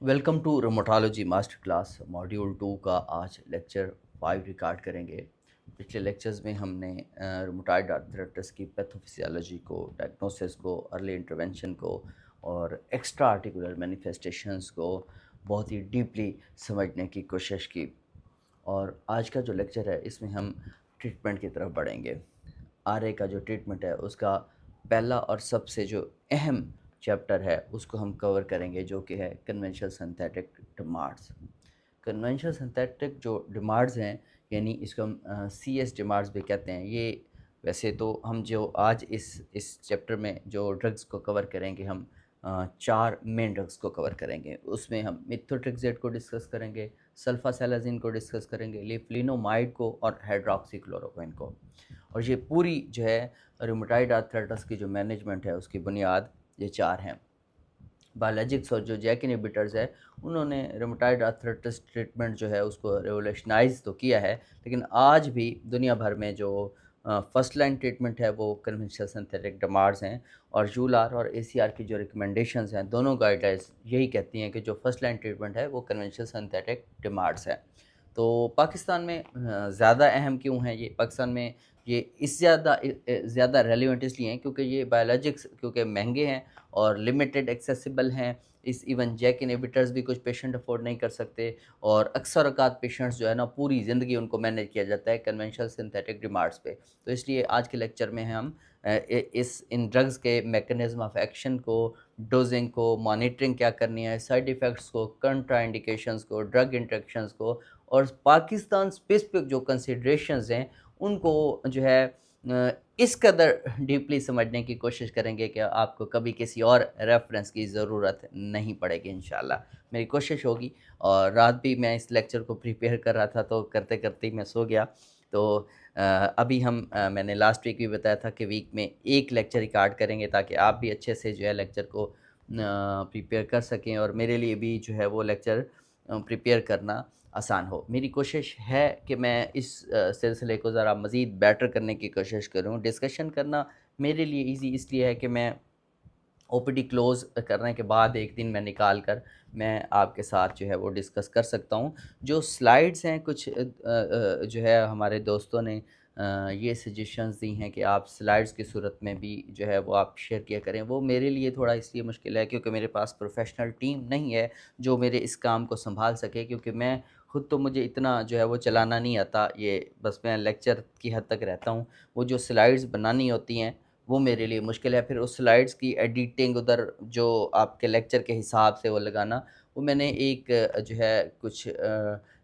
Welcome to rheumatology master class module 2 का आज lecture 5 record करेंगे। पिछले लेक्चर्स में हमने रोमोटॉइड आर्थराइटिस की पैथोफिजियोलॉजी को, डायग्नोसिस को, अर्ली इंटरवेंशन को और एक्स्ट्रा आर्टिकुलर मैनिफेस्टेशंस को बहुत ही डीपली समझने की कोशिश की। और आज का जो लेक्चर है इसमें हम ट्रीटमेंट की तरफ बढ़ेंगे। आरए का जो ट्रीटमेंट है उसका पहला और सबसे जो अहम चैप्टर है उसको हम कवर करेंगे, जो कि है कन्वेंशनल सिंथेटिक डिमार्ड्स। कन्वेंशनल सिंथेटिक जो डिमार्ड्स हैं, यानी इसको हम सी एस डिमार्ड्स भी कहते हैं। ये वैसे तो हम जो आज इस चैप्टर में जो ड्रग्स को कवर करेंगे, हम चार मेन ड्रग्स को कवर करेंगे। उसमें हम मिथोट्रेक्सेट को डिस्कस करेंगे, सल्फासेलाजिन को डिस्कस करेंगे, लिफ्लिनोमाइड को और हाइड्रोक्सीक्लोरोक्विन को। और ये पूरी जो है रूमेटाइड आर्थराइटिस की जो मैनेजमेंट है उसकी बुनियाद ये चार हैं। बायोलॉजिक्स और जो जैक इनहिबिटर्स है उन्होंने रूमेटाइड आर्थराइटिस ट्रीटमेंट जो है उसको रेवोल्यूशनाइज तो किया है, लेकिन आज भी दुनिया भर में जो फर्स्ट लाइन ट्रीटमेंट है वो कन्वेंशनल सिंथेटिक डिमार्ड्स हैं। और यूलार और एसीआर की जो रिकमेंडेशंस हैं, दोनों गाइडलाइंस यही कहती हैं कि जो फर्स्ट लाइन ट्रीटमेंट है वो कन्वेंशनल सिंथेटिक डिमार्ड्स है। तो पाकिस्तान में ज़्यादा अहम क्यों है ये? पाकिस्तान में ये इस ज़्यादा रेलिवेंट इसलिए हैं क्योंकि ये बायोलॉजिक्स क्योंकि महंगे हैं और लिमिटेड एक्सेसिबल हैं। इस इवन जैक इनहिबिटर्स भी कुछ पेशेंट अफोर्ड नहीं कर सकते, और अक्सर औकात पेशेंट्स जो है ना पूरी ज़िंदगी उनको मैनेज किया जाता है कन्वेंशनल सिंथेटिक डिमार्ड्स पे। तो इसलिए आज के लेक्चर में हम इस इन ड्रग्स के मैकेनिज्म ऑफ एक्शन को, डोजिंग को, मॉनिटरिंग क्या करनी है, साइड इफ़ेक्ट्स को, कंट्राइंडिकेशंस को, ड्रग इंटरेक्शंस को और पाकिस्तान स्पेसिफिक जो कंसिडरेशंस हैं उनको जो है इस कदर डीपली समझने की कोशिश करेंगे कि आपको कभी किसी और रेफरेंस की ज़रूरत नहीं पड़ेगी इंशाल्लाह। मेरी कोशिश होगी। और रात भी मैं इस लेक्चर को प्रिपेयर कर रहा था तो करते करते ही मैं सो गया। तो अभी मैंने लास्ट वीक भी बताया था कि वीक में एक लेक्चर रिकॉर्ड करेंगे ताकि आप भी अच्छे से जो है लेक्चर को प्रिपेयर कर सकें और मेरे लिए भी जो है वो लेक्चर प्रिपेयर करना आसान हो। मेरी कोशिश है कि मैं इस सिलसिले को ज़रा मज़ीद बेटर करने की कोशिश करूँ। डिस्कशन करना मेरे लिए ईज़ी इसलिए है कि मैं ओपीडी क्लोज़ करने के बाद एक दिन मैं निकाल कर मैं आपके साथ जो है वो डिस्कस कर सकता हूँ। जो स्लाइड्स हैं कुछ जो है हमारे दोस्तों ने ये सजेशंस दी हैं कि आप स्लाइड्स की सूरत में भी जो है वो आप शेयर किया करें। वो मेरे लिए थोड़ा इसलिए मुश्किल है क्योंकि मेरे पास प्रोफ़ेशनल टीम नहीं है जो मेरे इस काम को सँभाल सके, क्योंकि मैं खुद तो मुझे इतना जो है वो चलाना नहीं आता। ये बस मैं लेक्चर की हद तक रहता हूँ। वो जो स्लाइड्स बनानी होती हैं वो मेरे लिए मुश्किल है। फिर उस स्लाइड्स की एडिटिंग उधर जो आपके लेक्चर के हिसाब से वो लगाना, वो मैंने एक जो है कुछ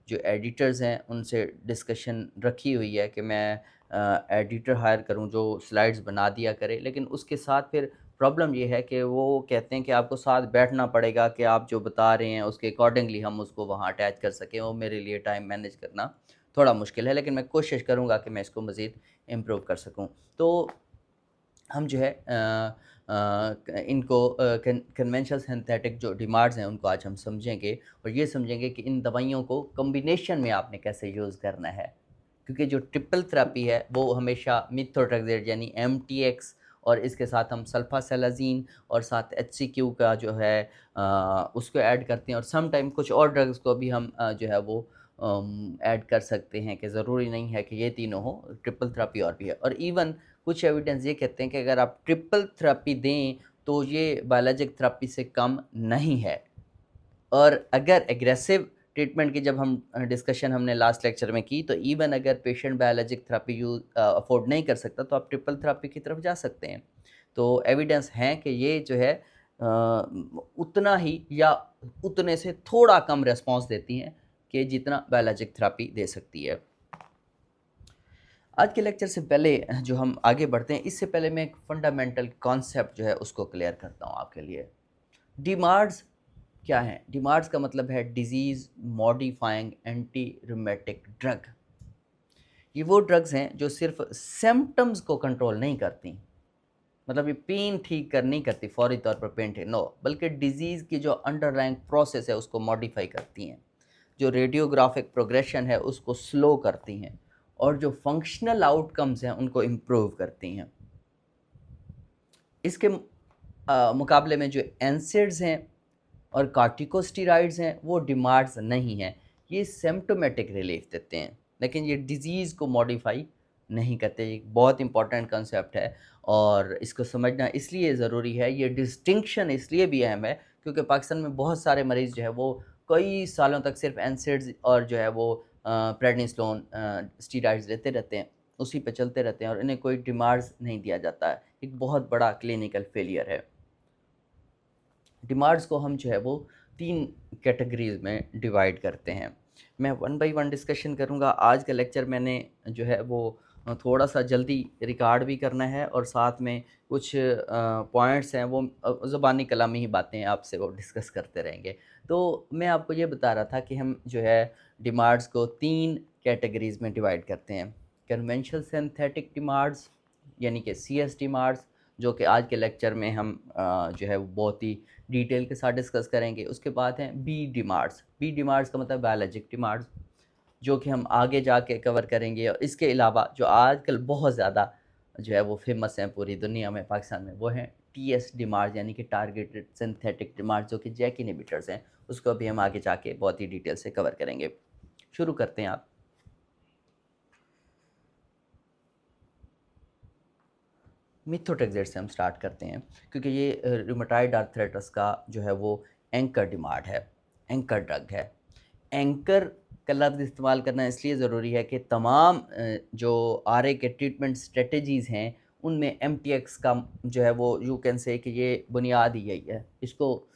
जो एडिटर्स हैं उनसे डिस्कशन रखी हुई है कि मैं एडिटर हायर करूं जो स्लाइड्स बना दिया करे। लेकिन उसके साथ फिर प्रॉब्लम ये है कि वो कहते हैं कि आपको साथ बैठना पड़ेगा कि आप जो बता रहे हैं उसके अकॉर्डिंगली हम उसको वहाँ अटैच कर सकें। वो मेरे लिए टाइम मैनेज करना थोड़ा मुश्किल है, लेकिन मैं कोशिश करूँगा कि मैं इसको मज़ीद इम्प्रूव कर सकूँ। तो हम जो है इनको कन्वेंशनल सिंथेटिक जो डिमांड्स हैं उनको आज हम समझेंगे और ये समझेंगे कि इन दवाइयों को कॉम्बिनेशन में आपने कैसे यूज़ करना है। क्योंकि जो ट्रिपल थेरेपी है वो हमेशा मिथोट्रेक्सेट यानी एमटीएक्स और इसके साथ हम सल्फासेलाज़िन और साथ एचसीक्यू का जो है उसको ऐड करते हैं, और सम टाइम कुछ और ड्रग्स को भी हम जो है वो ऐड कर सकते हैं कि ज़रूरी नहीं है कि ये तीनों हो, ट्रिपल थेरेपी और भी है। और इवन कुछ एविडेंस ये कहते हैं कि अगर आप ट्रिपल थेरेपी दें तो ये बायोलॉजिक थेरेपी से कम नहीं है। और अगर एग्रेसिव ट्रीटमेंट की जब हम डिस्कशन हमने लास्ट लेक्चर में की, तो इवन अगर पेशेंट बायोलॉजिक थेरेपी अफोर्ड नहीं कर सकता तो आप ट्रिपल थेरेपी की तरफ जा सकते हैं। तो एविडेंस हैं कि ये जो है उतना ही या उतने से थोड़ा कम रिस्पॉन्स देती हैं कि जितना बायोलॉजिक थेरेपी दे सकती है। आज के लेक्चर से पहले जो हम आगे बढ़ते हैं, इससे पहले मैं एक फंडामेंटल कॉन्सेप्ट जो है उसको क्लियर करता हूँ आपके लिए। डिमार्ड्स क्या हैं? डिमार्ड्स का मतलब है disease modifying anti rheumatic drug. ये वो ड्रग्स हैं जो सिर्फ सिम्पटम्स को कंट्रोल नहीं करती, मतलब ये पेन ठीक कर नहीं करती फौरी तौर पर पेन ठीक, नो, बल्कि डिजीज़ की जो अंडरलाइंग प्रोसेस है उसको मॉडिफाई करती हैं, जो रेडियोग्राफिक प्रोग्रेशन है उसको स्लो करती हैं और जो फंक्शनल आउटकम्स हैं उनको इम्प्रूव करती हैं। इसके मुकाबले में जो एनसेड्स हैं और कार्टिकोस्टेरॉइड्स हैं वो डिमार्ड्स नहीं हैं, ये सिम्प्टोमेटिक रिलीफ देते हैं लेकिन ये डिज़ीज़ को मॉडिफाई नहीं करते। ये बहुत इंपॉर्टेंट कंसेप्ट है और इसको समझना इसलिए ज़रूरी है, ये डिस्टिंक्शन इसलिए भी अहम है क्योंकि पाकिस्तान में बहुत सारे मरीज़ जो है वो कई सालों तक सिर्फ एनसेड्स और जो है वो प्रेडनिसोलोन स्टीरॉइड्स लेते रहते हैं, उसी पे चलते रहते हैं और इन्हें कोई डिमार्ड्स नहीं दिया जाता है। एक बहुत बड़ा क्लिनिकल फेलियर है। डिमांड्स को हम जो है वो 3 कैटेगरीज़ में डिवाइड करते हैं। मैं वन बाय वन डिस्कशन करूँगा। आज का लेक्चर मैंने जो है वो थोड़ा-सा जल्दी रिकॉर्ड भी करना है और साथ में कुछ पॉइंट्स हैं वो ज़ुबानी कलामी ही बातें आपसे वो डिस्कस करते रहेंगे। तो मैं आपको ये बता रहा था कि हम जो है डिमांड्स को 3 कैटेगरीज़ में डिवाइड करते हैं। कन्वेंशनल सिंथेटिक डिमांड्स यानी कि सीएस डिमांड्स, जो कि आज के लेक्चर में हम जो है वो बहुत ही डिटेल के साथ डिस्कस करेंगे। उसके बाद हैं बी डिमांड्स। बी डिमांड्स का मतलब बायोलॉजिक डिमांड्स, जो कि हम आगे जाके कवर करेंगे। और इसके अलावा जो आजकल बहुत ज़्यादा जो है वो फेमस हैं पूरी दुनिया में, पाकिस्तान में, वो हैं टीएस डिमांड्स यानी कि टारगेटेड सिंथेटिक डिमांड्स, जो कि जैक इनहिबिटर्स हैं। उसको भी हम आगे जाके बहुत ही डिटेल से कवर करेंगे। शुरू करते हैं आप। मिथोट्रेक्सेट से हम स्टार्ट करते हैं क्योंकि ये रूमेटॉइड आर्थराइटिस का जो है वो एंकर डिमांड है, एंकर ड्रग है। एंकर का लफ्ज़ इस्तेमाल करना इसलिए ज़रूरी है कि तमाम जो आरए के ट्रीटमेंट स्ट्रेटजीज़ हैं उनमें एमटीएक्स का जो है वो यू कैन से कि ये बुनियाद ही यही है। इसको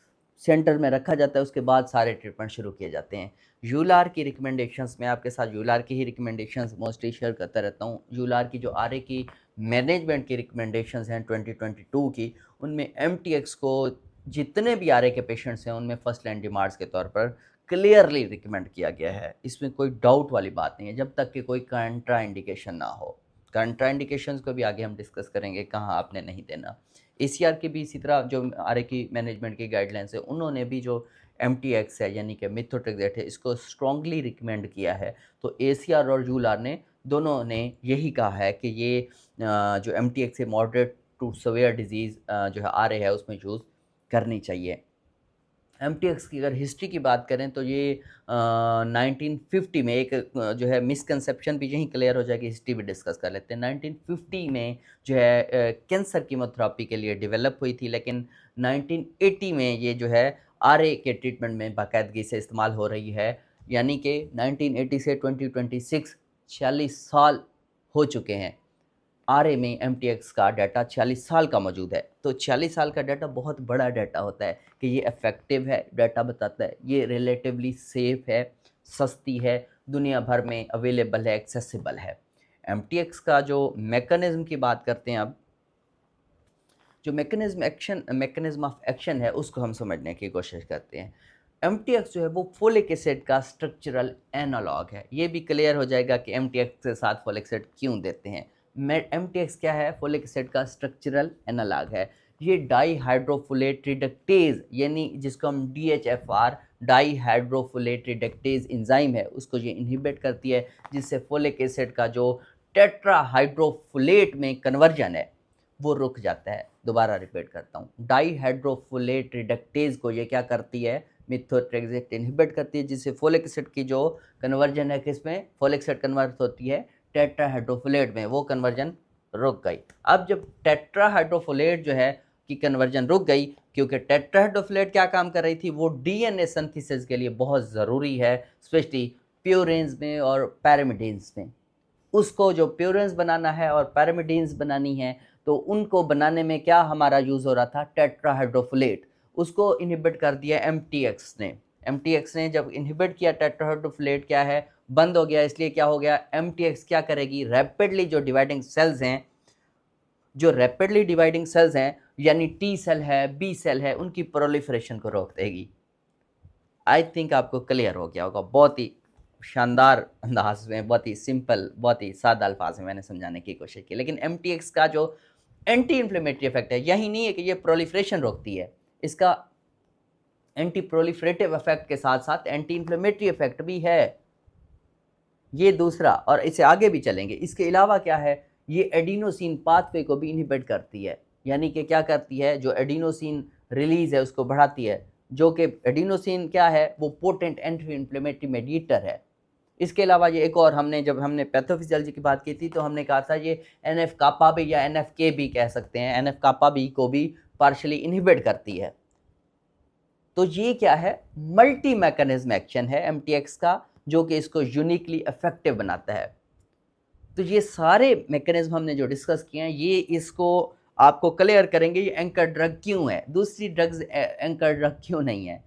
सेंटर में रखा जाता है, उसके बाद सारे ट्रीटमेंट शुरू किए जाते हैं। यूलार की रिकमेंडेशंस, मैं आपके साथ यूलार की ही रिकमेंडेशंस मोस्टली शेयर करता रहता हूँ। यूलार की जो आरए की मैनेजमेंट की रिकमेंडेशंस हैं 2022 की, उनमें एमटीएक्स को जितने भी आरए के पेशेंट्स हैं उनमें फर्स्ट लाइन डिमांड्स के तौर पर क्लियरली रिकमेंड किया गया है। इसमें कोई डाउट वाली बात नहीं है जब तक कि कोई कंट्रा इंडिकेशन ना हो। कंट्रा इंडिकेशंस को भी आगे हम डिस्कस करेंगे कहाँ आपने नहीं देना। एसीआर की भी इसी तरह जो आरए की मैनेजमेंट की गाइडलाइंस है उन्होंने भी जो एमटीएक्स है यानी कि मिथोट्रेक्सेट है इसको स्ट्रांगली रिकमेंड किया है। तो एसीआर और यूलार ने दोनों ने यही कहा है कि ये जो एमटीएक्स है मॉडरेट टू सवेयर डिजीज़ जो है आरए है उसमें यूज़ करनी चाहिए। एमटीएक्स की अगर हिस्ट्री की बात करें तो ये 1950 में एक जो है मिसकंसेप्शन भी यहीं क्लियर हो जाएगी, हिस्ट्री भी डिस्कस कर लेते हैं। 1950 में जो है कैंसर कीमोथेरेपी के लिए डेवलप हुई थी, लेकिन 1980 में ये जो है आरए के ट्रीटमेंट में बाकायदगी से इस्तेमाल हो रही है। यानी कि 1980 से 2026 46 साल हो चुके हैं। आरए में एमटीएक्स का डाटा 46 साल का मौजूद है। तो 46 साल का डाटा बहुत बड़ा डाटा होता है कि ये इफ़ेक्टिव है, डाटा बताता है ये रिलेटिवली सेफ़ है, सस्ती है, दुनिया भर में अवेलेबल है, एक्सेसिबल है। एमटीएक्स का जो मैकेनिज़्म की बात करते हैं अब, जो मैकेनिज़्म ऑफ एक्शन है उसको हम समझने की कोशिश करते हैं। एमटीएक्स जो है वो फोलिक एसिड का स्ट्रक्चरल एनालॉग है। ये भी क्लियर हो जाएगा कि एमटीएक्स के साथ फोलिक एसिड क्यों देते हैं। एमटीएक्स क्या है? फोलिक एसिड का स्ट्रक्चरल एनालॉग है। ये डाईहाइड्रोफोलेट रिडक्टेज यानी जिसको हम डीएचएफआर डाईहाइड्रोफोलेट रिडक्टेज एंजाइम है उसको ये इनहिबिट करती है, जिससे फोलिक एसिड का जो टेट्राहाइड्रोफोलेट में कन्वर्जन है वो रुक जाता है। दोबारा रिपीट करता हूँ, डाईहाइड्रोफोलेट रिडक्टेज को ये क्या करती है? मिथोट्रेक्सेट इनहिबिट करती है, जिससे फोलिक एसिड की जो कन्वर्जन है किसमें? फोलिक एसिड कन्वर्ट होती है टेट्राहाइड्रोफोलेट में, वो कन्वर्जन रुक गई। अब जब टेट्राहाइड्रोफोलेट जो है की कन्वर्जन रुक गई, क्योंकि टेट्राहाइड्रोफोलेट क्या काम कर रही थी? वो डीएनए सिंथेसिस के लिए बहुत ज़रूरी है, स्पेशली प्यूरिन्स में और पैरामिडीन्स में। उसको जो प्यूरिन्स बनाना है और पैरामिडीन्स बनानी है, तो उनको बनाने में क्या हमारा यूज़ हो रहा था? टेट्राहाइड्रोफोलेट। उसको इनहिबिट कर दिया एमटीएक्स ने। एमटीएक्स ने जब इनहिबिट किया, टेट्राहाइड्रोफोलेट क्या है? बंद हो गया। इसलिए क्या हो गया? एमटीएक्स क्या करेगी? रैपिडली जो डिवाइडिंग सेल्स हैं, जो रैपिडली डिवाइडिंग सेल्स हैं यानी टी सेल है, बी सेल है, उनकी प्रोलिफरेशन को रोक देगी। आई थिंक आपको क्लियर हो गया होगा। बहुत ही शानदार अंदाज में, बहुत ही सिंपल, बहुत ही सादा अल्फाज में मैंने समझाने की कोशिश की। लेकिन एमटीएक्स का जो एंटी इन्फ्लेमेटरी इफेक्ट है, यही नहीं है कि ये प्रोलिफरेशन रोकती है, इसका एंटी प्रोलिफरेटिव इफेक्ट के साथ साथ एंटी इन्फ्लेमेटरी इफेक्ट भी है। ये दूसरा, और इसे आगे भी चलेंगे। इसके अलावा क्या है? ये एडिनोसिन पाथवे को भी इनहिबिट करती है। यानी कि क्या करती है? जो एडिनोसिन रिलीज है उसको बढ़ाती है। जो कि एडिनोसिन क्या है, वो पोटेंट एंटी इन्फ्लेमेटरी मेडिएटर है। इसके अलावा ये एक और जब हमने पैथोफिजियोलॉजी की बात की थी तो हमने कहा था ये एनएफ कापा भी या एनएफ के भी कह सकते हैं, एनएफ कापा बी को भी पार्शली इनहिबिट करती है। तो ये क्या है, मल्टी मैकेनिज्म एक्शन है एमटीएक्स का, जो कि इसको यूनिकली इफेक्टिव बनाता है। तो ये सारे मैकेनिज्म हमने जो डिस्कस किए हैं, ये इसको आपको क्लियर करेंगे ये एंकर ड्रग क्यों है, दूसरी ड्रग्स एंकर ड्रग क्यों नहीं है,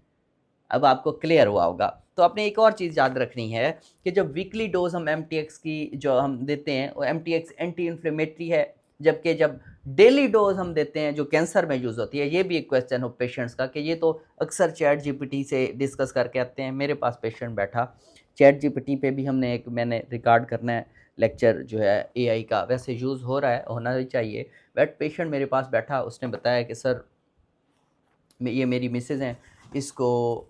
अब आपको क्लियर हुआ होगा। तो आपने एक और चीज़ याद रखनी है कि जब वीकली डोज हम एमटीएक्स की जो हम देते हैं, वो एमटीएक्स एंटी इन्फ्लेमेटरी है, जबकि जब डेली डोज हम देते हैं जो कैंसर में यूज़ होती है, ये भी एक क्वेश्चन हो पेशेंट्स का कि ये तो अक्सर चैट जीपीटी से डिस्कस करके आते हैं। मेरे पास पेशेंट बैठा, चैट जीपीटी पे भी मैंने रिकॉर्ड करना है लेक्चर जो है एआई का, वैसे यूज़ हो रहा है, होना भी चाहिए। बट पेशेंट मेरे पास बैठा, उसने बताया कि सर ये मेरी मिसेज़ हैं, इसको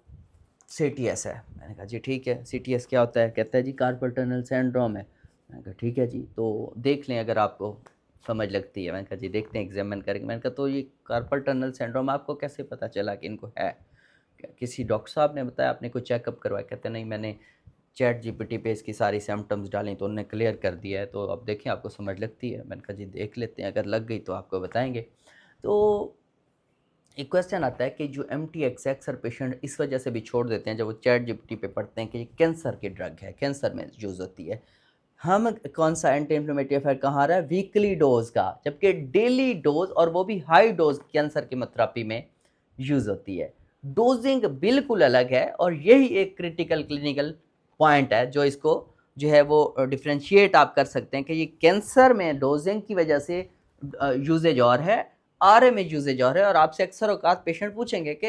सीटीएस है। मैंने कहा जी ठीक है, सीटीएस क्या होता है? कहता है जी कार्पल टनल सिंड्रोम है। मैंने कहा ठीक है जी, तो देख लें अगर आपको समझ लगती है। मैंने कहा जी देखते हैं एग्जामिन करके। मैंने कहा तो ये कार्पल टनल सिंड्रोम आपको कैसे पता चला कि इनको है? किसी डॉक्टर साहब ने बताया, आपने कोई चेकअप करवाया? कहते नहीं, मैंने चैट जीपीटी पे इसकी सारी सिम्टम्स डाली तो उन्होंने क्लियर कर दिया है, तो अब देखें आपको समझ लगती है। मैंने कहा जी देख लेते हैं, अगर लग गई तो आपको बताएंगे। तो एक क्वेश्चन आता है कि जो एमटीएक्स अक्सर पेशेंट इस वजह से भी छोड़ देते हैं जब वो चैट जीपीटी पे पढ़ते हैं कि ये कैंसर की ड्रग है, कैंसर में यूज़ होती है। हम कौन सा एंटी इन्फ्लेमेटरी इफेक्ट कहाँ आ रहा है? वीकली डोज का, जबकि डेली डोज और वो भी हाई डोज कैंसर कीमोथेरेपी में यूज़ होती है। डोजिंग बिल्कुल अलग है और यही एक क्रिटिकल क्लिनिकल पॉइंट है जो इसको जो है वो डिफ्रेंशिएट आप कर सकते हैं कि ये कैंसर में डोजिंग की वजह से यूजेज और है, आरए में यूजेज और है। और आपसे अक्सर औकात पेशेंट पूछेंगे कि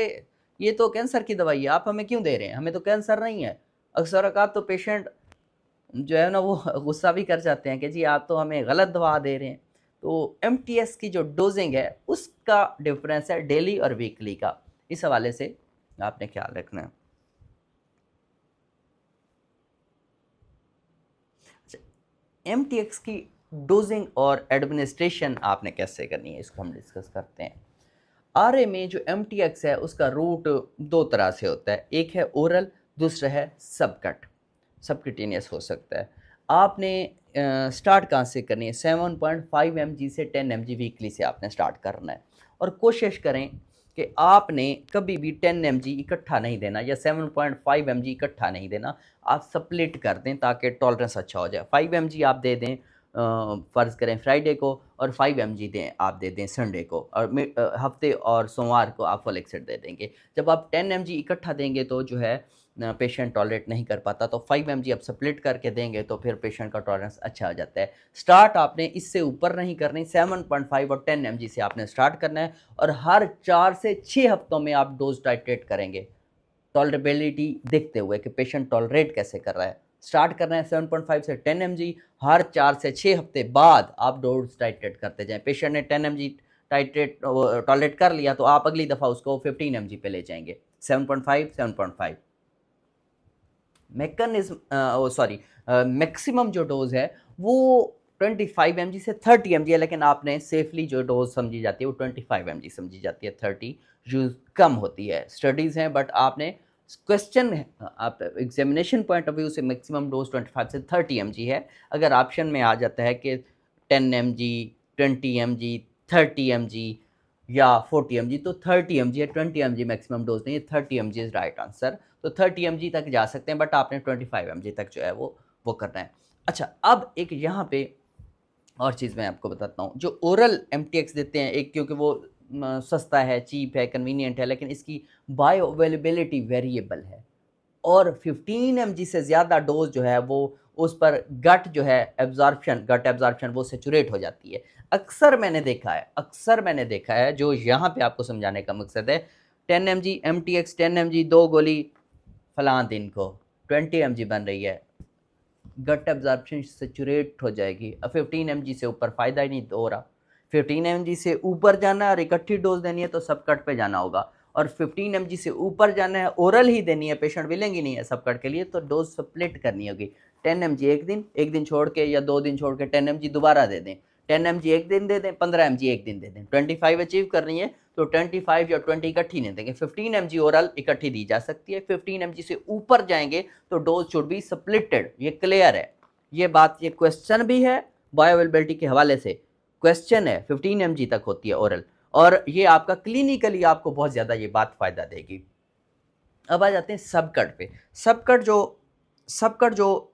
ये तो कैंसर की दवाई है, आप हमें क्यों दे रहे हैं, हमें तो कैंसर नहीं है। अक्सर औकात तो पेशेंट जो है ना वो गुस्सा भी कर जाते हैं कि जी आप तो हमें गलत दवा दे रहे हैं। तो एमटीएस की जो डोजिंग है उसका डिफरेंस है डेली और वीकली का, इस हवाले से आपने ख्याल रखना है। एमटीएक्स की डोजिंग और एडमिनिस्ट्रेशन आपने कैसे करनी है, इसको हम डिस्कस करते हैं। आरए में जो एमटीएक्स है उसका रूट दो तरह से होता है, एक है ओरल, दूसरा है सबकट, सबक्यूटेनियस हो सकता है। आपने स्टार्ट कहाँ से करनी है? 7.5 mg से 10 mg वीकली से आपने स्टार्ट करना है। और कोशिश करें कि आपने कभी भी 10 mg इकट्ठा नहीं देना या 7.5 mg इकट्ठा नहीं देना, आप स्प्लिट कर दें ताकि टॉलरेंस अच्छा हो जाए। 5 mg आप दे दें फ़र्ज़ करें फ्राइडे को, और 5 mg दें आप दे दें संडे को, और हफ्ते और सोमवार को आप फॉलिक एसिड दे देंगे। जब आप 10 mg इकट्ठा देंगे तो जो है पेशेंट टॉलरेट नहीं कर पाता, तो 5 mg आप स्प्लिट करके देंगे तो फिर पेशेंट का टॉलरेंस अच्छा हो जाता है। स्टार्ट आपने इससे ऊपर नहीं करनी, 7.5 और 10 mg से आपने स्टार्ट करना है, और हर 4 से 6 हफ्तों में आप डोज टाइट्रेट करेंगे टॉलरेबिलिटी देखते हुए कि पेशेंट टॉलरेट कैसे कर रहा है। स्टार्ट करना है 7.5 से 10 mg, हर 4 से 6 हफ्ते बाद आप डोज टाइट्रेट करते जाएं। पेशेंट ने 10 mg टाइट्रेट टॉलरेट कर लिया तो आप अगली दफ़ा उसको 15 mg पे ले जाएंगे। 7.5 मैक्सिमम जो डोज है वो 25 mg से 30 mg है, लेकिन आपने सेफली जो डोज समझी जाती है वो 25 mg समझी जाती है, 30 यूज कम होती है। स्टडीज़ हैं बट आपने क्वेश्चन आप एग्जामिनेशन पॉइंट ऑफ व्यू से मैक्सिमम डोज 25 से 30 mg है। अगर ऑप्शन में आ जाता है कि 10 mg, 20 mg, 30 mg या 40 mg, तो 30 mg है, 20 mg मैक्सिमम डोज नहीं है, 30 mg इज़ राइट आंसर। तो 30 mg तक जा सकते हैं बट आपने 25 mg तक जो है वो करना है। अच्छा, अब एक यहाँ पे और चीज़ मैं आपको बताता हूँ, जो ओरल एमटीएक्स देते हैं, एक क्योंकि वो सस्ता है, चीप है, कन्वीनियंट है, लेकिन इसकी बायो अवेलेबिलिटी वेरिएबल है, और 15 mg से ज़्यादा डोज जो है वो उस पर गट जो है गट एब्जॉर्प्शन वो सेचुरेट हो जाती है। अक्सर मैंने देखा है जो यहाँ पे आपको समझाने का मकसद है, 10 mg एमटीएक्स 10 mg 2 गोली फलां दिन को 20 mg बन रही है, गट एब्जॉर्प्शन सेचुरेट हो जाएगी। अब 15 mg से ऊपर फ़ायदा ही नहीं हो रहा। 15 mg से ऊपर जाना है और इकट्ठी डोज देनी है तो सब कट पे जाना होगा, और 15 mg से ऊपर जाना है, ओरल ही देनी है, पेशेंट विलेंगे नहीं है सब कट के लिए, तो डोज स्प्लिट करनी होगी। 10 mg एक दिन छोड़ के या 2 दिन छोड़ के 10 mg दोबारा दे दें, 10 mg एक दिन दे दें, 15 mg एक दिन दे दें। 25 अचीव करनी है तो 25 या 20 इकट्ठी नहीं देंगे। 15 mg ओरल इकट्ठी दी जा सकती है। 15 mg से ऊपर जाएंगे तो डोज शुड बी स्प्लिटेड। ये क्लियर है, ये बात, ये क्वेश्चन भी है बायोअवेलेबिलिटी के हवाले से क्वेश्चन है। 15 mg तक होती है ओरल, और ये आपका क्लिनिकली आपको बहुत ज़्यादा ये बात फ़ायदा देगी। अब आ जाते हैं सबकट पे। सबकट जो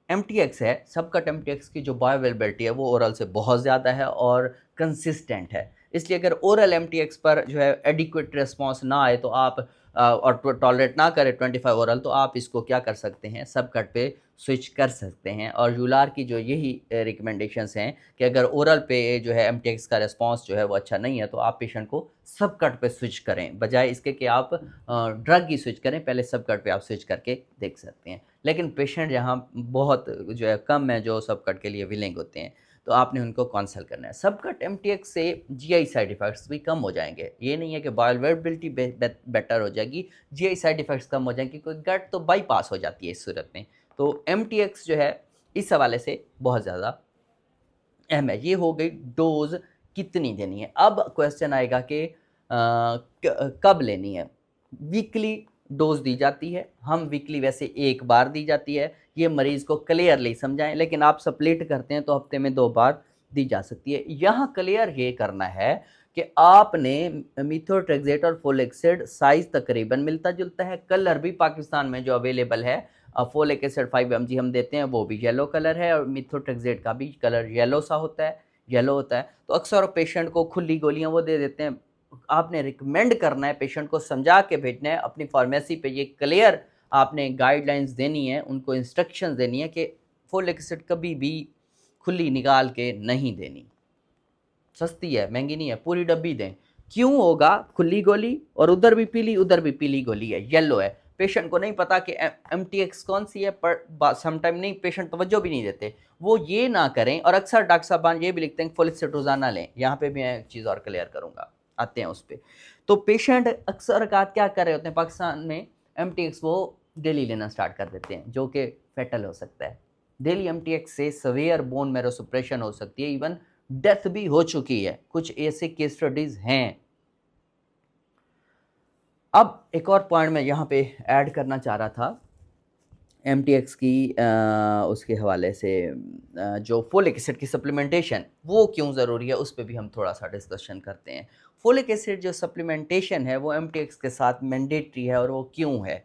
MTX है, सबकट MTX की जो बायोअवेलेबिलिटी है वो ओरल से बहुत ज़्यादा है और कंसिस्टेंट है। इसलिए अगर ओरल MTX पर जो है एडिक्वेट रिस्पॉन्स ना आए तो आप और टॉलरेट ना करें 25 ओरल, तो आप इसको क्या कर सकते हैं, सबकट पे स्विच कर सकते हैं। और यूलार की जो यही रिकमेंडेशंस हैं कि अगर ओरल पे जो है MTX का रिस्पॉन्स जो है वो अच्छा नहीं है तो आप पेशेंट को सबकट पे स्विच करें, बजाय इसके कि आप ड्रग की स्विच करें। पहले सबकट पे आप स्विच करके देख सकते हैं। लेकिन पेशेंट यहाँ बहुत जो है कम है जो सबकट के लिए विलिंग होते हैं, तो आपने उनको कॉन्सल्ट करना है। सबकट MTX से GI साइड इफ़ेक्ट्स भी कम हो जाएंगे। ये नहीं है कि बायोअवेलेबिलिटी बेटर हो जाएगी, GI साइड इफ़ेक्ट्स कम हो जाएंगे, क्योंकि गट तो बाईपास हो जाती है इस सूरत में। तो MTX जो है इस हवाले से बहुत ज़्यादा अहम है। ये हो गई डोज कितनी देनी है। अब क्वेश्चन आएगा कि कब लेनी है। वीकली डोज दी जाती है, हम वीकली वैसे एक बार दी जाती है, ये मरीज़ को क्लियरली समझाएं। लेकिन आप स्प्लिट करते हैं तो हफ्ते में 2 बार दी जा सकती है। यहाँ क्लियर ये करना है कि आपने मीथोट्रेक्सेट और फोलिक एसिड साइज़ तकरीबन मिलता-जुलता है, कलर भी पाकिस्तान में जो अवेलेबल है, फोलिक एसिड 5 mg हम देते हैं वो भी येलो कलर है, और मीथोट्रेक्सेट का भी कलर येलो सा होता है, येलो होता है। तो अक्सर पेशेंट को खुली गोलियाँ वो दे देते हैं। आपने रिकमेंड करना है, पेशेंट को समझा के भेजना है। अपनी फार्मेसी पे ये क्लियर आपने गाइडलाइंस देनी है, उनको इंस्ट्रक्शंस देनी है कि फोलिक एसिड कभी भी खुली निकाल के नहीं देनी। सस्ती है, महंगी नहीं है, पूरी डब्बी दें। क्यों होगा, खुली गोली और उधर भी पीली उधर भी पीली गोली है, येलो है। पेशेंट को नहीं पता कि MTX कौन सी है, पर समटाइम नहीं, पेशेंट तवज्जो भी नहीं देते। वो ये ना करें, और अक्सर डॉक्टर साहबान ये भी लिखते हैं फोलिक एसिड रोजाना लें। यहाँ पे भी मैं एक चीज़ और क्लियर करूँगा, आते हैं उस पर। तो पेशेंट अक्सर औकात क्या कर रहे होते हैं पाकिस्तान में, MTX वो डेली लेना स्टार्ट कर देते हैं, जो कि फेटल हो सकता है। डेली MTX से सवेयर बोन मैरो सुप्रेशन हो सकती है, इवन डेथ भी हो चुकी है। कुछ ऐसे केस स्टडीज हैं। अब एक और पॉइंट मैं यहाँ पे ऐड करना चाह रहा था MTX की उसके हवाले से, जो फोलिक एसिड की सप्लीमेंटेशन वो क्यों ज़रूरी है, उस पर भी हम थोड़ा सा डिस्कशन करते हैं। फोलिक एसिड जो सप्लीमेंटेशन है वो MTX के साथ मैंडेटरी है, और वो क्यों है।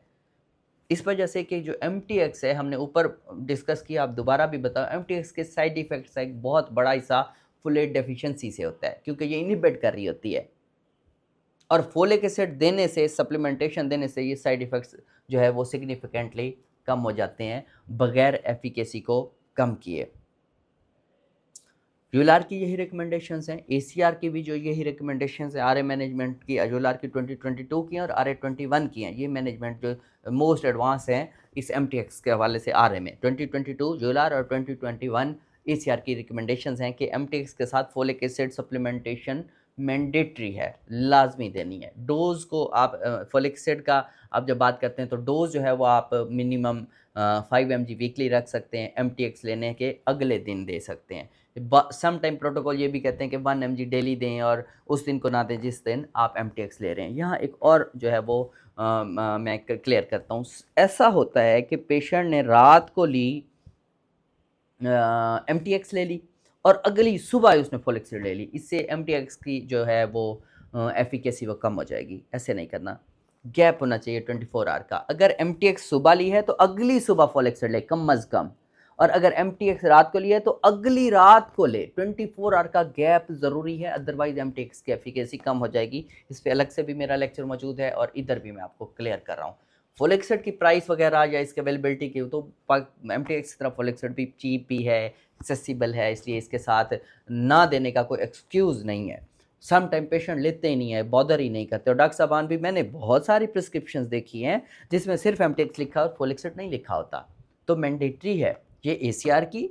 इस वजह से कि जो MTX है, हमने ऊपर डिस्कस किया, आप दोबारा भी बताओ, MTX के साइड इफ़ेक्ट्स का एक बहुत बड़ा हिस्सा फोलेट डेफिशिएंसी से होता है, क्योंकि ये इनहिबिट कर रही होती है। और फोलिक एसिड देने से, सप्लीमेंटेशन देने से, ये साइड इफ़ेक्ट्स जो है वो सिग्निफिकेंटली कम हो जाते हैं, बगैर एफिकेसी को कम किए। यूलार की यही रिकमेंडेशंस हैं, ACR की भी जो यही रिकमेंडेशंस हैं। RA मैनेजमेंट की यूलार की 2022 की हैं, और RA 21 की हैं। ये मैनेजमेंट जो मोस्ट एडवांस हैं इस MTX के हवाले से RA में। 2022 यूलार और 2021 ACR की रिकमेंडेशंस हैं कि MTX के साथ फोलिक एसिड सप्लीमेंटेशन मैंडेटरी है, लाजमी देनी है। डोज को आप फोलिक एसिड का आप जब बात करते हैं तो डोज जो है वो आप मिनिमम 5 mg वीकली रख सकते हैं। MTX लेने के अगले दिन दे सकते हैं। सम टाइम प्रोटोकॉल ये भी कहते हैं कि 1 mg डेली दें, और उस दिन को ना दें जिस दिन आप MTX ले रहे हैं। यहाँ एक और जो है वो मैं क्लियर करता हूँ। ऐसा होता है कि पेशेंट ने रात को ली MTX ले ली, और अगली सुबह उसने फोलिक एसिड ले ली। इससे MTX की जो है वो एफिकेसी वो कम हो जाएगी। ऐसे नहीं करना, गैप होना चाहिए 24 आवर का। अगर MTX सुबह ली है तो अगली सुबह फोलिक एसिड ले कम अज़ कम, और अगर MTX रात को ली है तो अगली रात को ले। 24 आवर का गैप ज़रूरी है, अदरवाइज MTX की एफिकेसी कम हो जाएगी। इस पर अलग से भी मेरा लेक्चर मौजूद है, और इधर भी मैं आपको क्लियर कर रहा हूँ। फोलिक एसिड की प्राइस वगैरह या इसके अवेलेबिलिटी की, तो MTX की तरफ फोलिक एसिड भी चीप भी है, एक्सेसिबल है, इसलिए इसके साथ ना देने का कोई एक्सक्यूज़ नहीं है। सम टाइम पेशेंट लेते ही नहीं है, बॉदर ही नहीं करते। और डॉक्टर साहबान भी, मैंने बहुत सारी प्रिस्क्रिप्शंस देखी हैं जिसमें सिर्फ MTX लिखा और फोलिक एसिड नहीं लिखा होता। तो मैंडेटरी है। ये ACR की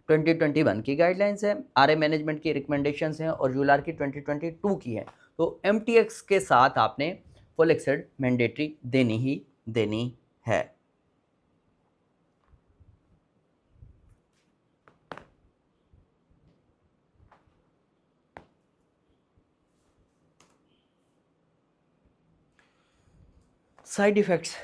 2021 की गाइडलाइंस है, RA मैनेजमेंट की रिकमेंडेशंस हैं, और यूलार की 2022 की है। तो MTX के साथ आपने फोलिक एसिड मैंडेटरी देनी ही देनी है। साइड इफ़ेक्ट्स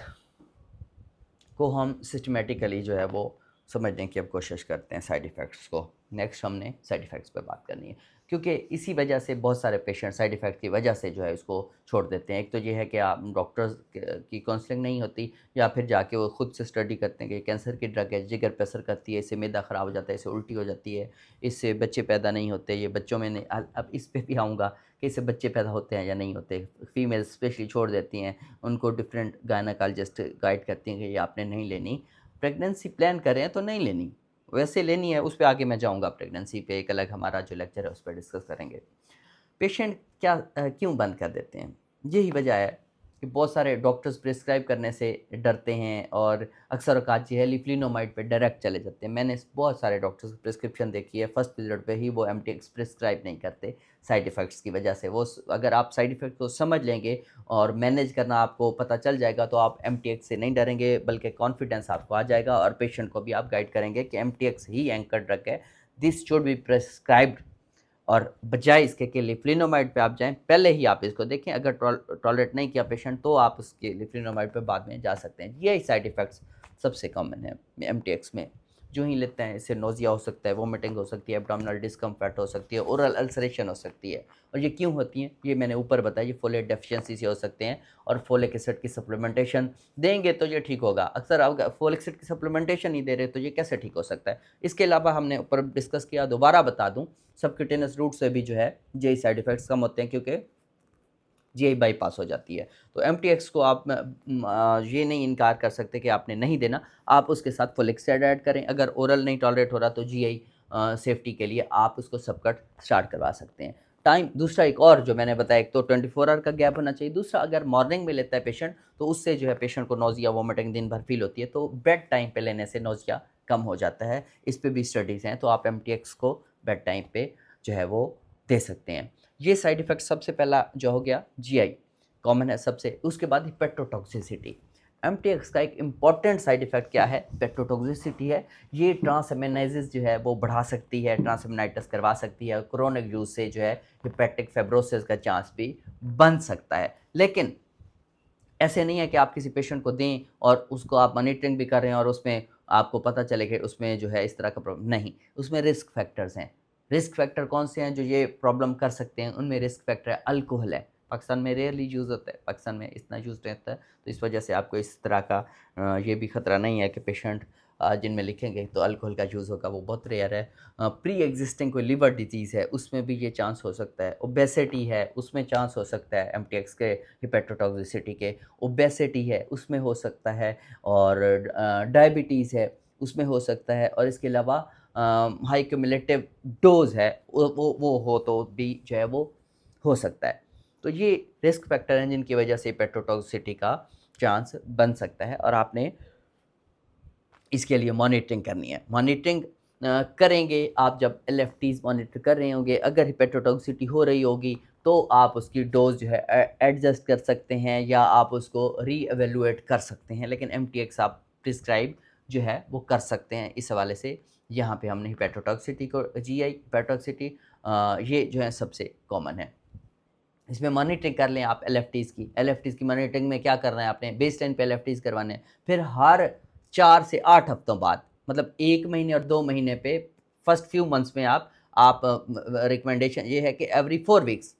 को हम सिस्टमेटिकली जो है वो समझने की अब कोशिश करते हैं साइड इफ़ेक्ट्स को। नेक्स्ट हमने साइड इफ़ेक्ट्स पे बात करनी है, क्योंकि इसी वजह से बहुत सारे पेशेंट साइड इफ़ेक्ट की वजह से जो है इसको छोड़ देते हैं। एक तो ये है कि आप डॉक्टर्स की काउंसलिंग नहीं होती, या फिर जाके वो खुद से स्टडी करते हैं कि कैंसर की ड्रग है, जिगर पे असर करती है, इससे मैदा ख़राब हो जाता है, इससे उल्टी हो जाती है, इससे बच्चे पैदा नहीं होते, ये बच्चों में नहीं। अब इस पे भी आऊँगा कि इससे बच्चे पैदा होते हैं या नहीं होते। फीमेल स्पेशली छोड़ देती हैं, उनको डिफरेंट गायनेकोलॉजिस्ट गाइड करती हैं कि ये आपने नहीं लेनी। प्रेगनेंसी प्लान कर रहे हैं तो नहीं लेनी, वैसे लेनी है, उस पे आगे मैं जाऊँगा। प्रेगनेंसी पे एक अलग हमारा जो लेक्चर है उस पर डिस्कस करेंगे। पेशेंट क्या क्यों बंद कर देते हैं? यही वजह है कि बहुत सारे डॉक्टर्स प्रिस्क्राइब करने से डरते हैं, और अक्सर औक़ात ये है लिफ्लिनोमाइड पे डायरेक्ट चले जाते हैं। मैंने बहुत सारे डॉक्टर्स की प्रिस्क्रिप्शन देखी है, फर्स्ट पीरियड पे ही वो एमटीएक्स प्रिस्क्राइब नहीं करते साइड इफ़ेक्ट्स की वजह से। अगर आप साइड इफ़ेक्ट को समझ लेंगे और मैनेज करना आपको पता चल जाएगा, तो आप एमटीएक्स से नहीं डरेंगे, बल्कि कॉन्फिडेंस आपको आ जाएगा, और पेशेंट को भी आप गाइड करेंगे कि एमटीएक्स ही एंकर ड्रग है, दिस शुड बी प्रिस्क्राइब्ड। और बजाय इसके कि लिफ्लिनोमाइड पे आप जाएँ, पहले ही आप इसको देखें। अगर टॉलरेट नहीं किया पेशेंट, तो आप उसके लिफ्लिनोमाइड पे बाद में जा सकते हैं। यही साइड इफ़ेक्ट्स सबसे कॉमन है एमटीएक्स में। जो ही लेते हैं, इससे नोज़िया हो सकता है, वोमिटिंग हो सकती है, एब्डोमिनल डिस्कम्फर्ट हो सकती है, ओरल अल्सरेशन हो सकती है। और ये क्यों होती हैं? ये मैंने ऊपर बताया, ये फोलेट डेफिशिएंसी से हो सकते हैं, और फोलिक एसिड की सप्लीमेंटेशन देंगे तो ये ठीक होगा। अक्सर आप फोलिक एसिड की सप्लीमेंटेशन नहीं दे रहे, तो ये कैसे ठीक हो सकता है? इसके अलावा हमने ऊपर डिस्कस किया, दोबारा बता दूँ, सबक्यूटेनियस रूट से भी जो है यही साइड इफ़ेक्ट्स कम होते हैं, क्योंकि जीआई बाईपास हो जाती है। तो एमटीएक्स को आप ये नहीं इनकार कर सकते कि आपने नहीं देना, आप उसके साथ फोलिक एसिड ऐड करें। अगर ओरल नहीं टॉलरेट हो रहा, तो जीआई सेफ्टी के लिए आप उसको सबकट स्टार्ट करवा सकते हैं। टाइम दूसरा एक और जो मैंने बताया, एक तो 24 आवर का गैप होना चाहिए, दूसरा अगर मॉर्निंग में लेता है पेशेंट, तो उससे जो है पेशेंट को नोज़िया वोमिटिंग दिन भर फील होती है, तो बेड टाइम पे लेने से नोज़िया कम हो जाता है। इस पे भी स्टडीज़ हैं, तो आप एमटीएक्स को बेड टाइम पे जो है वो दे सकते हैं। ये साइड इफ़ेक्ट सबसे पहला जो हो गया जीआई, कॉमन है सबसे। उसके बाद हिपैटोटॉक्सिसिटी। एमटीएक्स का एक इम्पॉर्टेंट साइड इफ़ेक्ट क्या है? हिपैटोटॉक्सिसिटी है। ये ट्रांसएमिनाइज़ेज़ जो है वो बढ़ा सकती है, ट्रांसएमिनाइटिस करवा सकती है, क्रोनिक यूज़ से जो है हिपैटिक फाइब्रोसिस का चांस भी बन सकता है। लेकिन ऐसे नहीं है कि आप किसी पेशेंट को दें और उसको आप मॉनिटरिंग भी कर रहे हैं और उसमें आपको पता चले कि उसमें जो है इस तरह का प्रॉब्लम नहीं, उसमें रिस्क फैक्टर्स हैं। रिस्क फैक्टर कौन से हैं जो ये प्रॉब्लम कर सकते हैं? उनमें रिस्क फैक्टर है अल्कोहल है। पाकिस्तान में रेयरली यूज़ होता है, पाकिस्तान में इतना यूज़ रहता है, तो इस वजह से आपको इस तरह का ये भी खतरा नहीं है कि पेशेंट जिनमें लिखेंगे तो अल्कोहल का यूज़ होगा, वो बहुत रेयर है। प्री एग्जिस्टिंग कोई लिवर डिजीज़ है, उसमें भी ये चांस हो सकता है। ओबेसिटी है, उसमें चांस हो सकता है एमटीएक्स के हिपैटोटॉक्सिसिटी के। ओबेसिटी है, उसमें हो सकता है, और डायबिटीज़ है, उसमें हो सकता है, और इसके अलावा हाई क्यूमुलेटिव डोज़ है, वो हो तो भी जो है वो हो सकता है। तो ये रिस्क फैक्टर हैं जिनकी वजह से हिपैटोटॉक्सिसिटी का चांस बन सकता है, और आपने इसके लिए मॉनिटरिंग करनी है। मॉनिटरिंग करेंगे आप जब एलएफटीज़ मॉनिटर कर रहे होंगे, अगर हिपैटोटॉक्सिसिटी हो रही होगी, तो आप उसकी डोज़ जो है एडजस्ट कर सकते हैं, या आप उसको री-इवैल्यूएट कर सकते हैं। लेकिन एमटीएक्स आप प्रिस्क्राइब जो है वो कर सकते हैं। इस हवाले से यहाँ पे हमने हिपैटोटॉक्सिसिटी को जीआई हिपैटोटॉक्सिसिटी ये जो है सबसे कॉमन है। इसमें मॉनिटरिंग कर लें आप एलएफटीज़ की मॉनिटरिंग में क्या करना है आपने? बेसलाइन पे एलएफटीज़ करवाने हैं। फिर हर 4 से 8 हफ्तों बाद, मतलब 1 महीने और 2 महीने पे, फर्स्ट फ्यू मंथ्स में आप रिकमेंडेशन ये है कि एवरी 4 वीक्स,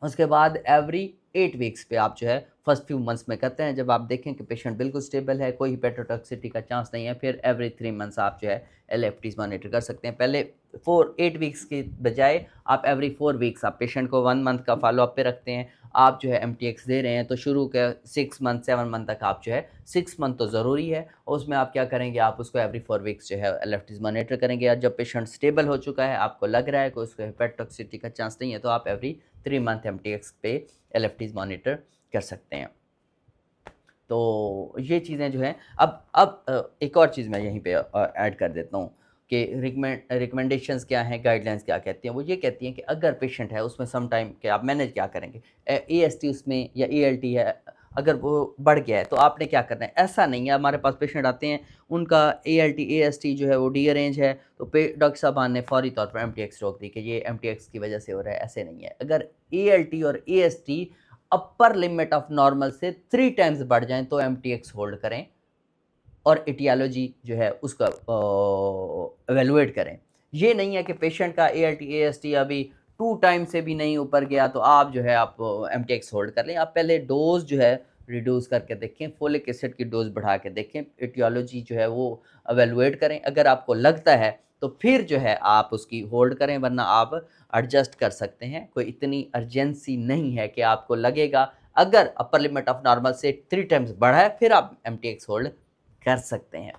उसके बाद एवरी 8 वीक्स पे आप जो है फर्स्ट फ्यू मंथ्स में करते हैं। जब आप देखें कि पेशेंट बिल्कुल स्टेबल है, कोई हिपैटोटॉक्सिसिटी का चांस नहीं है, फिर एवरी 3 मंथ्स आप जो है एलएफटीज़ मॉनिटर कर सकते हैं। पहले 8 वीक्स की बजाय आप एवरी 4 वीक्स आप पेशेंट को 1 मंथ का फ़ॉलो-अप पे रखते हैं। आप जो है एमटीएक्स दे रहे हैं, तो शुरू के 6 मंथ 7 मंथ तक आप जो है 6 मंथ तो ज़रूरी है, और उसमें आप क्या करेंगे? आप उसको एवरी 4 वीक्स जो है एलएफटीज़ मॉनिटर करेंगे। और जब पेशेंट स्टेबल हो चुका है, आपको लग रहा है कि उसको हिपैटोटॉक्सिसिटी का चांस नहीं है, तो आप एवरी 3 मंथ एमटीएक्स पे एलएफटीज़ मॉनिटर कर सकते हैं। तो ये चीज़ें जो हैं, अब एक और चीज़ मैं यहीं पे ऐड कर देता हूँ कि रिकमेंडेशंस क्या हैं, गाइडलाइंस क्या कहती हैं। वो ये कहती हैं कि अगर पेशेंट है उसमें सम टाइम कि आप मैनेज क्या करेंगे, एएसटी उसमें या एएलटी है, अगर वो बढ़ गया है तो आपने क्या करना है। ऐसा नहीं है, हमारे पास पेशेंट आते हैं, उनका एएलटी एएसटी जो है वो डीअरेंज है, तो डॉक्टर साहबान ने फौरी तौर पर एमटीएक्स रोक दी कि ये एमटीएक्स की वजह से हो रहा है। ऐसे नहीं है। अगर एएलटी और AST upper limit of normal से 3 टाइम्स बढ़ जाएं तो MTX होल्ड करें और एटियोलॉजी जो है उसका एवेलुएट करें। ये नहीं है कि पेशेंट का ALT AST अभी 2 टाइम से भी नहीं ऊपर गया तो आप जो है आप MTX होल्ड कर लें। आप पहले डोज जो है रिड्यूस करके देखें, फोलिक एसिड की डोज बढ़ा के देखें, एटियोलॉजी जो है वो एवेलुएट करें। अगर आपको लगता है तो फिर जो है आप उसकी होल्ड करें, वरना आप एडजस्ट कर सकते हैं। कोई इतनी अर्जेंसी नहीं है कि आपको लगेगा अगर अपर लिमिट ऑफ नॉर्मल से 3 टाइम्स बढ़ा है फिर आप MTX होल्ड कर सकते हैं।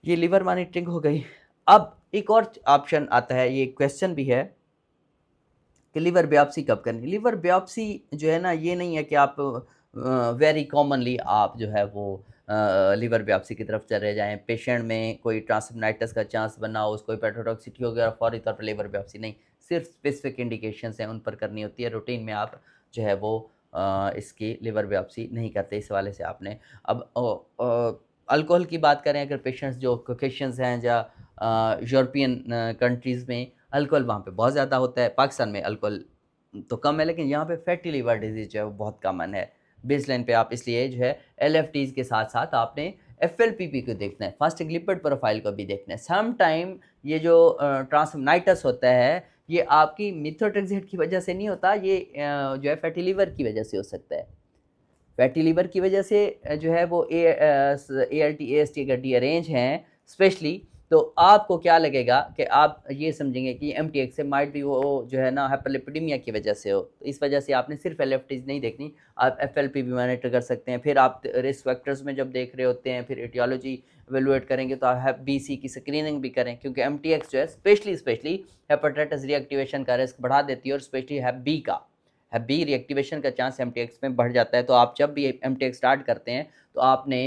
ये लिवर मॉनिटरिंग हो गई। अब एक और ऑप्शन आता है, ये क्वेश्चन भी है कि लिवर बिopसी कब करनी। लिवर बिopसी जो है ना, ये नहीं है कि आप वेरी कॉमनली आप जो है वो लिवर बिopसी की तरफ चले जाएं। पेशेंट में कोई ट्रांसमिनाइटिस का चांस बना हो, उसको हेपेटोटॉक्सिटी हो गया और फौरी तौर पर लिवर बिopसी नहीं, सिर्फ स्पेसिफिक इंडिकेशंस हैं उन पर करनी होती है। रूटीन में आप जो है वो इसकी लिवर बिopसी नहीं करते। इस वाले से आपने अब अल्कोहल की बात करें, अगर पेशेंट्स जो कोकेशियंस हैं या यूरोपियन कंट्रीज़ में अल्कोहल वहाँ पे बहुत ज़्यादा होता है। पाकिस्तान में अल्कोहल तो कम है, लेकिन यहाँ पे फैटी लिवर डिजीज़ जो है वो बहुत कॉमन है। बेसलाइन पे आप इसलिए जो है LFTs के साथ-साथ आपने FLPP को देखना है, फास्टिंग लिपिड प्रोफाइल को भी देखना है। सम टाइम ये जो ट्रांसमेनाइटिस होता है, ये आपकी मेथोट्रेक्सेट की वजह से नहीं होता, ये जो है फैटी लिवर की वजह से हो सकता है। फैटी लिवर की वजह से जो है वो ALT AST अगर डीअरेंज हैं स्पेशली, तो आपको क्या लगेगा कि आप ये समझेंगे कि MTX से माइट भी वो जो है ना हाइपरलिपिडेमिया की वजह से हो। तो इस वजह से आपने सिर्फ LFTs नहीं देखनी, आप FLP भी मॉनिटर कर सकते हैं। फिर आप रिस्क फैक्टर्स में जब देख रहे होते हैं, फिर एटियोलॉजी एवेलुएट करेंगे तो आप BC की स्क्रीनिंग भी करें, क्योंकि MTX जो है स्पेशली हेपेटाइटिस रीएक्टिवेशन का रिस्क बढ़ा देती है और स्पेशली हैप बी का बी रिएक्टिवेशन का चांस MTX में बढ़ जाता है। तो आप जब भी MTX स्टार्ट करते हैं तो आपने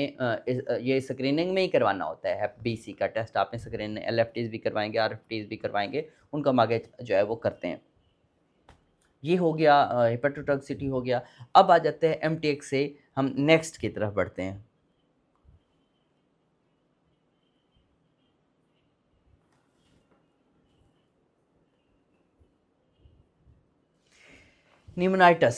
ये स्क्रीनिंग में ही करवाना होता है। BC का टेस्ट आपने स्क्रीनिंग LFTs भी करवाएंगे, RFTs भी करवाएंगे, उनका हम आगे जो है वो करते हैं। ये हो गया हेपेटोटॉक्सिटी हो गया। अब आ जाते हैं MTX से हम नेक्स्ट की तरफ बढ़ते हैं। न्यूमोनाइटिस,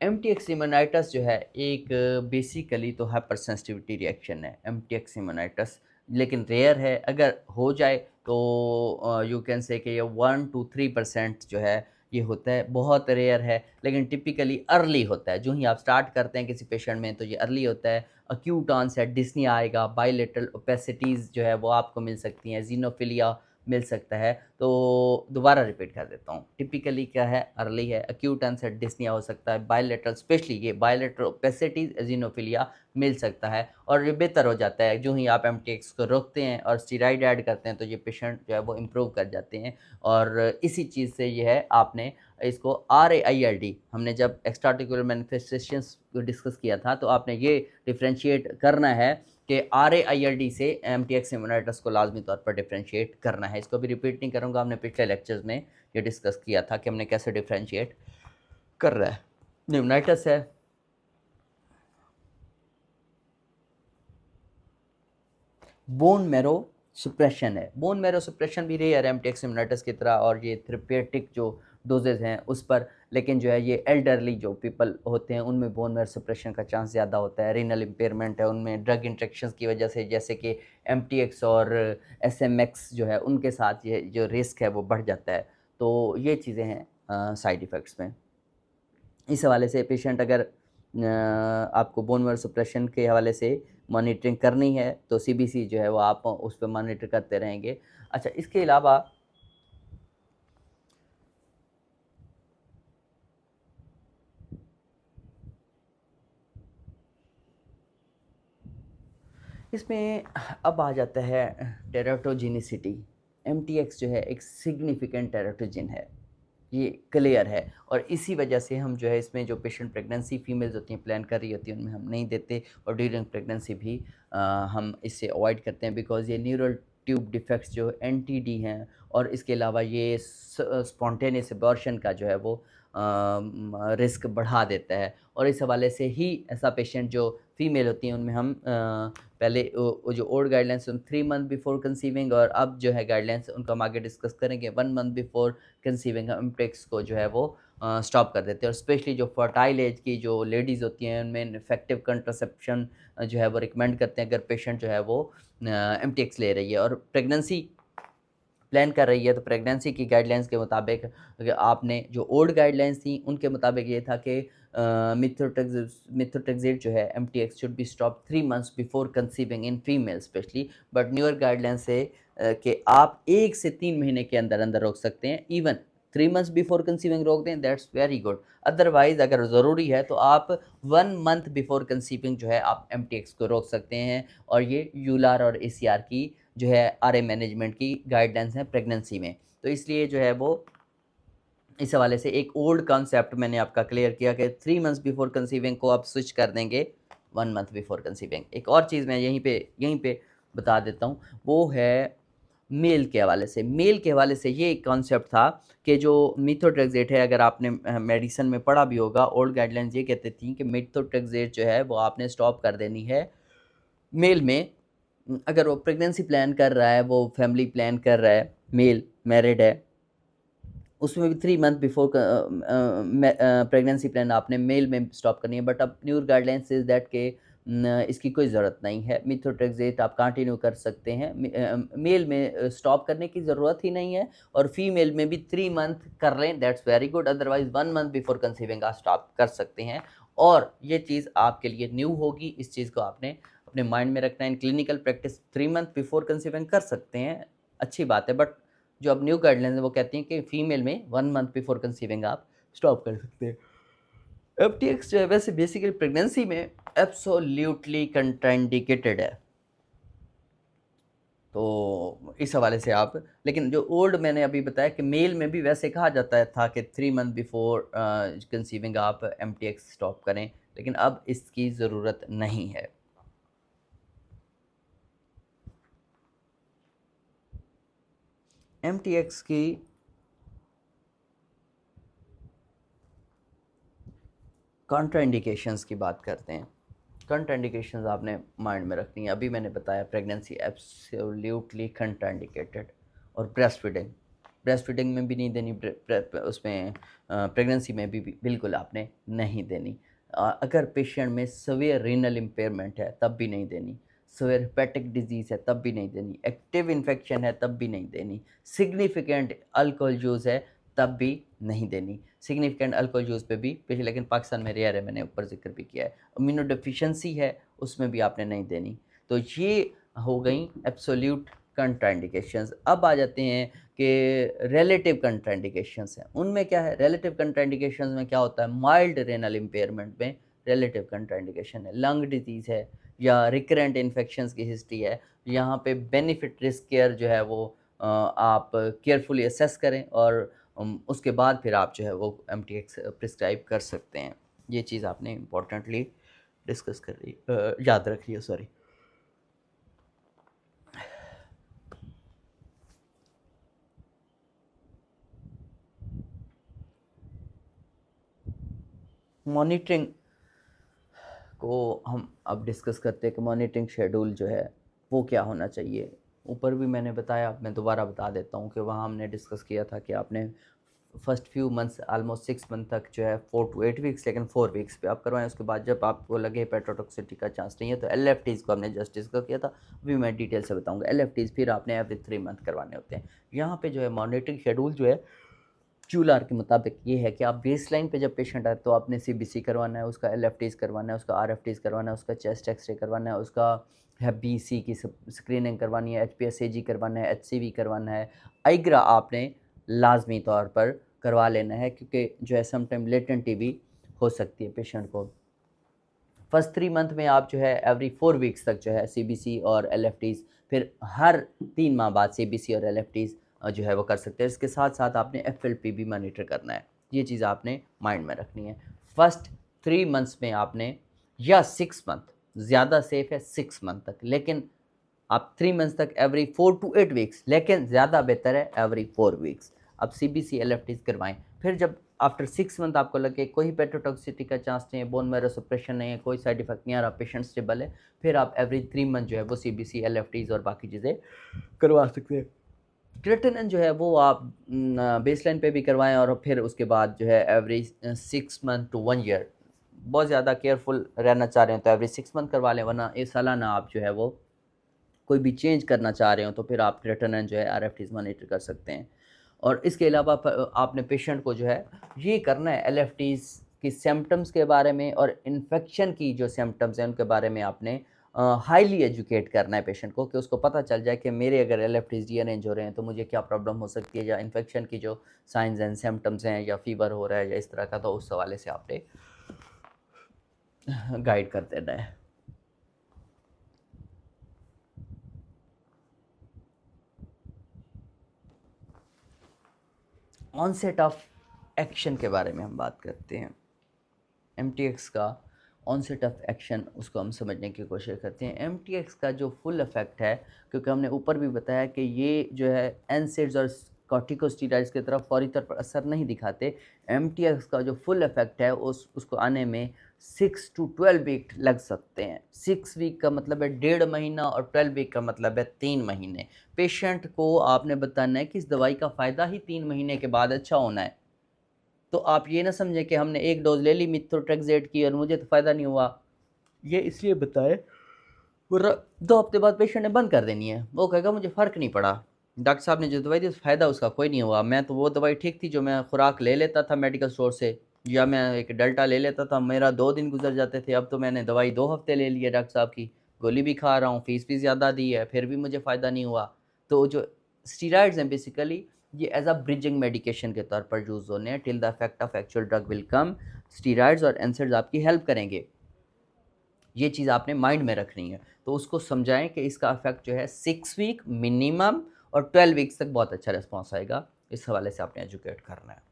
MTX न्यूमोनाइटिस जो है एक बेसिकली तो हाइपर सेंसिटिविटी रिएक्शन है MTX न्यूमोनाइटिस, लेकिन रेयर है। अगर हो जाए तो यू कैन से कि ये 1 to 3% जो है ये होता है, बहुत रेयर है। लेकिन टिपिकली अर्ली होता है, जो ही आप स्टार्ट करते हैं किसी पेशेंट में तो ये अर्ली होता है। अक्यूट ऑनसेट डिस्निया आएगा, बाइलेटरल ओपेसिटीज़ जो है वो आपको मिल सकती हैं, जीनोफिलिया मिल सकता है। तो दोबारा रिपीट कर देता हूँ, टिपिकली क्या है, अर्ली है, अक्यूट ऑनसेट डिस्निया हो सकता है, बायलैटरल स्पेशली ये बायलैटरल ओपेसिटी एजिनोफिलिया मिल सकता है। और ये बेहतर हो जाता है जो ही आप MTX को रोकते हैं और स्टेरॉइड ऐड करते हैं, तो ये पेशेंट जो है वो इम्प्रूव कर जाते हैं। और इसी चीज़ से ये है, आपने इसको RAILD हमने जब एक्स्ट्राआर्टिकुलर मैनिफेस्टेशंस को डिस्कस किया था तो आपने ये डिफ्रेंशिएट करना है कि RAILD से MTX इम्यूनाइटिस को लाजमी तौर पर डिफ्रेंशिएट करना है। इसको भी रिपीट नहीं करूँगा, हमने पिछले लेक्चर्स में ये डिस्कस किया था कि हमने कैसे डिफ्रेंशिएट कर रहा है। इम्यूनाइटिस है, बोन मैरो सुप्रेशन है। बोन मैरो सुप्रेशन भी रेयर है MTX इम्यूनाइटिस की तरह, और ये थेरेपेटिक जो डोजेज हैं उस पर, लेकिन जो है ये एल्डरली जो पीपल होते हैं उनमें बोन मैरो सुप्रेशन का चांस ज़्यादा होता है। रीनल इम्पेयरमेंट है उनमें, ड्रग इंट्रैक्शंस की वजह से, जैसे कि MTX और SMX जो है उनके साथ ये जो रिस्क है वो बढ़ जाता है। तो ये चीज़ें हैं साइड इफ़ेक्ट्स में। इस हवाले से पेशेंट अगर आपको बोन मैरो सुप्रेशन के हवाले से मॉनिटरिंग करनी है तो CBC जो है वो आप उस पर मॉनिटर करते रहेंगे। अच्छा, इसके अलावा इसमें अब आ जाता है टेराटोजेनिसिटी। MTX जो है एक सिग्निफिकेंट टेराटोजिन है, ये क्लियर है, और इसी वजह से हम जो है इसमें जो पेशेंट प्रेगनेंसी फीमेल्स होती हैं प्लान कर रही होती हैं उनमें हम नहीं देते, और ड्यूरिंग प्रेगनेंसी भी हम इससे अवॉइड करते हैं, बिकॉज ये न्यूरल ट्यूब डिफेक्ट्स जो NTD हैं, और इसके अलावा ये स्पॉन्टेनियस अबॉर्शन का जो है वो रिस्क बढ़ा देता है। और इस हवाले से ही ऐसा पेशेंट जो फीमेल होती हैं उनमें हम पहले वो जो old guidelines 3 month before conceiving, और अब जो है गाइडलाइंस उनका हम आगे डिस्कस करेंगे 1 मंथ बिफोर कंसीविंग, हम एमटेक्स को जो है वो स्टॉप कर देते हैं। और स्पेशली जो फर्टाइल एज की जो लेडीज़ होती हैं उनमें इफेक्टिव कंट्रासेप्शन जो है वो रिकमेंड करते हैं अगर पेशेंट जो है वो एमटेक्स ले रही है। और प्रेगनेंसी प्लान कर रही है तो प्रेगनेंसी की गाइडलाइंस के मुताबिक आपने जो ओल्ड गाइडलाइंस थी उनके मुताबिक ये था कि मिथोट्रेक्सेट जो है MTX should be stop 3 months before conceiving in female especially. But newer guidelines है कि आप 1 से 3 महीने के अंदर अंदर रोक सकते हैं। इवन 3 मंथ्स बिफोर कंसीविंग रोक दें, दैट्स वेरी गुड। अदरवाइज अगर ज़रूरी है तो आप 1 मंथ बिफोर कंसीविंग जो है आप एमटीएक्स को रोक सकते हैं। और ये यूलार और एसीआर की जो है आरए मैनेजमेंट की गाइडलाइंस हैं प्रेगनेंसी में। तो इसलिए जो है वो इस हवाले से एक ओल्ड कॉन्सेप्ट मैंने आपका क्लियर किया कि 3 मंथ्स बिफोर कंसीविंग को आप स्विच कर देंगे 1 मंथ बिफोर कंसीविंग। एक और चीज़ मैं यहीं पे बता देता हूँ, वो है मेल के हवाले से। मेल के हवाले से ये एक कॉन्सेप्ट था कि जो मिथोट्रेक्सेट है, अगर आपने मेडिसिन में पढ़ा भी होगा, ओल्ड गाइडलाइंस ये कहती थी कि मिथोट्रेक्सेट जो है वो आपने स्टॉप कर देनी है मेल में। अगर वो प्रेगनेंसी प्लान कर रहा है, वो फैमिली प्लान कर रहा है, मेल मैरिड है, उसमें भी 3 मंथ बिफोर प्रेगनेंसी प्लान आपने मेल में स्टॉप करनी है। बट अब न्यू गाइडलाइंस इज दैट के इसकी कोई ज़रूरत नहीं है। मिथोट्रेक्सेट आप कंटिन्यू कर सकते हैं, मेल में स्टॉप करने की ज़रूरत ही नहीं है। और फीमेल में भी 3 मंथ कर लें, that's very good. Otherwise 1 month before conceiving आप स्टॉप कर सकते हैं। और ये चीज़ आपके लिए न्यू होगी, इस चीज़ को आपने अपने माइंड में रखना है। In clinical practice 3 month before conceiving कर सकते हैं, अच्छी बात है। बट जो अब न्यू गाइडलाइंस है वो कहती हैं कि फीमेल में 1 मंथ बिफोर कंसीविंग आप स्टॉप कर सकते हैं। एफटीएक्स जो है वैसे बेसिकली प्रेगनेंसी में एब्सोल्युटली कंट्राइंडिकेटेड है। तो इस हवाले से आप, लेकिन जो ओल्ड मैंने अभी बताया कि मेल में भी वैसे कहा जाता है था कि 3 मंथ बिफोर कंसीविंग आप एमटीएक्स स्टॉप करें, लेकिन अब इसकी ज़रूरत नहीं है। एमटीएक्स की कॉन्ट्राइंडिकेशंस की बात करते हैं। कॉन्ट्राइंडिकेशंस आपने माइंड में रखनी है। अभी मैंने बताया प्रेगनेंसी एब्सोल्युटली कॉन्ट्राइंडिकेटेड। और ब्रेस्ट फीडिंग में भी नहीं देनी, उसमें प्रेगनेंसी में भी बिल्कुल आपने नहीं देनी। अगर पेशेंट में सवेयर रीनल इम्पेयरमेंट है तब भी नहीं देनी, सवेयर हेपेटिक डिजीज़ है तब भी नहीं देनी, एक्टिव इन्फेक्शन है तब भी नहीं देनी, सिग्निफिकेंट अल्कोहल यूज़ है तब भी नहीं देनी। सिग्निफिकेंट अल्कोहल यूज़ पे भी पिछले, लेकिन पाकिस्तान में रेयर है, मैंने ऊपर जिक्र भी किया है। इम्यूनो डेफिशिएंसी है उसमें भी आपने नहीं देनी। तो ये हो गई एब्सोल्यूट कंट्राइंडिकेशंस। अब आ जाते हैं कि रिलेटिव कंट्राइंडिकेशंस हैं। उनमें क्या है, रिलेटिव कंट्राइंडिकेशंस में क्या होता है, माइल्ड रेनल इम्पेयरमेंट में रिलेटिव कंट्राइंडिकेशन है, लंग डिजीज़ है या रिकरेंट इन्फेक्शंस की हिस्ट्री है। यहाँ पे बेनिफिट रिस्क केयर जो है वो आप केयरफुली असेस करें और उसके बाद फिर आप जो है वो एमटीएक्स प्रिस्क्राइब कर सकते हैं। ये चीज़ आपने इम्पोर्टेंटली डिस्कस कर रही याद रखी है, सॉरी। मॉनिटरिंग को हम अब डिस्कस करते हैं कि मॉनिटरिंग शेड्यूल जो है वो क्या होना चाहिए। ऊपर भी मैंने बताया, मैं दोबारा बता देता हूँ कि वहाँ हमने डिस्कस किया था कि आपने first few months almost 6 month तक जो है 4 to 8 वीक्स, लेकिन 4 वीक्स पे आप करवाएं। उसके बाद जब आपको लगे हेपेटोटॉक्सिसिटी का चांस नहीं है तो एलएफटीज़ को हमने जस्ट डिस्कस किया था, अभी मैं डिटेल से बताऊंगा। एलएफटीज़ फिर आपने एवरी 3 मंथ करवाने होते हैं। यहाँ पे जो है मॉनिटरिंग शेड्यूल जो है क्यूलार के मुताबिक ये है कि आप बेस लाइन पर जब पेशेंट आए तो आपने सीबीसी करवाना है, उसका एलएफटीज़ करवाना है, उसका आरएफटीज़ करवाना है, उसका चेस्ट एक्सरे करवाना है, उसका बीसी की स्क्रीनिंग करवानी है, एचपीएसएजी करवाना है, एचसीवी करवाना है, आइग्रा आपने लाजमी तौर पर करवा लेना है, क्योंकि जो है समटाइम लेटेंट टीबी हो सकती है पेशेंट को। फर्स्ट 3 मंथ में आप जो है एवरी 4 वीक्स तक जो है सीबीसी और एलएफटीज़, फिर हर 3 माह बाद सीबीसी और एलएफटीज़ जो है वो कर सकते हैं। इसके साथ साथ आपने एफएलपी भी मॉनिटर करना है। ये चीज़ आपने माइंड में रखनी है। फर्स्ट 3 मंथ्स में आपने, या 6 मंथ, ज़्यादा सेफ है 6 मंथ तक, लेकिन आप 3 मंथ्स तक एवरी 4 to 8 वीक्स, लेकिन ज़्यादा बेहतर है एवरी 4 वीक्स आप सीबीसी एलएफटीज़ करवाएं। फिर जब आफ्टर 6 मंथ आपको लगे कोई हेपेटोटॉक्सिसिटी का चांस नहीं है, बोन मैरो सप्रेशन नहीं है, कोई साइड इफेक्ट नहीं आ रहा, पेशेंट स्टेबल है, फिर आप एवरी 3 मंथ जो है वो CBC, LFTs और बाकी चीज़ें करवा सकते हैं। क्रिएटिनिन जो है वो आप बेसलाइन पे भी करवाएं और फिर उसके बाद जो है एवरी 6 मंथ टू 1 ईयर, बहुत ज़्यादा केयरफुल रहना चाह रहे हैं तो एवरी 6 मंथ करवा लें, वरना एक सालाना आप जो है वो कोई भी चेंज करना चाह रहे हो तो फिर आप क्रिएटिनिन जो है RFTs मॉनिटर कर सकते हैं। और इसके अलावा आपने पेशेंट को जो है ये करना है LFTs की सिम्टम्स के बारे में और इन्फेक्शन की जो सिम्टम्स हैं उनके बारे में आपने हाईली एजुकेट करना है पेशेंट को, कि उसको पता चल जाए कि मेरे अगर LFTs रीअरेंज हो रहे हैं तो मुझे क्या प्रॉब्लम हो सकती है, या इन्फेक्शन की जो साइंस एंड सिम्टम्स हैं, या फीवर हो रहा है या इस तरह का, तो उस हवाले से आपने गाइड कर देना है। ऑनसेट ऑफ एक्शन के बारे में हम बात करते हैं। MTX का ऑनसेट ऑफ एक्शन, उसको हम समझने की कोशिश करते हैं। MTX का जो फुल इफेक्ट है, क्योंकि हमने ऊपर भी बताया कि ये जो है NSAIDs और कॉर्टिकोस्टेरॉइड्स की तरफ फौरी तौर पर असर नहीं दिखाते। MTX का जो फुल इफेक्ट है उसको आने में 6 to 12 वीक लग सकते हैं। 6 वीक का मतलब है 1.5 महीना और 12 वीक का मतलब है 3 महीने। पेशेंट को आपने बताना है कि इस दवाई का फ़ायदा ही 3 महीने के बाद अच्छा होना है। तो आप ये ना समझें कि हमने 1 डोज ले ली मिथोट्रेक्सेट की और मुझे तो फ़ायदा नहीं हुआ, ये इसलिए बताए, और 2 हफ्ते बाद पेशेंट ने बंद कर देनी है, वो कहेगा मुझे फ़र्क नहीं पड़ा, डॉक्टर साहब ने जो दवाई दी फ़ायदा उसका कोई नहीं हुआ, मैं तो वो दवाई ठीक थी जो मैं खुराक ले लेता था मेडिकल स्टोर से, या मैं एक डेल्टा ले लेता था, मेरा 2 दिन गुजर जाते थे, अब तो मैंने दवाई 2 हफ्ते ले ली है डॉक्टर साहब की, गोली भी खा रहा हूँ, फ़ीस भी ज़्यादा दी है, फिर भी मुझे फ़ायदा नहीं हुआ। तो जो स्टीरॉइड्स हैं बेसिकली ये एज अ ब्रिजिंग मेडिकेशन के तौर पर यूज़ होने हैं, till the effect of actual drug will come. Steroids और NSAIDs आपकी हेल्प करेंगे, ये चीज़ आपने माइंड में रखनी है। तो उसको समझाएं कि इसका इफेक्ट जो है 6 वीक मिनिमम और 12 वीक्स तक बहुत अच्छा रिस्पॉन्स आएगा, इस हवाले से आपने एजुकेट करना है।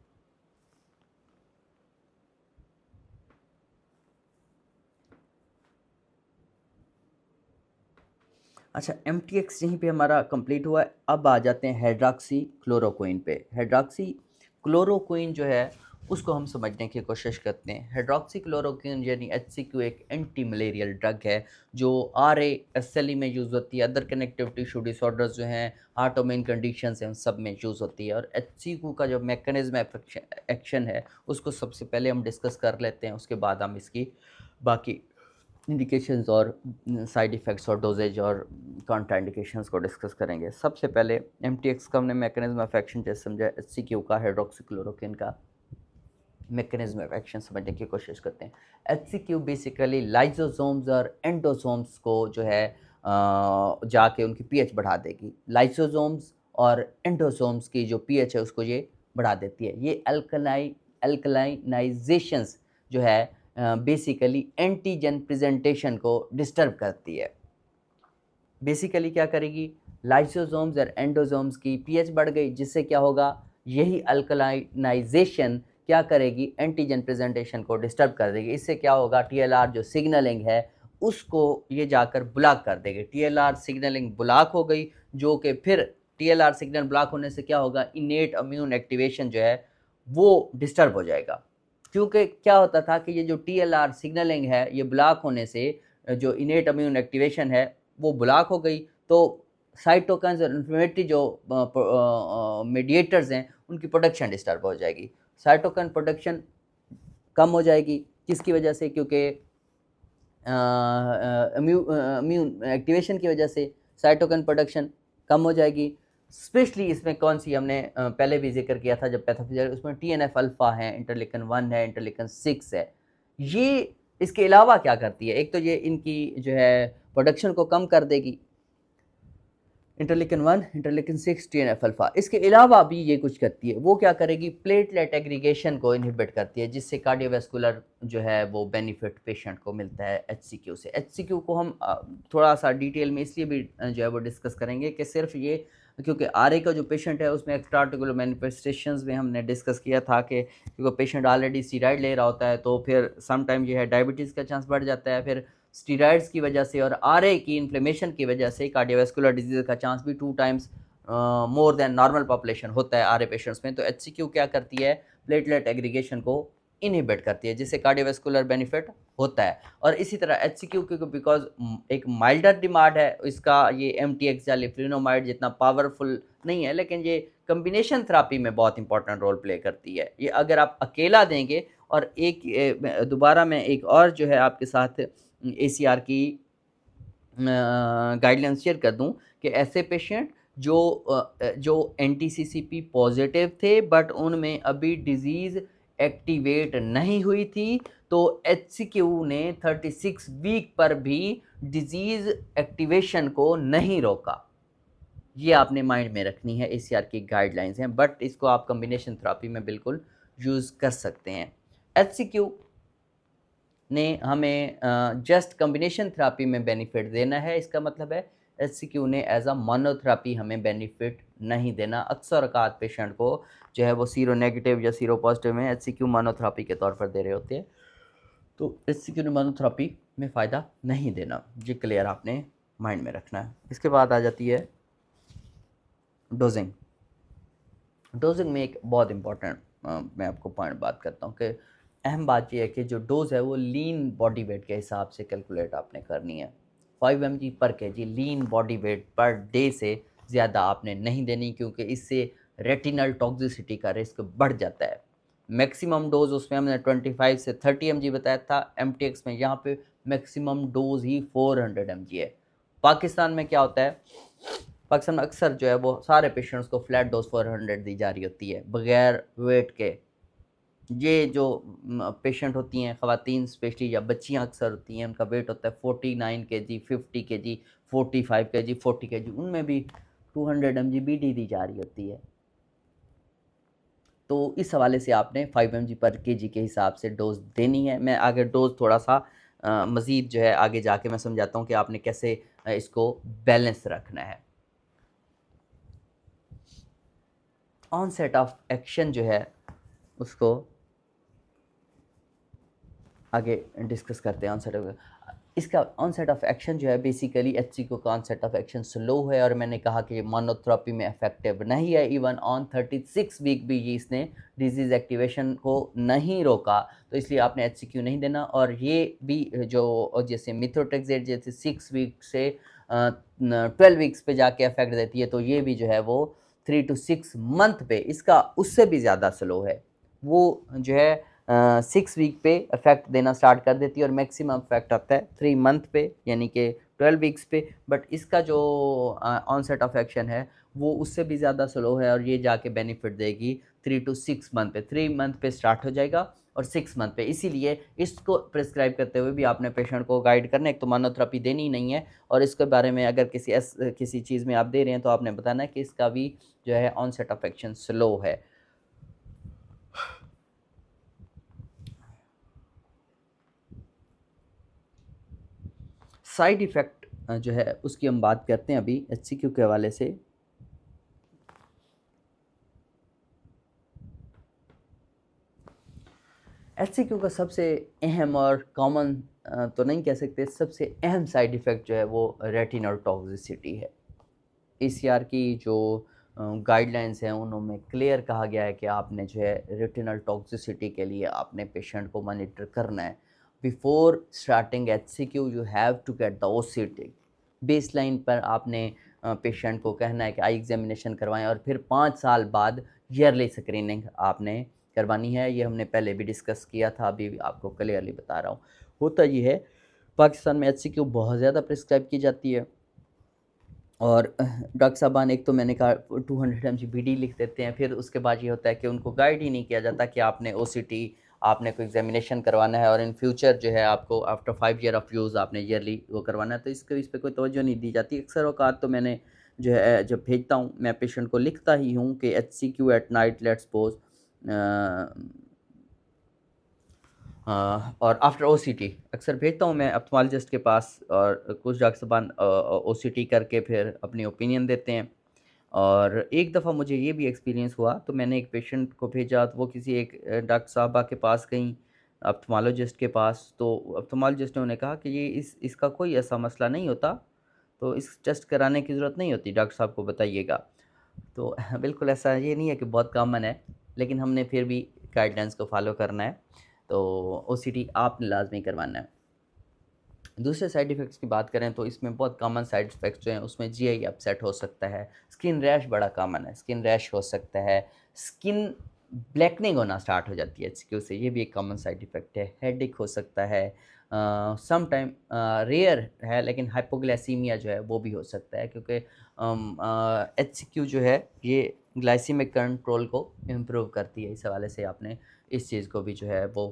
अच्छा, MTX यहीं पे हमारा कंप्लीट हुआ है। अब आ जाते हैं हाइड्रॉक्सी क्लोरोक्विन पे। हाइड्रॉक्सी क्लोरोक्विन जो है उसको हम समझने की कोशिश करते हैं। हाइड्रॉक्सी क्लोरोक्विन यानी HCQ एक एंटी मलेरियल ड्रग है जो RA SLE में यूज़ होती है, अदर कनेक्टिव टिश्यू डिसऑर्डर्स जो हैं, ऑटोइम्यून कंडीशंस हैं, उन सब में यूज़ होती है। और HCQ का जो मैकेनिज्म एक्शन है उसको सबसे पहले हम डिस्कस कर लेते हैं, उसके बाद हम इसकी बाकी इंडिकेशंस और साइड इफ़ेक्ट्स और डोजेज और कॉन्ट्राइंडिकेशंस को डिस्कस करेंगे। सबसे पहले MTX का हमने मैकेनिज्म ऑफ एक्शन जैसे समझा, HCQ का, हाइड्रोक्सीक्लोरोक्विन का मैकेनिज्म ऑफ एक्शन समझने की कोशिश करते हैं। HCQ बेसिकली लाइसोसोम्स और एंडोसोम्स को जो है जाके उनकी pH बढ़ा देगी। लाइसोसोम्स और एंडोसोम्स की जो pH है उसको ये बढ़ा देती है। ये अल्कलाइनाइजेशंस जो है बेसिकली एंटीजन प्रेजेंटेशन को डिस्टर्ब करती है। बेसिकली क्या करेगी, लाइसोसोम्स और एंडोसोम्स की pH बढ़ गई, जिससे क्या होगा, यही अल्कलाइनाइजेशन क्या करेगी, एंटीजन प्रेजेंटेशन को डिस्टर्ब कर देगी। इससे क्या होगा, TLR जो सिग्नलिंग है उसको ये जाकर ब्लॉक कर देगी। TLR सिग्नलिंग ब्लॉक हो गई, जो कि फिर TLR सिग्नल ब्लॉक होने से क्या होगा, इनेट इम्यून एक्टिवेशन जो है वो डिस्टर्ब हो जाएगा। क्योंकि क्या होता था कि ये जो TLR सिग्नलिंग है ये ब्लॉक होने से जो इनेट इम्यून एक्टिवेशन है वो ब्लॉक हो गई, तो साइटोकाइन्स और इन्फ्लेमेटरी जो मीडिएटर्स हैं उनकी प्रोडक्शन डिस्टर्ब हो जाएगी। साइटोकाइन प्रोडक्शन कम हो जाएगी, किसकी वजह से, क्योंकि इम्यून एक्टिवेशन की वजह से साइटोकाइन प्रोडक्शन कम हो जाएगी। स्पेशली इसमें कौन सी हमने पहले भी जिक्र किया था जब पैथोफिजियोलॉजी, उसमें TNF अल्फा है, इंटरलिकन 1 है, इंटरलिकन 6 है। ये इसके अलावा क्या करती है, एक तो ये इनकी जो है प्रोडक्शन को कम कर देगी, इंटरलिकन 1, इंटरलिकन 6, TNF अल्फा। इसके अलावा भी ये कुछ करती है, वो क्या करेगी, प्लेटलेट एग्रीगेशन को इनहिबिट करती है, जिससे कार्डियोवैस्कुलर जो है वो बेनिफिट पेशेंट को मिलता है HCQ से। HCQ को हम थोड़ा सा डिटेल में इसलिए भी जो है वो डिस्कस करेंगे कि सिर्फ ये, क्योंकि RA का जो पेशेंट है उसमें एक्स्ट्रा आर्टिकुलर मैनिफेस्टेशंस में हमने डिस्कस किया था कि क्योंकि पेशेंट ऑलरेडी स्टीरॉइड ले रहा होता है तो फिर समटाइम जो है डायबिटीज़ का चांस बढ़ जाता है, फिर स्टीरॉइड्स की वजह से और RA की इन्फ्लेमेशन की वजह से कार्डियोवैस्कुलर डिजीज़ का चांस भी 2 times more than normal population होता है RA पेशेंट्स में। तो HCQ क्या करती है, प्लेटलेट एग्रीगेशन को इनहिबिट करती है, जिससे कार्डियोवैस्कुलर बेनिफिट होता है। और इसी तरह HCQ क्योंकि बिकॉज एक माइल्डर डिमांड है इसका, ये MTX या लिफ्लिनोमाइड जितना पावरफुल नहीं है, लेकिन ये कम्बिनेशन थेरापी में बहुत इंपॉर्टेंट रोल प्ले करती है। ये अगर आप अकेला देंगे, और एक दोबारा मैं एक और जो है आपके साथ ACR की गाइडलाइंस शेयर कर दूं कि ऐसे पेशेंट जो NTCCP पॉजिटिव थे बट उनमें अभी डिजीज़ एक्टिवेट नहीं हुई थी, तो HCQ ने 36 वीक पर भी डिजीज़ एक्टिवेशन को नहीं रोका। ये आपने माइंड में रखनी है, ACR की गाइडलाइंस हैं, बट इसको आप कम्बिनेशन थेरापी में बिल्कुल यूज़ कर सकते हैं। HCQ ने हमें जस्ट कम्बिनेशन थेरापी में बेनिफिट देना है, इसका मतलब है HCQ ने एज अ मोनोथेरापी हमें बेनिफिट नहीं देना। अक्सर औकात पेशेंट को जो है वो सीरो नेगेटिव या सीरो पॉजिटिव में HCQ मोनोथेरापी के तौर पर दे रहे होते हैं, तो HCQ ने मोनोथेरापी में फ़ायदा नहीं देना। ये क्लियर आपने माइंड में रखना है। इसके बाद आ जाती है डोजिंग। डोजिंग में एक बहुत इंपॉर्टेंट मैं आपको पॉइंट बात करता हूँ कि अहम बात यह है कि जो डोज़ है वो लीन बॉडी वेट के हिसाब से कैलकुलेट आपने करनी है। 5 mg पर kg lean body weight per day से ज़्यादा आपने नहीं देनी, क्योंकि इससे रेटिनल टॉक्सिसिटी का रिस्क बढ़ जाता है। मैक्सिमम डोज उसमें हमने 25 से 30 mg बताया था, MTX में यहाँ पे मैक्सिमम डोज ही 400 mg है। पाकिस्तान में क्या होता है, पाकिस्तान में अक्सर जो है वो सारे पेशेंट्स को फ्लैट डोज 400 दी जा रही होती है बगैर वेट के। ये जो पेशेंट होती हैं ख़वातीन स्पेशली या बच्चियां अक्सर होती हैं, उनका वेट होता है 49 kg, 50 kg, 45 kg, 40 kg, उनमें भी 200 mg BD दी जा रही होती है। तो इस हवाले से आपने 5 mg पर kg के हिसाब से डोज देनी है। मैं आगे डोज थोड़ा सा मज़ीद जो है आगे जाके मैं समझाता हूँ कि आपने कैसे इसको बैलेंस रखना है। ऑनसेट ऑफ एक्शन जो है उसको आगे डिस्कस करते हैं। ऑनसेट ऑफ इसका ऑनसेट ऑफ एक्शन जो है बेसिकली HCQ का ऑनसेट ऑफ एक्शन स्लो है, और मैंने कहा कि मोनोथेरापी में इफेक्टिव नहीं है। इवन ऑन 36 वीक भी ये इसने डिजीज़ एक्टिवेशन को नहीं रोका, तो इसलिए आपने HCQ नहीं देना। और ये भी जो जैसे मिथोट्रेक्सेट जैसे 6 वीक से 12 वीक्स पे जाके इफेक्ट देती है, तो ये भी जो है वो 3 to 6 मंथ पे इसका उससे भी ज़्यादा स्लो है। वो जो है 6 वीक पे इफेक्ट देना स्टार्ट कर देती है, और मैक्सिमम इफेक्ट आता है 3 मंथ पे यानी कि 12 वीक्स पे। बट इसका जो ऑनसेट ऑफ एक्शन है वो उससे भी ज़्यादा स्लो है, और ये जाके बेनिफिट देगी 3 to 6 मंथ पे। 3 मंथ पे स्टार्ट हो जाएगा और 6 मंथ पे। इसीलिए इसको प्रिस्क्राइब करते हुए भी आपने पेशेंट को गाइड करना है। एक तो मोनोथेरापी देनी ही नहीं है, और इसके बारे में अगर किसी चीज़ में आप दे रहे हैं तो आपने बताना है कि इसका भी जो है ऑनसेट ऑफ एक्शन स्लो है। साइड इफ़ेक्ट जो है उसकी हम बात करते हैं अभी HCQ के हवाले से। HCQ का सबसे अहम और कॉमन तो नहीं कह सकते, सबसे अहम साइड इफ़ेक्ट जो है वो रेटिनल टॉक्सिसिटी है। ACR की जो गाइडलाइंस हैं उनमें क्लियर कहा गया है कि आपने जो है रेटिनल टॉक्सिसिटी के लिए आपने पेशेंट को मॉनिटर करना है। Before starting HCQ you have to get the OCT। Baseline पर आपने पेशेंट को कहना है कि आई एग्जामिनेशन करवाएं, और फिर 5 साल बाद ईयरली स्क्रीनिंग आपने करवानी है। ये हमने पहले भी डिस्कस किया था, अभी भी आपको क्लियरली बता रहा हूँ। होता ये है पाकिस्तान में HCQ बहुत ज़्यादा प्रिस्क्राइब की जाती है, और डॉक्टर साहबान एक तो मैंने कहा 200 mg BD लिख देते हैं, फिर उसके बाद ये होता है कि उनको गाइड ही नहीं किया जाता कि आपने OCT आपने कोई एग्जामिनेशन करवाना है, और इन फ्यूचर जो है आपको आफ्टर 5 ईयर ऑफ यूज़ आपने ईयरली वो करवाना है, तो इस पे कोई तवज्जो नहीं दी जाती। अक्सर औकात तो मैंने जो है जब भेजता हूँ मैं पेशेंट को लिखता ही हूँ कि HCQ at night let's suppose, और आफ्टर OCT अक्सर भेजता हूँ मैं ऑप्थेल्मोलॉजिस्ट के पास, और कुछ डॉक्टर साहबान OCT करके फिर अपनी ओपिनियन देते हैं। और एक दफ़ा मुझे ये भी एक्सपीरियंस हुआ, तो मैंने एक पेशेंट को भेजा, तो वो किसी एक डॉक्टर साहबा के पास गई, ऑप्थेल्मोलॉजिस्ट के पास। तो ऑप्थेल्मोलॉजिस्ट ने उन्हें कहा कि ये इसका कोई ऐसा मसला नहीं होता, तो इस टेस्ट कराने की ज़रूरत नहीं होती, डॉक्टर साहब को बताइएगा। तो बिल्कुल ऐसा ये नहीं है कि बहुत कॉमन है, लेकिन हमने फिर भी गाइडलाइंस को फॉलो करना है, तो ओसीटी आपने लाजमी करवाना है। दूसरे साइड इफ़ेक्ट्स की बात करें तो इसमें बहुत कॉमन साइड इफ़ेक्ट्स जो हैं उसमें जीआई अपसेट हो सकता है, स्किन रैश बड़ा कॉमन है, स्किन रैश हो सकता है, स्किन ब्लैकनिंग होना स्टार्ट हो जाती है एचसीक्यू से, ये भी एक कॉमन साइड इफ़ेक्ट है, हेडेक हो सकता है, सम टाइम रेयर है लेकिन हाइपोग्लाइसीमिया जो है वो भी हो सकता है, क्योंकि एचसीक्यू जो है ये ग्लाइसीमिक कंट्रोल को इम्प्रूव करती है। इस हवाले से आपने इस चीज़ को भी जो है वो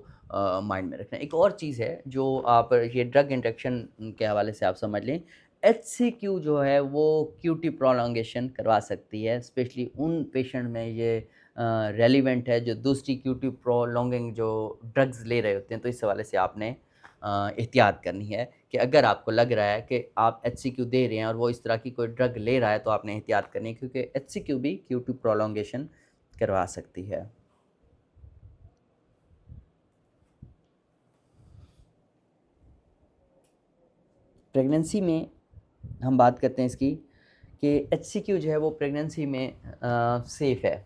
माइंड में रखना है। एक और चीज़ है जो आप ये ड्रग इंटरेक्शन के हवाले से आप समझ लें, एचसीक्यू जो है वो क्यूटी प्रोलॉन्गेशन करवा सकती है, स्पेशली उन पेशेंट में ये रेलिवेंट है जो दूसरी क्यूटी प्रोलॉन्गिंग जो ड्रग्स ले रहे होते हैं। तो इस हवाले से आपने एहतियात करनी है कि अगर आपको लग रहा है कि आप एचसीक्यू दे रहे हैं और वो इस तरह की कोई ड्रग ले रहा है तो आपने एहतियात करनी है, क्योंकि एचसीक्यू भी क्यूटी प्रोलॉन्गेशन करवा सकती है। प्रेगनेंसी में हम बात करते हैं इसकी कि एचसीक्यू जो है वो प्रेगनेंसी में सेफ़ है।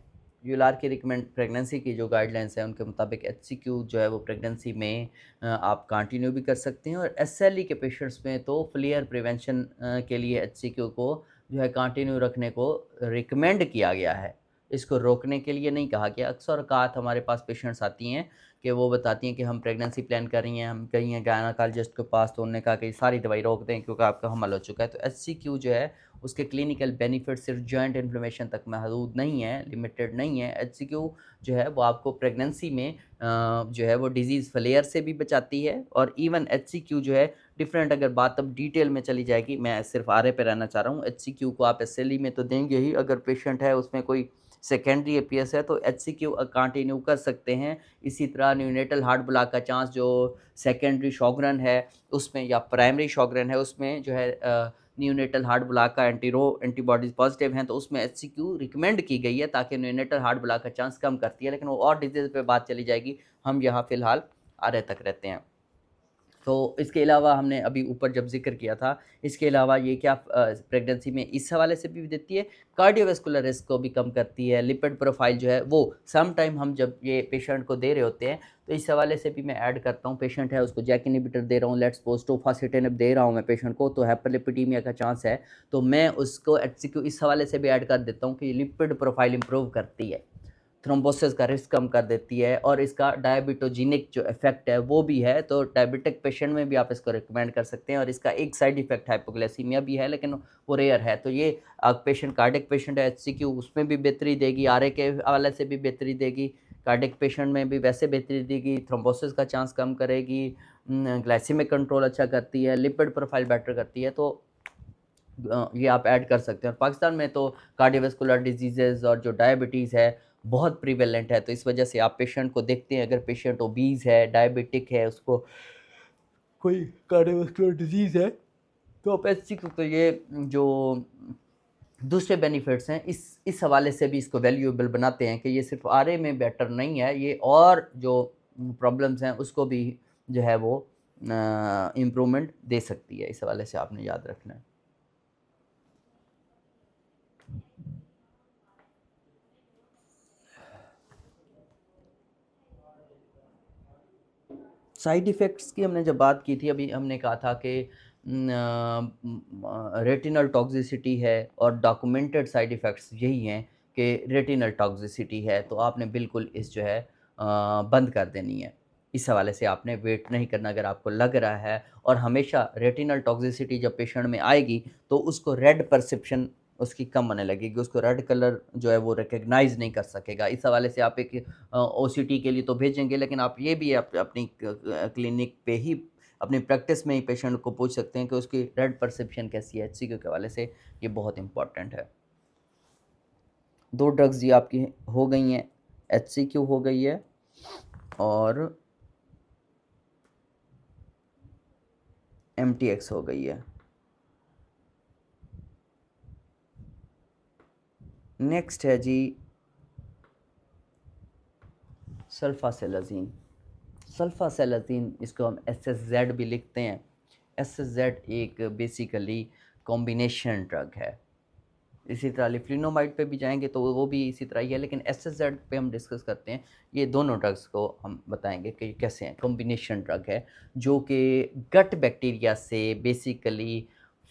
यूएलआर की रिकमेंड प्रेगनेंसी की जो गाइडलाइंस है उनके मुताबिक एचसीक्यू जो है वो प्रेगनेंसी में आप कंटिन्यू भी कर सकते हैं, और एसएलई के पेशेंट्स में तो फ्लेयर प्रिवेंशन के लिए एचसीक्यू को जो है कंटिन्यू रखने को रिकमेंड किया गया है। इसको रोकने के लिए नहीं कहा गया। अक्सर औक़ात हमारे पास पेशेंट्स आती हैं कि वो बताती हैं कि हम प्रेगनेंसी प्लान कर रही हैं, हम गई हैं गायनेकोलॉजिस्ट के पास, तो उन्होंने कहा कि सारी दवाई रोक दें क्योंकि आपका हमल हो चुका है। तो एचसीक्यू जो है उसके क्लिनिकल बेनिफिट सिर्फ जॉइंट इन्फ्लेमेशन तक महदूद नहीं है, लिमिटेड नहीं है। एचसीक्यू जो है वो आपको प्रेगनेंसी में जो है वो डिजीज़ फ्लेयर से भी बचाती है, और इवन एचसीक्यू जो है डिफरेंट, अगर बात अब डिटेल में चली जाएगी, मैं सिर्फ आरए पे रहना चाह रहा हूँ। एचसीक्यू को आप एसएलई में तो देंगे ही, अगर पेशेंट है उसमें कोई सेकेंडरी एपीएस है तो एचसीक्यू कंटिन्यू कर सकते हैं। इसी तरह न्यूनेटल हार्ट ब्लॉक का चांस जो सेकेंडरी शॉगरन है उसमें या प्राइमरी शॉगरन है उसमें जो है न्यूनेटल हार्ट ब्लॉक का एंटीबॉडीज़ पॉजिटिव हैं, तो उसमें एचसीक्यू रिकमेंड की गई है ताकि न्यूनेटल हार्ट ब्लॉक का चांस कम करती है। लेकिन वो और डिजीज़ पे बात चली जाएगी, हम यहाँ फ़िलहाल आरए तक रहते हैं। तो इसके अलावा हमने अभी ऊपर जब ज़िक्र किया था, इसके अलावा ये क्या प्रेगनेंसी में इस हवाले से भी देती है, कार्डियोवैस्कुलर रिस्क को भी कम करती है, लिपिड प्रोफाइल जो है वो सम टाइम हम जब ये पेशेंट को दे रहे होते हैं, तो इस हवाले से भी मैं ऐड करता हूँ। पेशेंट है उसको जैक इन्हिबिटर दे रहा हूँ, लेट्स सपोज़ टोफासिटिनिब दे रहा हूँ मैं पेशेंट को, तो हाइपरलिपिडीमिया का चांस है, तो मैं उसको एचसीक्यू इस हवाले से भी ऐड कर देता हूँ कि लिपिड प्रोफाइल इंप्रूव करती है, थ्रोम्बोसिस का रिस्क कम कर देती है, और इसका डायबिटोजेनिक जो इफ़ेक्ट है वो भी है, तो डायबिटिक पेशेंट में भी आप इसको रिकमेंड कर सकते हैं। और इसका एक साइड इफ़ेक्ट हाइपोग्लाइसीमिया भी है लेकिन वो रेयर है, तो ये पेशेंट कार्डियक पेशेंट है एचसीक्यू उसमें भी बेहतरी देगी, आरए के हवाले से भी बेहतरी देगी, कार्डियक पेशेंट में भी वैसे बेहतरी देगी, थ्रोम्बोसिस का चांस कम करेगी, ग्लाइसेमिक कंट्रोल अच्छा करती है, लिपिड प्रोफाइल बेटर करती है, तो ये आप ऐड कर सकते हैं। और पाकिस्तान में तो कार्डियोवैस्कुलर डिजीज़ेज़ और जो डायबिटीज़ है बहुत प्रीवेलेंट है, तो इस वजह से आप पेशेंट को देखते हैं, अगर पेशेंट ओबीज़ है, डायबिटिक है, उसको कोई कार्डियोवैस्कुलर डिजीज़ है, तो आप एचसीक्यू तो ये जो दूसरे बेनिफिट्स हैं इस हवाले से भी इसको वैल्यूएबल बनाते हैं कि ये सिर्फ आरए में बेटर नहीं है, ये और जो प्रॉब्लम्स हैं उसको भी जो है वो इम्प्रूवमेंट दे सकती है। इस हवाले से आपने याद रखना है। साइड इफ़ेक्ट्स की हमने जब बात की थी, अभी हमने कहा था कि रेटिनल टॉक्सिसिटी है, और डॉक्यूमेंटेड साइड इफ़ेक्ट्स यही हैं कि रेटिनल टॉक्सिसिटी है, तो आपने बिल्कुल इस जो है बंद कर देनी है। इस हवाले से आपने वेट नहीं करना अगर आपको लग रहा है, और हमेशा रेटिनल टॉक्सिसिटी जब पेशेंट में आएगी तो उसको रेड परसेप्शन उसकी कम होने लगेगी, उसको रेड कलर जो है वो रिकग्नाइज़ नहीं कर सकेगा। इस हवाले से आप एक ओसीटी के लिए तो भेजेंगे, लेकिन आप ये भी अपनी क्लिनिक पे ही अपनी प्रैक्टिस में ही पेशेंट को पूछ सकते हैं कि उसकी रेड परसेप्शन कैसी है। एचसीक्यू के हवाले से ये बहुत इंपॉर्टेंट है। 2 ड्रग्स ये आपकी हो गई हैं, एचसीक्यू हो गई है और एमटीएक्स हो गई है। नेक्स्ट है जी सल्फासेलाज़ीन। सल्फासेलाज़ीन इसको हम एसएसजेड भी लिखते हैं। एसएसजेड एक बेसिकली कॉम्बिनेशन ड्रग है। इसी तरह लिफ्लिनोमाइड पे भी जाएंगे तो वो भी इसी तरह ही है, लेकिन एसएसजेड पे हम डिस्कस करते हैं। ये दोनों ड्रग्स को हम बताएंगे कि कैसे हैं। कॉम्बिनेशन ड्रग है जो कि गट बैक्टीरिया से बेसिकली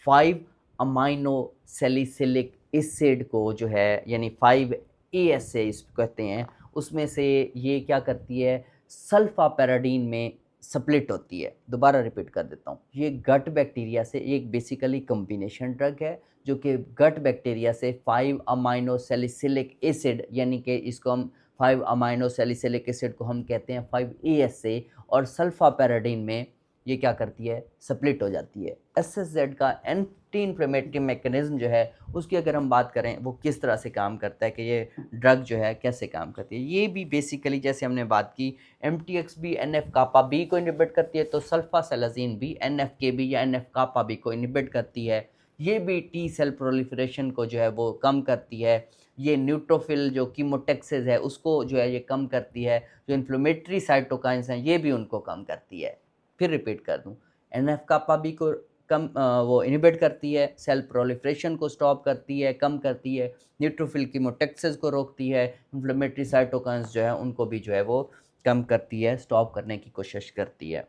5 अमाइनो सैलिसिलिक एसिड को जो है यानी 5 ASA इसको कहते हैं, उसमें से ये क्या करती है, सल्फापेराडीन में स्प्लिट होती है। दोबारा रिपीट कर देता हूँ, ये गट बैक्टीरिया से एक बेसिकली कॉम्बिनेशन ड्रग है जो कि गट बैक्टीरिया से 5 अमाइनो सैलिसिलिक एसिड यानी कि इसको हम 5 अमाइनो सैलिसिलिक एसिड को हम कहते हैं 5 ASA, और सल्फापेराडीन में ये क्या करती है, स्प्लिट हो जाती है। एसएसजेड का एंटी इन्फ्लेमेटरी मैकेनिज्म जो है उसकी अगर हम बात करें वो किस तरह से काम करता है कि ये ड्रग जो है कैसे काम करती है, ये भी बेसिकली जैसे हमने बात की MTX भी NF कापा बी को इनहिबिट करती है, तो सल्फासेलाजीन भी NF-kB या NF कापा बी को इनहिबिट करती है। ये भी टी सेल प्रोलिफरेशन को जो है वो कम करती है। ये न्यूट्रोफिल जो कीमोटेक्सिस है उसको जो है ये कम करती है। जो इन्फ्लेमेटरी साइटोकाइंस हैं ये भी उनको कम करती है। फिर रिपीट कर दूं, NF कापा बी को कम वो इनहिबिट करती है, सेल प्रोलिफरेशन को स्टॉप करती है, कम करती है, न्यूट्रोफिल कीमोटेक्सिस को रोकती है, इन्फ्लेमेटरी साइटोकाइंस जो है उनको भी जो है वो कम करती है, स्टॉप करने की कोशिश करती है।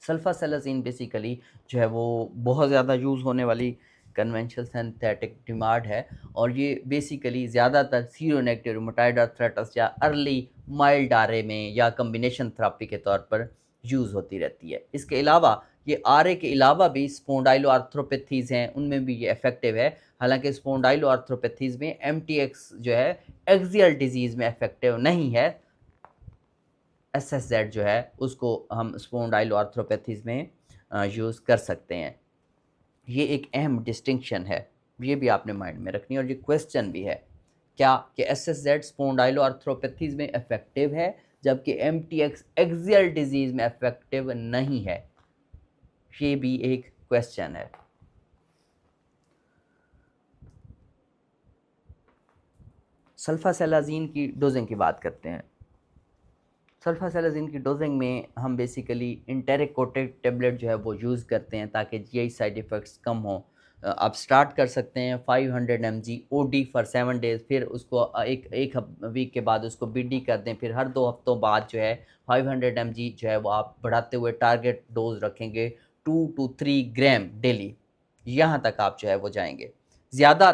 सल्फासेलाजीन बेसिकली जो है वो बहुत ज़्यादा यूज़ होने वाली कन्वेंशनल सिंथेटिक डिमांड है, और ये बेसिकली ज़्यादातर सीरोनेगेटिव रूमेटॉइड आर्थराइटिस या अर्ली माइल्ड आरए में या कम्बिनेशन थेरेपी के तौर पर यूज़ होती रहती है। इसके अलावा ये आरए के अलावा भी स्पॉन्डाइलो आर्थ्रोपैथीज़ हैं, उनमें भी ये इफेक्टिव है। हालांकि स्पॉन्डाइलो आर्थ्रोपैथीज़ में MTX जो है एक्सियल डिजीज़ में इफेक्टिव नहीं है, SSZ जो है उसको हम स्पॉन्डाइलो आर्थ्रोपैथीज़ में यूज़ कर सकते हैं। ये एक अहम डिस्टिंक्शन है, ये भी आपने माइंड में रखनी है, और ये क्वेश्चन भी है क्या कि SSZ स्पॉन्डाइलो आर्थ्रोपैथीज़ में इफेक्टिव है जबकि MTX एक्सियल डिजीज़ में इफेक्टिव नहीं है। ये भी एक क्वेश्चन है। सल्फासेलाजीन की डोजिंग की बात करते हैं। सल्फासेलाजीन की डोजिंग में हम बेसिकली इंटेरिक कोटेड टेबलेट जो है वो यूज़ करते हैं ताकि GI साइड इफ़ेक्ट्स कम हों। आप स्टार्ट कर सकते हैं 500 mg OD फॉर 7 डेज़, फिर उसको एक वीक के बाद उसको BD कर दें, फिर हर 2 हफ्तों बाद जो है 500 mg जो है वो आप बढ़ाते हुए टारगेट डोज रखेंगे 2 to 3 ग्राम डेली, यहाँ तक आप जो है वो जाएंगे। ज़्यादा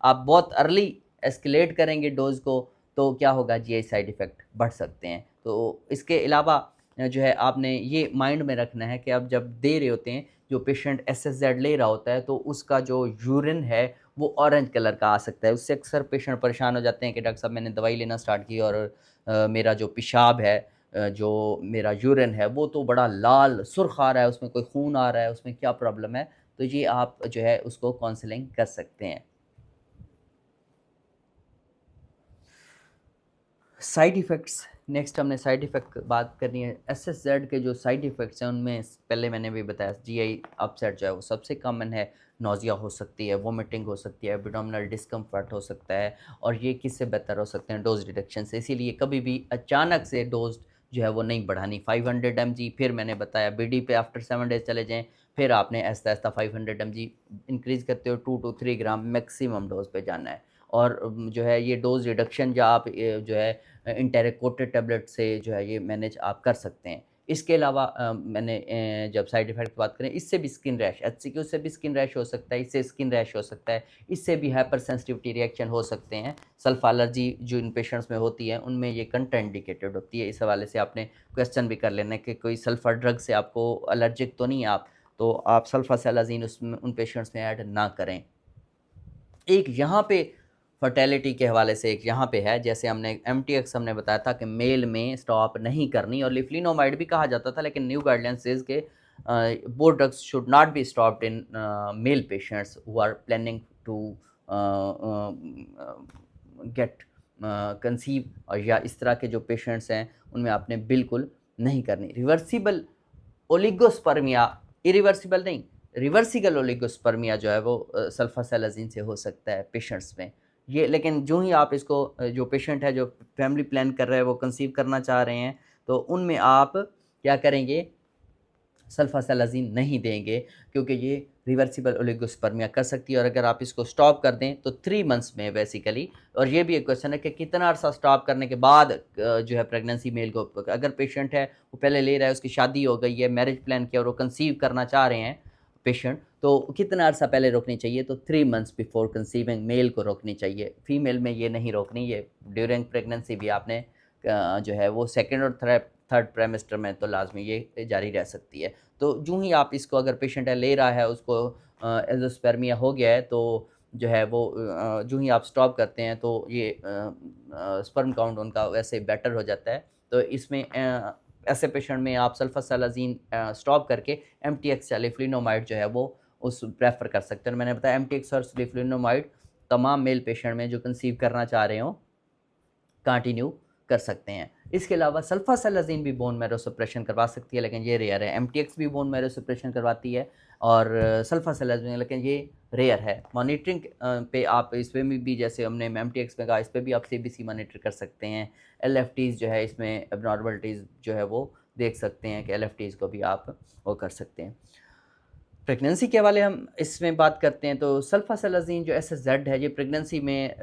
आप बहुत अर्ली एस्केलेट करेंगे डोज को तो क्या होगा, GI साइड इफ़ेक्ट बढ़ सकते हैं। तो इसके अलावा जो है आपने ये माइंड में रखना है कि आप जब दे रहे होते हैं, जो पेशेंट SSZ ले रहा होता है तो उसका जो यूरिन है वो ऑरेंज कलर का आ सकता है। उससे अक्सर पेशेंट परेशान हो जाते हैं कि डॉक्टर साहब मैंने दवाई लेना स्टार्ट की और मेरा जो पेशाब है, जो मेरा यूरिन है वो तो बड़ा लाल सुर्ख आ रहा है, उसमें कोई खून आ रहा है, उसमें क्या प्रॉब्लम है। तो ये आप जो है उसको काउंसलिंग कर सकते हैं। साइड इफ़ेक्ट्स, नेक्स्ट हमने साइड इफ़ेक्ट बात करनी है। SSZ के जो साइड इफ़ेक्ट्स हैं उनमें पहले मैंने भी बताया GI अपसेट जो है वो सबसे कॉमन है। नौजिया हो सकती है, वोमिटिंग हो सकती है, एब्डोमिनल डिस्कम्फर्ट हो सकता है, और ये किससे बेहतर हो सकते हैं, डोज रिडक्शन से। इसीलिए कभी भी अचानक से डोज जो है वो नहीं बढ़ानी। 500 mg फिर मैंने बताया BD पे आफ्टर 7 डेज़ चले जाएँ, फिर आपने आहिस्ता आहिस्ता 500 mg इंक्रीज़ करते हो 2 to 3 ग्राम मैक्सिमम डोज पे जाना है। और जो है ये डोज रिडक्शन या आप जो है इंटेरिक कोटेड टेबलेट से जो है ये मैनेज आप कर सकते हैं। इसके अलावा मैंने जब साइड इफ़ेक्ट की बात करें, इससे भी स्किन रैश, HCQ से भी स्किन रैश हो सकता है, इससे स्किन रैश हो सकता है, इससे भी हाइपर सेंसिटिविटी रिएक्शन हो सकते हैं। सल्फ़ा एलर्जी जो इन पेशेंट्स में होती है उनमें ये कंट्राइंडिकेटेड होती है। इस हवाले से आपने क्वेश्चन भी कर लेना है कि कोई सल्फ़र ड्रग से आपको एलर्जिक तो नहीं है आप, तो आप सल्फ़ासेलाज़ीन उसमें उन पेशेंट्स में ऐड ना करें। एक यहाँ पे फर्टेलिटी के हवाले से एक यहाँ पे है, जैसे हमने MTX हमने बताया था कि मेल में स्टॉप नहीं करनी, और लिफ्लिनोमाइड भी कहा जाता था, लेकिन न्यू गाइडलाइंस सेज के both drugs should not be stopped in male patients who are planning to get conceive, और या इस तरह के जो पेशेंट्स हैं उनमें आपने बिल्कुल नहीं करनी। रिवर्सिबल ओलिगोस्पर्मिया, इरिवर्सिबल नहीं, रिवर्सिबल ओलिगोस्पर्मिया जो है वो सल्फासेलाजीन से हो सकता है पेशेंट्स में। ये लेकिन जो ही आप इसको जो पेशेंट है जो फैमिली प्लान कर रहे हैं वो कंसीव करना चाह रहे हैं, तो उनमें आप क्या करेंगे, सल्फासेलाज़िन नहीं देंगे, क्योंकि ये रिवर्सिबल ओलिगोस्पर्मिया कर सकती है, और अगर आप इसको स्टॉप कर दें तो 3 मंथ्स में बेसिकली। और ये भी एक क्वेश्चन है कि कितना अर्सा स्टॉप करने के बाद जो है प्रेगनेंसी मेल को, अगर पेशेंट है वो पहले ले रहा है, उसकी शादी हो गई है, मैरिज प्लान किया और वो कंसीव करना चाह रहे हैं पेशेंट, तो कितना अर्सा पहले रोकनी चाहिए? तो 3 मंथ्स बिफोर कंसीविंग मेल को रोकनी चाहिए। फीमेल में ये नहीं रोकनी, ये ड्यूरिंग प्रेगनेंसी भी आपने जो है वो सेकंड और थर्ड ट्राइमेस्टर में तो लाजमी ये जारी रह सकती है। तो यूँ ही आप इसको, अगर पेशेंट है ले रहा है, उसको एज़ोस्पर्मिया हो गया है, तो जो है वो यूँ ही आप स्टॉप करते हैं तो ये स्पर्म काउंट उनका वैसे बेटर हो जाता है। तो इसमें ऐसे पेशेंट में आप सल्फासेलाज़िन स्टॉप करके एमटीएक्स या लिफ्लिनोमाइड जो है वो उस प्रेफ़र कर सकते हैं। मैंने बताया एमटीएक्स और लिफ्लिनोमाइड तमाम मेल पेशेंट में जो कंसीव करना चाह रहे हों कंटिन्यू कर सकते हैं। इसके अलावा सल्फासेलाज़िन भी बोन मैरो सप्रेशन करवा सकती है, लेकिन ये रेयर है। एमटीएक्स भी बोन मैरो सप्रेशन करवाती है और सल्फासेलाज़िन, लेकिन ये रेयर है। मॉनिटरिंग पे आप इसमें भी जैसे हमने एमटीएक्स में कहा, इस पे भी आप सीबीसी मॉनिटर कर सकते हैं। एलएफटीज़ जो है इसमें एब्नॉर्मलिटीज़ जो है वो देख सकते हैं कि एलएफटीज़ को भी आप वो कर सकते हैं। प्रेगनेंसी के हवाले हम इसमें बात करते हैं, तो सल्फासेलाज़िन जो एसएसजेड है, ये प्रेगनेंसी में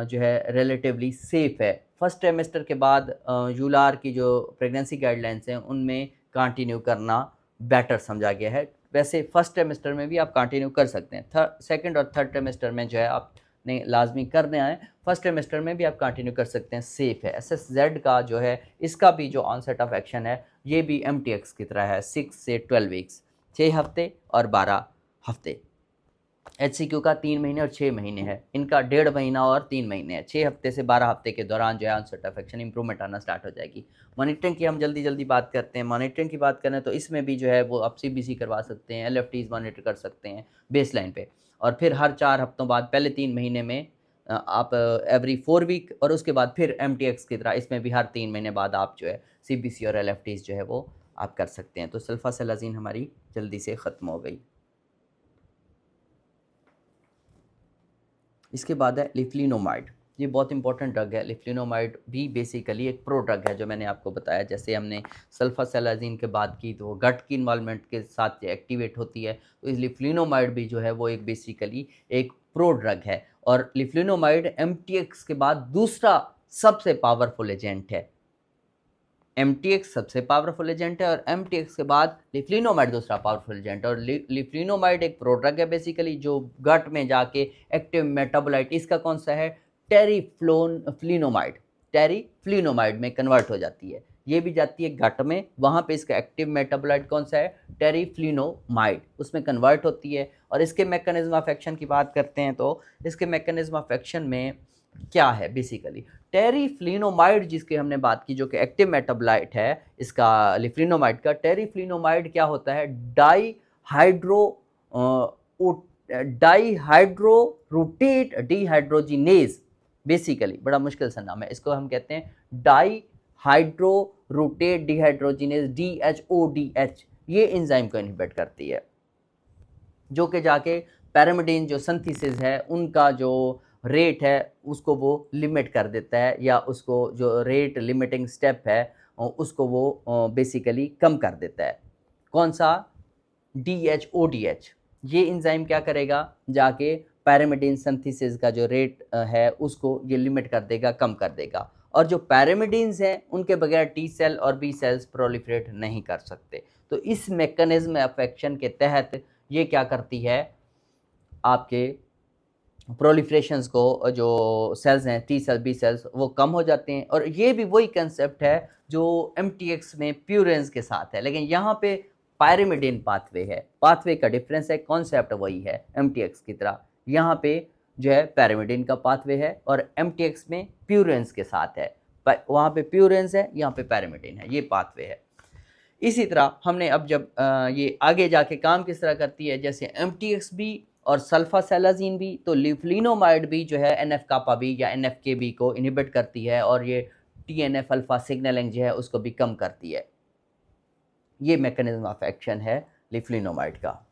जो है रिलेटिवली सेफ़ है। फर्स्ट ट्राइमेस्टर के बाद यूलार की जो प्रेगनेंसी गाइडलाइंस हैं उनमें कंटिन्यू करना बेटर समझा गया है। वैसे फर्स्ट ट्राइमेस्टर में भी आप कंटिन्यू कर सकते हैं। सेकंड और थर्ड ट्राइमेस्टर में जो है आपने लाजमी करना है। फर्स्ट ट्राइमेस्टर में भी आप कंटिन्यू कर सकते हैं, सेफ़ है। एसएसजेड का जो है, इसका भी जो ऑनसेट ऑफ एक्शन है ये भी एमटीएक्स की तरह है, 6 से 12 वीक्स, 6 हफ्ते और 12 हफ्ते। एचसीक्यू का 3 महीने और 6 महीने है, इनका 1.5 महीना और 3 महीने है। 6 हफ्ते से 12 हफ्ते के दौरान जो है ऑनसेट ऑफ एक्शन इंप्रूवमेंट आना स्टार्ट हो जाएगी। मॉनिटरिंग की हम जल्दी बात करते हैं। मॉनिटरिंग की बात करें तो इसमें भी जो है वो आप सीबीसी करवा सकते हैं, एलएफटीज़ मॉनिटर कर सकते हैं बेसलाइन पे, और फिर हर 4 हफ्तों बाद पहले 3 महीने में आप एवरी 4 वीक, और उसके बाद फिर एमटीएक्स की तरह इसमें भी हर 3 महीने बाद आप जो है सीबीसी और एलएफटीज़ जो है वो आप कर सकते हैं। तो सल्फासेलाज़िन हमारी जल्दी से ख़त्म हो गई। इसके बाद है लिफ्लिनोमाइड। ये बहुत इंपॉर्टेंट ड्रग है। लिफ्लिनोमाइड भी बेसिकली एक प्रो ड्रग है, जो मैंने आपको बताया। जैसे हमने सल्फासेलाज़िन के बात की तो वो गट की इन्वॉल्वमेंट के साथ एक्टिवेट होती है, तो इस लिफ्लिनोमाइड भी जो है वो एक बेसिकली एक प्रो ड्रग है। और लिफ्लिनोमाइड एमटीएक्स के बाद दूसरा सबसे पावरफुल एजेंट है। एमटीएक्स सबसे पावरफुल एजेंट है और एमटीएक्स के बाद लिफ्लिनोमाइड दूसरा पावरफुल एजेंट है। और लिफ्लिनोमाइड एक प्रोड्रग है बेसिकली, जो गट में जाके एक्टिव मेटाबोलाइट, इसका कौन सा है, टेरिफ्लिनोमाइड में कन्वर्ट हो जाती है। ये भी जाती है गट में, वहाँ पे इसका एक्टिव मेटाबोलाइट कौन सा है, टेरिफ्लिनोमाइड, उसमें कन्वर्ट होती है। और इसके मैकेनिज्म ऑफ एक्शन की बात करते हैं तो इसके मैकेनिज्म ऑफ एक्शन में क्या है बेसिकली, टेरिफ्लिनोमाइड जिसकी हमने बात की, जो कि एक्टिव मेटाबोलाइट है इसका लिफ्लिनोमाइड का। टेरिफ्लिनोमाइड क्या होता है, डाईहाइड्रोरोटेट डिहाइड्रोजिनेज, बेसिकली बड़ा मुश्किल सा नाम है, इसको हम कहते हैं डाईहाइड्रोरोटेट डिहाइड्रोजिनेज, DHODH। ये एंजाइम को इनहिबिट करती है, जो कि जाके पैरामिडीन जो सिंथेसिस है उनका जो रेट है उसको वो लिमिट कर देता है, या उसको जो रेट लिमिटिंग स्टेप है उसको वो बेसिकली कम कर देता है। कौन सा, DHODH। ये एंजाइम क्या करेगा, जाके पैरामिडीन सिंथेसिस का जो रेट है उसको ये लिमिट कर देगा, कम कर देगा। और जो पैरामिडीन्स हैं उनके बगैर टी सेल और बी सेल्स प्रोलिफरेट नहीं कर सकते। तो इस मैकेनिज्म ऑफ एक्शन के तहत ये क्या करती है, आपके प्रोलिफ्रेशंस को, जो सेल्स हैं टी सेल बी सेल्स, वो कम हो जाते हैं। और ये भी वही कंसेप्ट है जो एमटीएक्स में प्यूरेंस के साथ है, लेकिन यहाँ पे पायरिमिडिन पाथवे है, पाथवे का डिफरेंस है, कॉन्सेप्ट वही है एमटीएक्स की तरह। यहाँ पे जो है पैरामिडिन का पाथवे है और एमटीएक्स में प्यूरेंस के साथ है, वहाँ पे प्यूरेंस है, यहाँ पे पैरामिडिन है, ये पाथवे है। इसी तरह हमने अब जब ये आगे जाके काम किस तरह करती है, जैसे एमटीएक्स भी और सल्फासेलाज़िन भी, तो लिफ्लिनोमाइड भी जो है एनएफ कापा बी या एनएफके बी को इनहिबिट करती है, और ये टीएनएफ अल्फा सिग्नलिंग जो है उसको भी कम करती है। ये मैकेनिज्म ऑफ एक्शन है लिफ्लिनोमाइड का।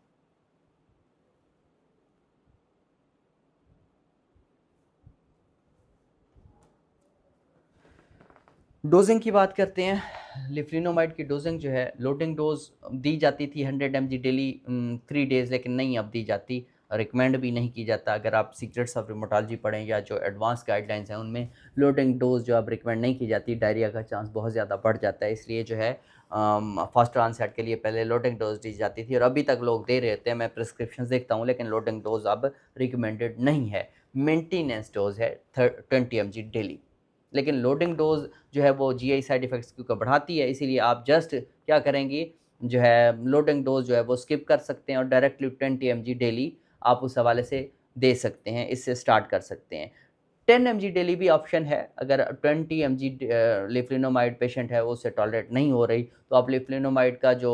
डोजिंग की बात करते हैं लिफ्लिनोमाइड की डोजिंग जो है, लोडिंग डोज दी जाती थी 100 mg डेली 3 डेज़, लेकिन नहीं अब दी जाती, रिकमेंड भी नहीं की जाता। अगर आप सीक्रेट्स ऑफ रिमोटोलॉजी पढ़ें या जो एडवांस गाइडलाइंस हैं उनमें लोडिंग डोज जो अब रिकमेंड नहीं की जाती, डायरिया का चांस बहुत ज़्यादा बढ़ जाता है। इसलिए जो है फर्स्ट ऑनसेट के लिए पहले लोडिंग डोज दी जाती थी और अभी तक लोग दे रहे होते हैं, मैं प्रिस्क्रिप्शन देखता हूँ, लेकिन लोडिंग डोज अब रिकमेंडेड नहीं है। मेंटेनेंस डोज है 20 mg डेली, लेकिन लोडिंग डोज जो है वो जीआई साइड इफ़ेक्ट्स क्योंकि बढ़ाती है, इसीलिए आप जस्ट क्या करेंगी, जो है लोडिंग डोज जो है वो स्किप कर सकते हैं और डायरेक्टली 20 mg डेली आप उस हवाले से दे सकते हैं, इससे स्टार्ट कर सकते हैं। 10 mg डेली भी ऑप्शन है, अगर 20 mg लिफ्लिनोमाइड पेशेंट है, वो उससे टॉलरेट नहीं हो रही, तो आप लिफ्लिनोमाइड का जो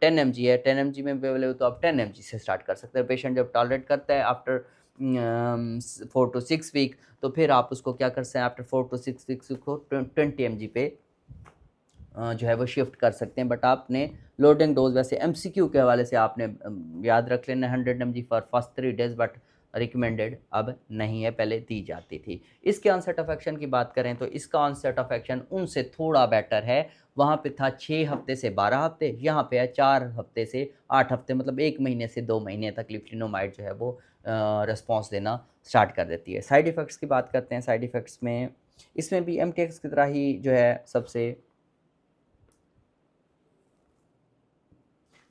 10 mg है, 10 mg में अवेलेबल, तो आप 10 mg से स्टार्ट कर सकते हैं। पेशेंट जब टॉलरेट करता है आफ्टर 4 to 6 वीक, तो फिर आप उसको क्या कर सकते हैं, आफ्टर 4 to 6 वीक्स को 20 mg पे जो है वो शिफ्ट कर सकते हैं। बट आपने लोडिंग डोज वैसे एमसीक्यू के हवाले से आपने याद रख लेना 100 mg for first 3 days, but recommended अब नहीं है, पहले दी जाती थी। इसके ऑनसेट ऑफ एक्शन की बात करें तो इसका ऑनसेट ऑफ एक्शन उनसे थोड़ा बेटर है। वहाँ पे था 6 हफ्ते से 12 हफ्ते, यहाँ पे है 4 हफ्ते से 8 हफ्ते, मतलब 1 महीने से 2 महीने तक लिफ्लिनोमाइड जो है वो रिस्पॉन्स देना स्टार्ट कर देती है। साइड इफ़ेक्ट्स की बात करते हैं। साइड इफ़ेक्ट्स में इसमें भी एमटीएक्स की तरह ही जो है सबसे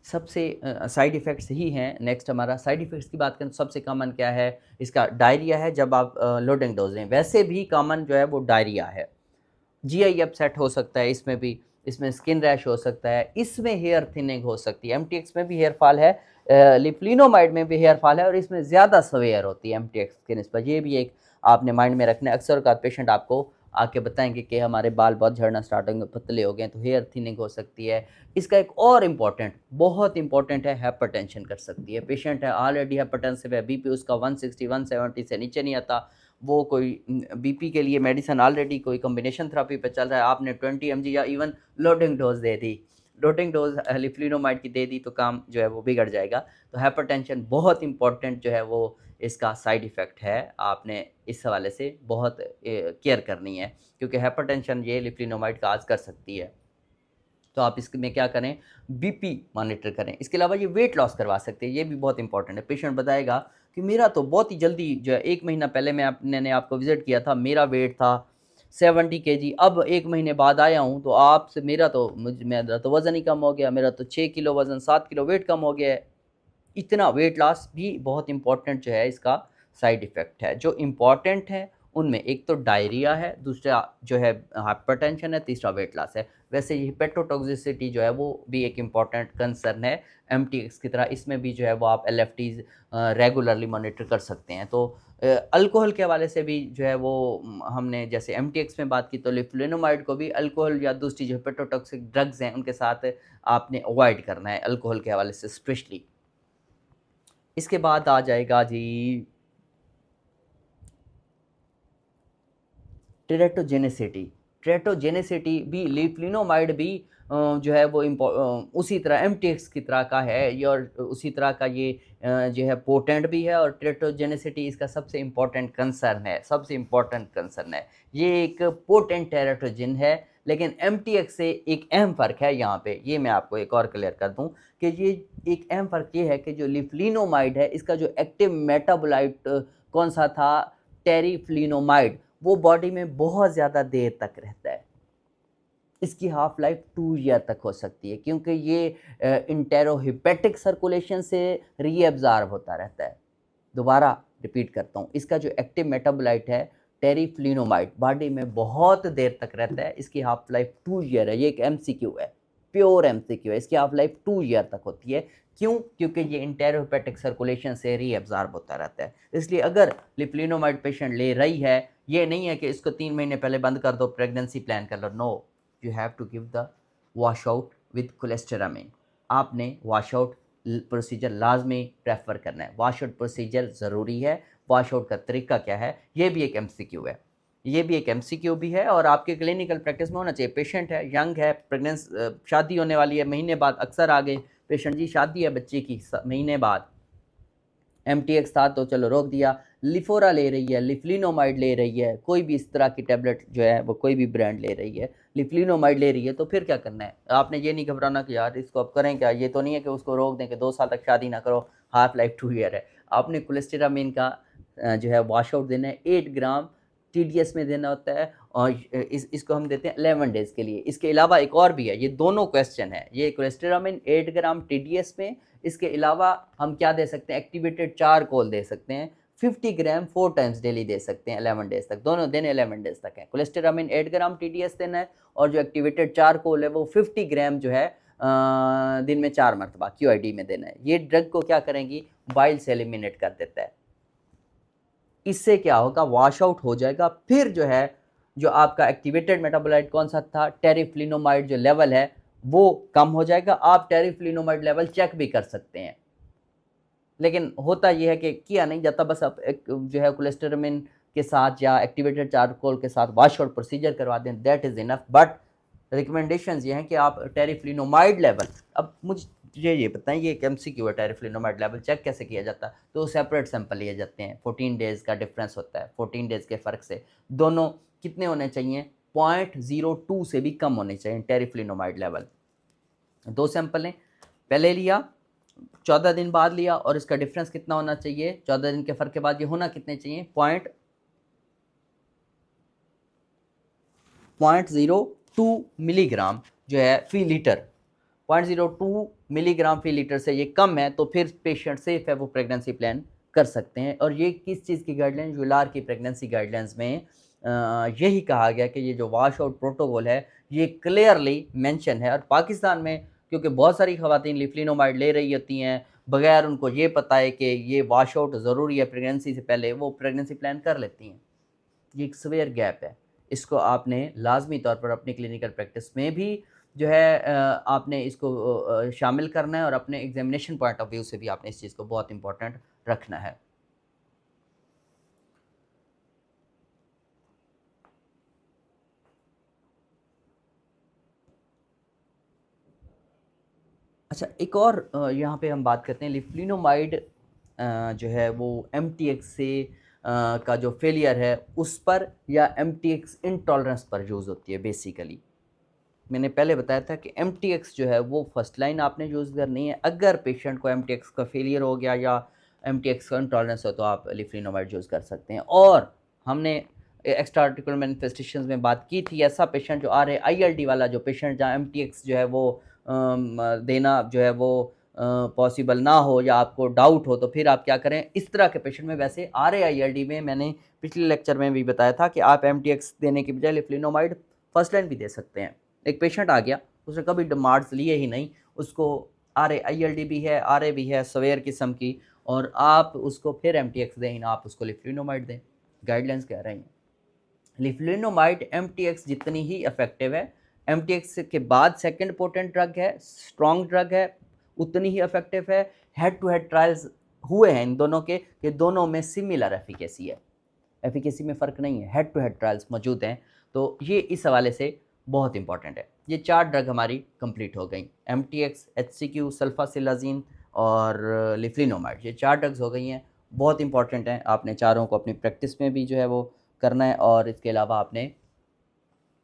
साइड इफ़ेक्ट्स ही हैं। नेक्स्ट हमारा साइड इफ़ेक्ट्स की बात करें तो सबसे कॉमन क्या है, इसका डायरिया है जब आप लोडिंग डोज लें। वैसे भी कॉमन जो है वो डायरिया है। जीआई अपसेट हो सकता है इसमें भी, इसमें स्किन रैश हो सकता है, इसमें हेयर थिनिंग हो सकती है। एमटीएक्स में भी हेयर फॉल है, लिफ्लिनोमाइड में भी हेयर फॉल है और इसमें ज़्यादा सवेयर होती है एमटीएक्स के निस्बत। ये भी एक आपने माइंड में रखना है। अक्सर का पेशेंट आपको आके बताएंगे कि हमारे बाल बहुत झड़ना स्टार्ट होंगे, पतले हो गए, तो हेयर थिनिंग हो सकती है। इसका एक और इम्पॉर्टेंट, बहुत इंपॉर्टेंट है, हाइपरटेंशन कर सकती है। पेशेंट है ऑलरेडी हाइपरटेंसिव है, बीपी उसका 160 170 से नीचे नहीं आता, वो कोई बीपी के लिए मेडिसिन ऑलरेडी कोई कॉम्बिनेशन थेरेपी पे चल रहा है, आपने 20 mg या इवन लोडिंग डोज दे दी, लोडिंग डोज लिफ्लिनोमाइड की दे दी, तो काम जो है वो बिगड़ जाएगा। तो हाइपरटेंशन बहुत इंपॉर्टेंट जो है वो इसका साइड इफ़ेक्ट है, आपने इस हवाले से बहुत केयर करनी है, क्योंकि हाइपरटेंशन ये लिफ्लिनोमाइड काज कर सकती है। तो आप इसमें क्या करें, बीपी मॉनिटर करें। इसके अलावा ये वेट लॉस करवा सकते हैं, ये भी बहुत इंपॉर्टेंट है। पेशेंट बताएगा कि मेरा तो बहुत ही जल्दी जो है, 1 महीना पहले मैंने आपको विज़िट किया था, मेरा वेट था 70 केजी, अब 1 महीने बाद आया हूँ तो आपसे मेरा तो वज़न ही कम हो गया, मेरा तो 6 किलो वज़न, 7 किलो वेट कम हो गया है। इतना वेट लॉस भी बहुत इम्पॉर्टेंट जो है इसका साइड इफ़ेक्ट है। जो इम्पॉर्टेंट है उनमें एक तो डायरिया है, दूसरा जो है हाइपरटेंशन है, तीसरा वेट लॉस है। वैसे ये हेपेटोटॉक्सिसिटी जो है वो भी एक इम्पॉर्टेंट कंसर्न है एमटीएक्स की तरह। इसमें भी जो है वो आप एलएफटीज़ रेगुलरली मॉनिटर कर सकते हैं। तो अल्कोहल के हवाले से भी जो है वो हमने जैसे एमटीएक्स में बात की, तो लिफ्लिनोमाइड को भी अल्कोहल या दूसरी जो हेपेटोटॉक्सिक ड्रग्स हैं उनके साथ आपने अवॉइड करना है, अल्कोहल के हवाले से स्पेशली। इसके बाद आ जाएगा जी टेरेटोजेनेसिटी। टेरेटोजेनेसिटी भी लिफ्लिनोमाइड भी जो है वो उसी तरह एमटीएक्स की तरह का है ये, और उसी तरह का ये जो है पोटेंट भी है, और टेरेटोजेनेसिटी इसका सबसे इम्पोर्टेंट कंसर्न है, सबसे इम्पोर्टेंट कंसर्न है। ये एक पोटेंट टेरेटोजिन है, लेकिन एमटीएक्स से एक अहम फ़र्क है यहाँ पे, ये मैं आपको एक और क्लियर कर दूँ कि ये एक अहम फ़र्क ये है कि जो लिफ्लिनोमाइड है इसका जो एक्टिव मेटाबोलाइट कौन सा था, टेरिफ्लिनोमाइड, वो बॉडी में बहुत ज़्यादा देर तक रहता है। इसकी हाफ लाइफ 2 ईयर तक हो सकती है, क्योंकि ये इंटेरोहिपेटिक सर्कुलेशन से रीअब्ज़ॉर्ब होता रहता है। दोबारा रिपीट करता हूँ, इसका जो एक्टिव मेटाबोलाइट है टेरिफ्लिनोमाइड, बॉडी में बहुत देर तक रहता है। इसकी हाफ लाइफ 2 ईयर है। ये एक एमसीक्यू है, प्योर एमसीक्यू है। इसकी हाफ लाइफ 2 ईयर तक होती है। क्यों? क्योंकि ये इंटेरोहेपेटिक सर्कुलेशन से रीअब्ज़ॉर्ब होता रहता है। इसलिए अगर लिफ्लिनोमाइड पेशेंट ले रही है, ये नहीं है कि इसको 3 महीने पहले बंद कर दो, प्रेगनेंसी प्लान कर लो। No, you have to give the wash out with cholestyramine. आपने वॉश आउट प्रोसीजर लाजमी प्रेफर करना है। वॉश आउट प्रोसीजर ज़रूरी है। वॉश आउट का तरीका क्या है, ये भी एक एमसीक्यू है। ये भी एक एमसीक्यू भी है और आपके क्लिनिकल प्रैक्टिस में होना चाहिए। पेशेंट है, यंग है, प्रेगनेंस, शादी होने वाली है, महीने बाद अक्सर आ गए पेशेंट, जी शादी है बच्चे की महीने बाद, MTX था तो चलो रोक दिया, लिफोरा ले रही है, लिफ्लिनोमाइड ले रही है, कोई भी इस तरह की टैबलेट जो है वो कोई भी ब्रांड ले रही है, लिफ्लिनोमाइड ले रही है, तो फिर क्या करना है? आपने ये नहीं घबराना कि यार इसको अब करें क्या, ये तो नहीं है कि उसको रोक दें कि 2 साल तक शादी ना करो, हाफ लाइफ 2 ईयर है। आपने कोलेस्टेरामिन का जो है वॉश आउट देना है, 8 ग्राम TDS में देना होता है, और इसको हम देते हैं 11 डेज़ के लिए। इसके अलावा एक और भी है, ये दोनों क्वेश्चन है, ये कोलेस्टेरामिन 8 ग्राम TDS में, इसके अलावा हम क्या दे सकते हैं, एक्टिवेटेड चारकोल दे सकते हैं 50 ग्राम 4 टाइम्स डेली दे सकते हैं 11 डेज़ तक, दोनों दिन 11 डेज़ तक है। कोलेस्टेरामिन 8 ग्राम TDS देना है, और जो एक्टिवेटेड चारकोल है वो 50 ग्राम जो है दिन में 4 मरतबा QID में देना है। ये ड्रग को क्या करेंगी, बाइल से एलिमिनेट कर देता है। इससे क्या होगा, वॉश आउट हो जाएगा। फिर जो है जो आपका एक्टिवेटेड मेटाबोलाइट कौन सा था, टेरिफ्लिनोमाइड, जो लेवल है वो कम हो जाएगा। आप टेरिफ्लिनोमाइड लेवल चेक भी कर सकते हैं, लेकिन होता यह है कि किया नहीं जाता, बस आप एक जो है कोलेस्टेरामिन के साथ या एक्टिवेटेड चारकोल के साथ वॉश आउट प्रोसीजर करवा दें, that is enough. But recommendations ये हैं कि आप टेरिफ्लिनोमाइड लेवल, अब मुझे ये बताएं, ये एक MCQ है, टेरिफ्लिनोमाइड लेवल चेक कैसे किया जाता है? तो सेपरेट सैंपल लिए जाते हैं, 14 डेज़ का डिफरेंस होता है, 14 डेज़ के फ़र्क से दोनों कितने होने चाहिए, 0.02 से भी कम होने चाहिए टेरिफ्लिनोमाइड लेवल। 2 सैंपल लें, पहले लिया, 14 दिन बाद लिया, और इसका डिफरेंस कितना होना चाहिए 14 दिन के फ़र्क के बाद, ये होना कितने चाहिए, 0.02 मिलीग्राम जो है फ़ी लीटर, 0.02 मिलीग्राम फ़ी लीटर से ये कम है तो फिर पेशेंट सेफ है, वो प्रेगनेंसी प्लान कर सकते हैं। और ये किस चीज़ की गाइडलाइन, यूलार की प्रेगनेंसी गाइडलाइंस में यही कहा गया कि ये जो वॉश आउट प्रोटोकॉल है ये क्लियरली मेंशन है। और पाकिस्तान में क्योंकि बहुत सारी ख़वातीन लिफ्लिनोमाइड ले रही होती हैं बगैर उनको ये पता है कि ये वॉश आउट ज़रूरी है प्रेगनेंसी से पहले, वो प्रेगनेंसी प्लान कर लेती हैं। ये एक सवेयर गैप है, इसको आपने लाजमी तौर पर अपनी क्लिनिकल प्रैक्टिस में भी जो है आपने इसको शामिल करना है, और अपने एग्जामिनेशन पॉइंट ऑफ व्यू से भी आपने इस चीज़ को बहुत इंपॉर्टेंट रखना है। अच्छा, एक और यहाँ पे हम बात करते हैं लिफ्लिनोमाइड जो है वो MTX से का जो फेलियर है उस पर, या MTX इंटॉलरेंस पर यूज़ होती है बेसिकली। मैंने पहले बताया था कि MTX जो है वो फर्स्ट लाइन आपने यूज़ करनी है। अगर पेशेंट को MTX का फेलियर हो गया या MTX का इंटॉलरेंस हो तो आप लिफ्लिनोमाइड यूज़ कर सकते हैं। और हमने एक्स्ट्रा आर्टिकुलर मैनिफेस्टेशंस में बात की थी, ऐसा पेशेंट जो RA-ILD वाला जो पेशेंट जहाँ MTX जो है वो देना जो है वो पॉसिबल ना हो या आपको डाउट हो, तो फिर आप क्या करें, इस तरह के पेशेंट में वैसे RA-ILD में मैंने पिछले लेक्चर में भी बताया था कि आप MTX देने की बजाय लिफ्लिनोमाइड फर्स्ट लाइन भी दे सकते हैं। एक पेशेंट आ गया, उसने कभी डमार्ड्स लिए ही नहीं, उसको RA-ILD भी है, RA भी है सवेयर किस्म की, और आप उसको फिर MTX दें ना, आप उसको लिफ्लिनोमाइड दें। गाइडलाइंस कह रहे हैं लिफ्लिनोमाइड MTX जितनी ही इफेक्टिव है, MTX के बाद सेकंड पोटेंट ड्रग है, स्ट्रॉन्ग ड्रग है, उतनी ही इफेक्टिव है। हेड टू हेड ट्रायल्स हुए हैं इन दोनों के, कि दोनों में सिमिलर एफिकेसी है, एफिकेसी में फ़र्क नहीं है, हेड टू हेड ट्रायल्स मौजूद हैं। तो ये इस हवाले से बहुत इंपॉर्टेंट है। ये 4 ड्रग हमारी कंप्लीट हो गई, MTX, HCQ, सल्फासिलाजीन और लिफ्लिनोमाइड, ये 4 ड्रग्स हो गई हैं, बहुत इंपॉर्टेंट हैं। आपने चारों को अपनी प्रैक्टिस में भी जो है वो करना है, और इसके अलावा आपने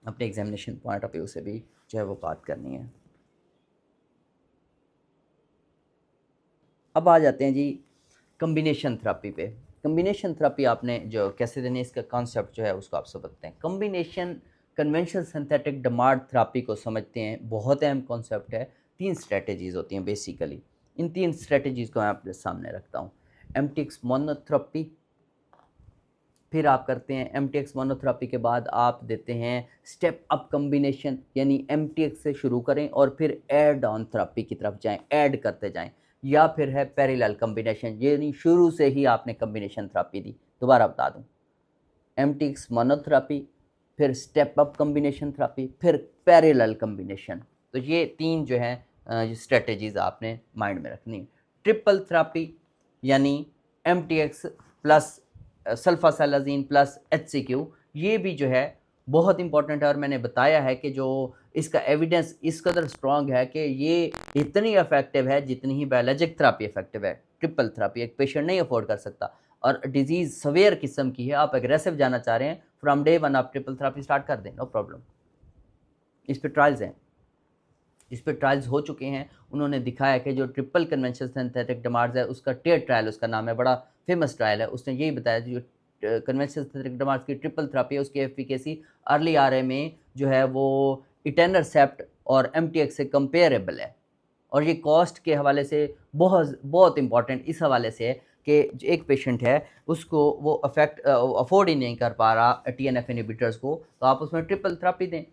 अपने एग्जामिनेशन पॉइंट ऑफ व्यू से भी जो है वो बात करनी है। अब आ जाते हैं जी कम्बिनेशन थेरेपी पे। कम्बिनेशन थेरेपी आपने जो कैसे देनी है, इसका कॉन्सेप्ट जो है उसको आप समझते हैं। कम्बिनेशन कन्वेंशनल सिंथेटिक डमार्ड थेरेपी को समझते हैं, बहुत अहम कॉन्सेप्ट है। 3 स्ट्रेटजीज़ होती हैं बेसिकली, इन 3 स्ट्रेटजीज़ को मैं आपके सामने रखता हूँ। MTX मोनोथेरेपी, फिर आप करते हैं MTX मोनोथेरेपी के बाद आप देते हैं स्टेप अप कम्बिनेशन, यानी MTX से शुरू करें और फिर ऐड ऑन थेरेपी की तरफ जाएं, ऐड करते जाएं। या फिर है पैरेलल कम्बिनेशन, यानी शुरू से ही आपने कम्बिनेशन थेरेपी दी। दोबारा बता दूं, MTX मोनोथेरेपी, फिर स्टेप अप कम्बिनेशन थेरेपी, फिर पैरेलल कम्बिनेशन। तो ये 3 जो हैं स्ट्रेटजीज़ आपने माइंड में रखनी है। ट्रिपल थेरेपी यानी MTX प्लस सल्फासालाजीन प्लस HCQ, ये भी जो है बहुत इंपॉर्टेंट है। और मैंने बताया है कि जो इसका एविडेंस इस कदर स्ट्रॉन्ग है कि ये इतनी इफेक्टिव है जितनी ही बायोलॉजिक थेरेपी इफेक्टिव है। ट्रिपल थेरेपी एक पेशेंट नहीं अफोर्ड कर सकता और डिजीज़ सवेयर किस्म की है, आप एग्रेसिव जाना चाह रहे हैं, फ्रॉम डे वन आप ट्रिपल थेरेपी स्टार्ट कर दें, नो प्रॉब्लम। इस पे ट्रायल्स हैं, इस पे ट्रायल्स हो चुके हैं। उन्होंने दिखाया कि जो ट्रिपल कन्वेंशनल सिंथेटिक डमार्ड्स है, उसका टेयर ट्रायल उसका नाम है, बड़ा फेमस ट्रायल है। उसने यही बताया जो कन्वेंशनल सिंथेटिक डमार्ड्स की ट्रिपल थेरेपी है, उसकी एफिकेसी अर्ली आरए में जो है वो इटेनरसेप्ट और एमटीएक्स से कंपेरेबल है। और ये कॉस्ट के हवाले से बहुत बहुत इंपॉर्टेंट इस हवाले से है कि एक पेशेंट है उसको वो अफोर्ड ही नहीं कर पा रहा टीएनएफ इनहिबिटर्स को, तो आप उसमें ट्रिपल थेरेपी दें।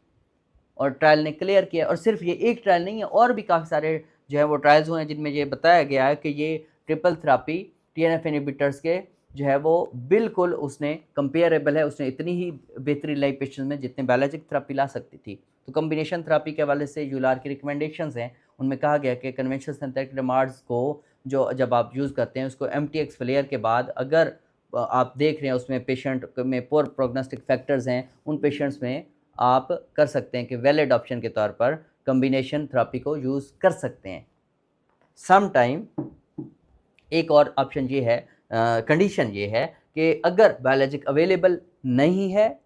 और ट्रायल ने क्लियर किया, और सिर्फ ये एक ट्रायल नहीं है, और भी काफ़ी सारे जो है वो ट्रायल्स हुए हैं जिनमें ये बताया गया है कि ये ट्रिपल थेरेपी टीएनएफ इनहिबिटर्स के जो है वो बिल्कुल उसने कंपेरेबल है, उसने इतनी ही बेहतरीन लाई पेशेंट में जितने बायोलॉजिक थेरेपी ला सकती थी। तो कम्बिनेशन थेरेपी के हवाले से यूलार की रिकमेंडेशंस हैं, उनमें कहा गया कि कन्वेंशनल सिंथेटिक डमार्ड्स को जो जब आप यूज़ करते हैं उसको एमटीएक्स फेलियर के बाद अगर आप देख रहे हैं उसमें पेशेंट में पोर प्रोग्नोस्टिक फैक्टर्स हैं, उन पेशेंट्स में आप कर सकते हैं कि वैलिड ऑप्शन के तौर पर कम्बिनेशन थेरेपी को यूज़ कर सकते हैं। सम टाइम एक और ऑप्शन ये है, कंडीशन ये है कि अगर बायोलॉजिक अवेलेबल नहीं है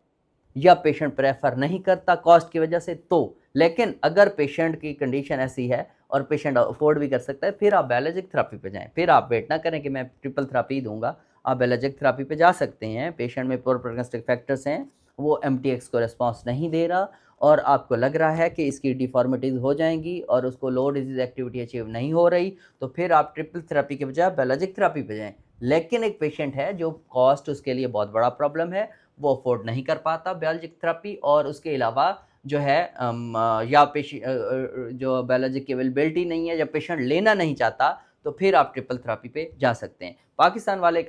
या पेशेंट प्रेफर नहीं करता कॉस्ट की वजह से, तो लेकिन अगर पेशेंट की कंडीशन ऐसी है और पेशेंट अफोर्ड भी कर सकता है, फिर आप बायोलॉजिक थेरेपी पे जाएं। फिर आप वेट ना करें कि मैं ट्रिपल थेरेपी दूंगा, आप बायोलॉजिक थेरेपी पे जा सकते हैं। पेशेंट में पोर प्रोग्नोस्टिक फैक्टर्स हैं, वो एमटीएक्स को रिस्पॉन्स नहीं दे रहा और आपको लग रहा है कि इसकी डिफॉर्मिटीज़ हो जाएंगी और उसको लो डिजीज एक्टिविटी अचीव नहीं हो रही, तो फिर आप ट्रिपल थेरेपी के बजाय बायोलॉजिक थेरेपी पे जाएं। लेकिन एक पेशेंट है जो कॉस्ट उसके लिए बहुत बड़ा प्रॉब्लम है, वो अफोर्ड नहीं कर पाता बायोलॉजिक थेरेपी, और उसके अलावा जो है या जो बायोलॉजिक की अवेलेबिलिटी नहीं है, जब पेशेंट लेना नहीं चाहता, तो फिर आप ट्रिपल थेरेपी पे जा सकते हैं। पाकिस्तान वाले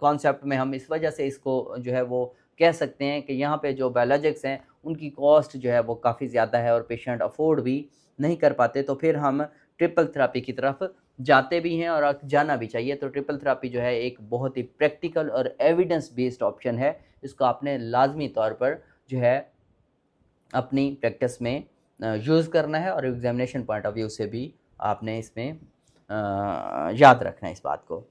कॉन्सेप्ट में हम इस वजह से इसको जो है वो कह सकते हैं कि यहाँ पे जो बायोलॉजिक्स हैं उनकी कॉस्ट जो है वो काफ़ी ज़्यादा है और पेशेंट अफोर्ड भी नहीं कर पाते, तो फिर हम ट्रिपल थेरेपी की तरफ जाते भी हैं और जाना भी चाहिए। तो ट्रिपल थेरेपी जो है एक बहुत ही प्रैक्टिकल और एविडेंस बेस्ड ऑप्शन है, इसको आपने लाजमी तौर पर जो है अपनी प्रैक्टिस में यूज़ करना है और एग्जामिनेशन पॉइंट ऑफ व्यू से भी आपने इसमें याद रखना है इस बात को।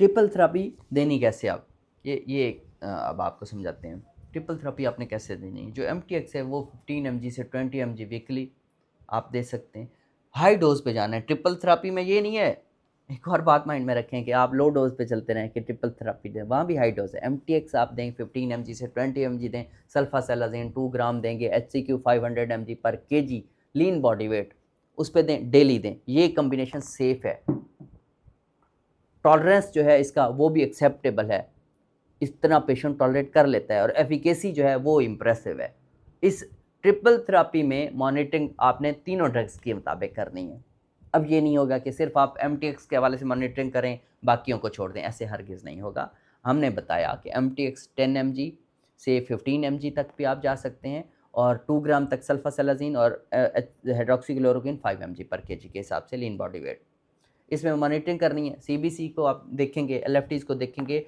ट्रिपल थेरेपी देनी कैसे आप, ये अब आपको समझाते हैं। ट्रिपल थेरेपी आपने कैसे देनी है। जो एमटीएक्स है वो 15 mg से 20 mg वीकली आप दे सकते हैं। हाई डोज पे जाना है ट्रिपल थेरेपी में, ये नहीं है। एक और बात माइंड में रखें कि आप लो डोज पे चलते रहें कि ट्रिपल थेरेपी दें, वहाँ भी हाई डोज है। एमटीएक्स आप दें 15 mg से 20 mg दें, सल्फासेलाजीन 2 ग्राम देंगे, HCQ 500 mg पर kg लीन बॉडी वेट उस पर दें, डेली दें। ये कम्बिनेशन सेफ है, टॉलरेंस जो है इसका वो भी एक्सेप्टेबल है, इतना पेशेंट टॉलरेट कर लेता है और एफिकेसी जो है वो इम्प्रेसिव है। इस ट्रिपल थेरेपी में मॉनिटरिंग आपने तीनों ड्रग्स के मुताबिक करनी है। अब ये नहीं होगा कि सिर्फ आप एमटीएक्स के हवाले से मॉनिटरिंग करें बाकियों को छोड़ दें, ऐसे हरगिज़ नहीं होगा। हमने बताया कि एमटीएक्स 10 mg से 15 mg तक भी आप जा सकते हैं और 2 ग्राम तक सल्फासेलाजीन और हाइड्रोक्सीक्लोरोक्विन 5 mg पर kg के हिसाब से लीन बॉडी वेट। इसमें मॉनिटरिंग करनी है। सीबीसी को आप देखेंगे, एलएफटीज़ को देखेंगे,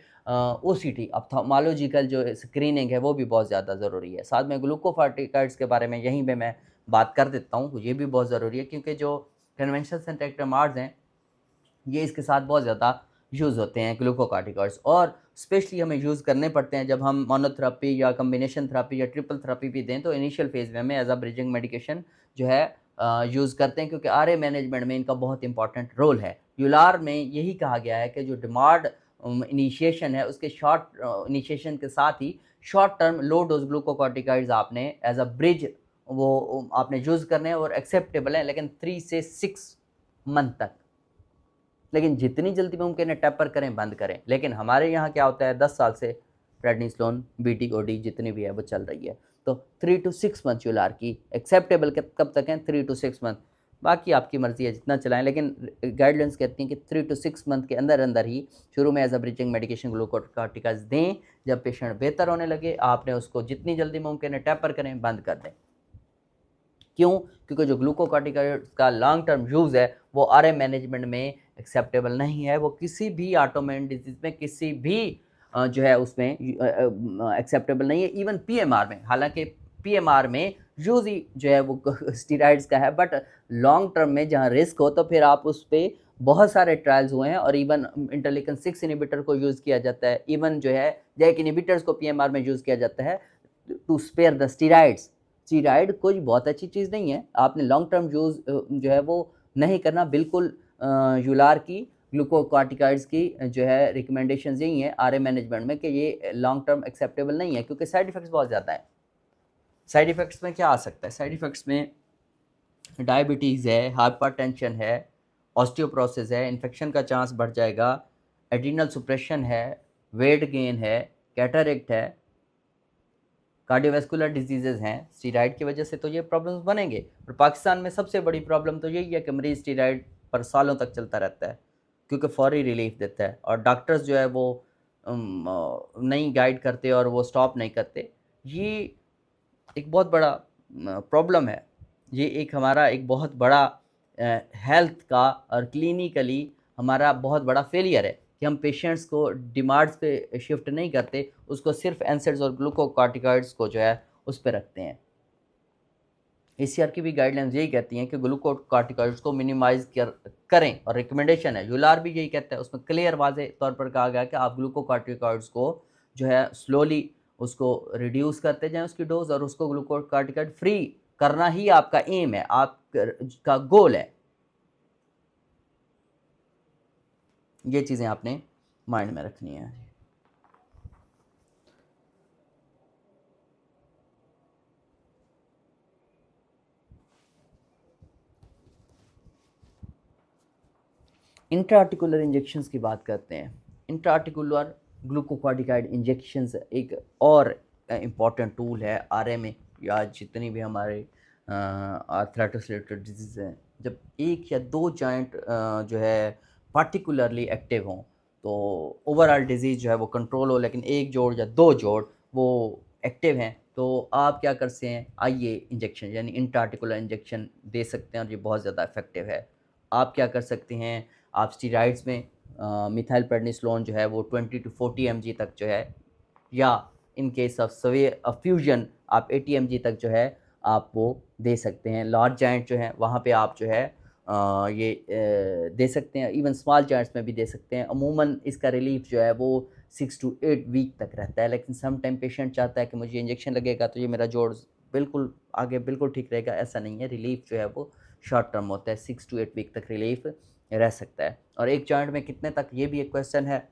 ओसीटी ऑप्थेल्मोलॉजिकल जो स्क्रीनिंग है वो भी बहुत ज़्यादा ज़रूरी है। साथ में ग्लूकोकार्टिकॉइड्स के बारे में यहीं पे मैं बात कर देता हूँ, ये भी बहुत ज़रूरी है क्योंकि जो कन्वेंशनल सिंथेटिक डमार्ड्स हैं ये इसके साथ बहुत ज़्यादा यूज़ होते हैं ग्लूकोकार्टिकॉइड्स, और स्पेशली हमें यूज़ करने पड़ते हैं जब हम मोनोथेरेपी या कम्बिनेशन थेरेपी या ट्रिपल थेरेपी भी दें, तो इनिशियल फेज़ में हमें एज अ ब्रिजिंग मेडिकेशन जो है यूज़ करते हैं क्योंकि आरए मैनेजमेंट में इनका बहुत इंपॉर्टेंट रोल है। यूलार में यही कहा गया है कि जो डिमार्ड इनिशिएशन है उसके शॉर्ट इनिशिएशन के साथ ही short term low dose glucocorticoids आपने एज अ ब्रिज वो आपने यूज़ करने हैं और एक्सेप्टेबल है, लेकिन 3 से 6 मंथ तक। लेकिन जितनी जल्दी मुमकिन है टैपर करें, बंद करें। लेकिन हमारे यहाँ क्या होता है 10 साल से प्रेडनिसोलोन BT-OD जितनी भी है वो चल रही है, तो 3 to 6 मंथ यूलार की एक्सेप्टेबल कब तक हैं 3 to 6 मंथ। बाकी आपकी मर्ज़ी है जितना चलाएं, लेकिन गाइडलाइंस कहती हैं कि 3 to 6 मंथ के अंदर अंदर ही शुरू में एज अ ब्रिजिंग मेडिकेशन ग्लूकोकार्टिकास दें। जब पेशेंट बेहतर होने लगे आपने उसको जितनी जल्दी मुमकिन है टैपर करें, बंद कर दें। क्यों? क्योंकि जो ग्लूकोकार्टिकॉइड्स का लॉन्ग टर्म यूज़ है वो आरए मैनेजमेंट में एक्सेप्टेबल नहीं है। वो किसी भी ऑटोइम्यून डिजीज़ में, किसी भी जो है उसमें एक्सेप्टेबल नहीं है, इवन पीएमआर में। हालांकि पीएमआर में यूज़ ही जो है वो स्टीरॉइड्स का है, बट लॉन्ग टर्म में जहाँ रिस्क हो तो फिर आप उस पर बहुत सारे ट्रायल्स हुए हैं, और इवन इंटरलेकन 6 इनिबिटर को यूज़ किया जाता है, इवन जो है जैक इनिबिटर्स को पीएमआर में यूज़ किया जाता है to spare the steroids. Steroid कोई बहुत अच्छी चीज़ नहीं है, आपने लॉन्ग टर्म यूज़ जो है वो नहीं करना बिल्कुल। यूलार की ग्लूकोकॉर्टिकॉइड्स की जो है रिकमेंडेशंस यही हैं आरए मैनेजमेंट में कि ये लॉन्ग टर्म एक्सेप्टेबल नहीं है, क्योंकि साइड इफ़ेक्ट्स बहुत ज़्यादा हैं। साइड इफ़ेक्ट्स में क्या आ सकता है? साइड इफ़ेक्ट्स में डायबिटीज़ है, हाइपरटेंशन है, ऑस्टियोपोरोसिस है, इन्फेक्शन का चांस बढ़ जाएगा, एड्रिनल सुप्रेशन है, वेट गेन है, कैटरेक्ट है, कार्डियोवैस्कुलर डिजीज़ेज़ हैं। स्टीरॉइड की वजह से तो ये प्रॉब्लम्स बनेंगे। और पाकिस्तान में सबसे बड़ी प्रॉब्लम तो यही है कि मरीज़ स्टीरॉइड पर सालों तक चलता रहता है, क्योंकि फ़ौरी रिलीफ़ देता है, और डॉक्टर्स जो है वो नहीं गाइड करते और वो स्टॉप नहीं करते। ये एक बहुत बड़ा प्रॉब्लम है। ये एक हमारा एक बहुत बड़ा हेल्थ का और क्लिनिकली हमारा बहुत बड़ा फेलियर है कि हम पेशेंट्स को डिमांड्स पे शिफ्ट नहीं करते, उसको सिर्फ एनसेड्स और ग्लूकोकॉर्टिकॉइड्स को जो है उस पे रखते हैं। एसीआर की भी गाइडलाइंस यही कहती हैं कि ग्लूकोकॉर्टिकॉइड्स को मिनिमाइज़ करें, और रिकमेंडेशन है, यूलार भी यही कहता है, उसमें क्लियर वाज़ेह तौर पर कहा गया कि आप ग्लूकोकॉर्टिकॉइड्स को जो है स्लोली उसको रिड्यूस करते जाएँ उसकी डोज़, और उसको ग्लूकोकॉर्टिकॉइड फ्री करना ही आपका एम है, आपका गोल है। ये चीज़ें आपने माइंड में रखनी है। इंट्राआर्टिकुलर इंजेक्शंस की बात करते हैं। इंट्राआर्टिकुलर ग्लूकोकॉर्टिकॉइड इंजेक्शंस एक और इम्पॉर्टेंट टूल है आरए में, या जितनी भी हमारे आर्थराइटिस रिलेटेड डिजीज़ हैं। जब एक या दो जॉइंट जो है पार्टिकुलरली एक्टिव हों, तो ओवरऑल डिजीज़ जो है वो कंट्रोल हो, लेकिन एक जोड़ या दो जोड़ वो एक्टिव हैं, तो आप क्या कर सकते हैं, आइए इंजेक्शन यानी इंट्राआर्टिकुलर इंजेक्शन दे सकते हैं, और ये बहुत ज़्यादा इफेक्टिव है। आप क्या कर सकते हैं, आप स्टीरॉइड्स में मिथाइल प्रेडनिसोलोन जो है वो 20 to 40 mg तक जो है, या in case of severe fusion आप 80 mg तक जो है आप वो दे सकते हैं। लार्ज जॉइंट जो है वहाँ पे आप जो है ये दे सकते हैं, इवन स्मॉल जॉइंट्स में भी दे सकते हैं। अमूमन इसका रिलीफ जो है वो 6 to 8 वीक तक रहता है, लेकिन सम टाइम पेशेंट चाहता है कि मुझे इंजेक्शन लगेगा तो ये मेरा जोड़ बिल्कुल आगे बिल्कुल ठीक रहेगा, ऐसा नहीं है। रिलीफ जो है वो शॉर्ट टर्म होता है, 6 to 8 वीक तक रिलीफ रह सकता है। और एक जॉइंट में कितने तक, ये भी एक क्वेश्चन है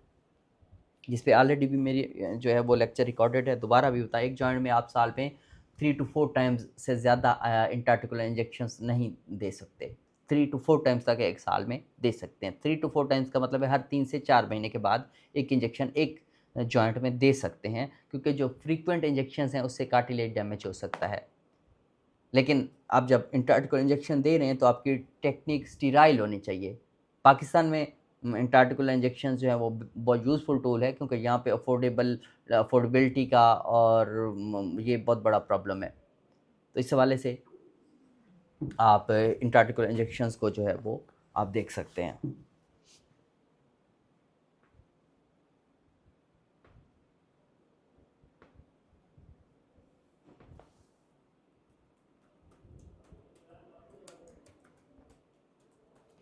जिस पे ऑलरेडी भी मेरी जो है वो लेक्चर रिकॉर्डेड है, दोबारा भी बताया। एक जॉइंट में आप साल में 3 to 4 टाइम्स से ज़्यादा इंट्राआर्टिकुलर इंजेक्शंस नहीं दे सकते। 3 to 4 टाइम्स तक एक साल में दे सकते हैं। 3 to 4 टाइम्स का मतलब है हर 3 से 4 महीने के बाद एक इंजेक्शन एक जॉइंट में दे सकते हैं, क्योंकि जो फ्रीक्वेंट इंजेक्शंस हैं उससे कार्टिलेज डैमेज हो सकता है। लेकिन आप जब इंट्राआर्टिकुलर इंजेक्शन दे रहे हैं तो आपकी टेक्निक स्टीराइल होनी चाहिए। पाकिस्तान में इंट्राआर्टिकुलर इंजेक्शन जो है वो बहुत यूज़फुल टूल है, क्योंकि यहाँ पे अफोर्डेबिलिटी का और ये बहुत बड़ा प्रॉब्लम है। तो इस हवाले से आप इंट्राआर्टिकुलर इंजेक्शंस को जो है वो आप देख सकते हैं।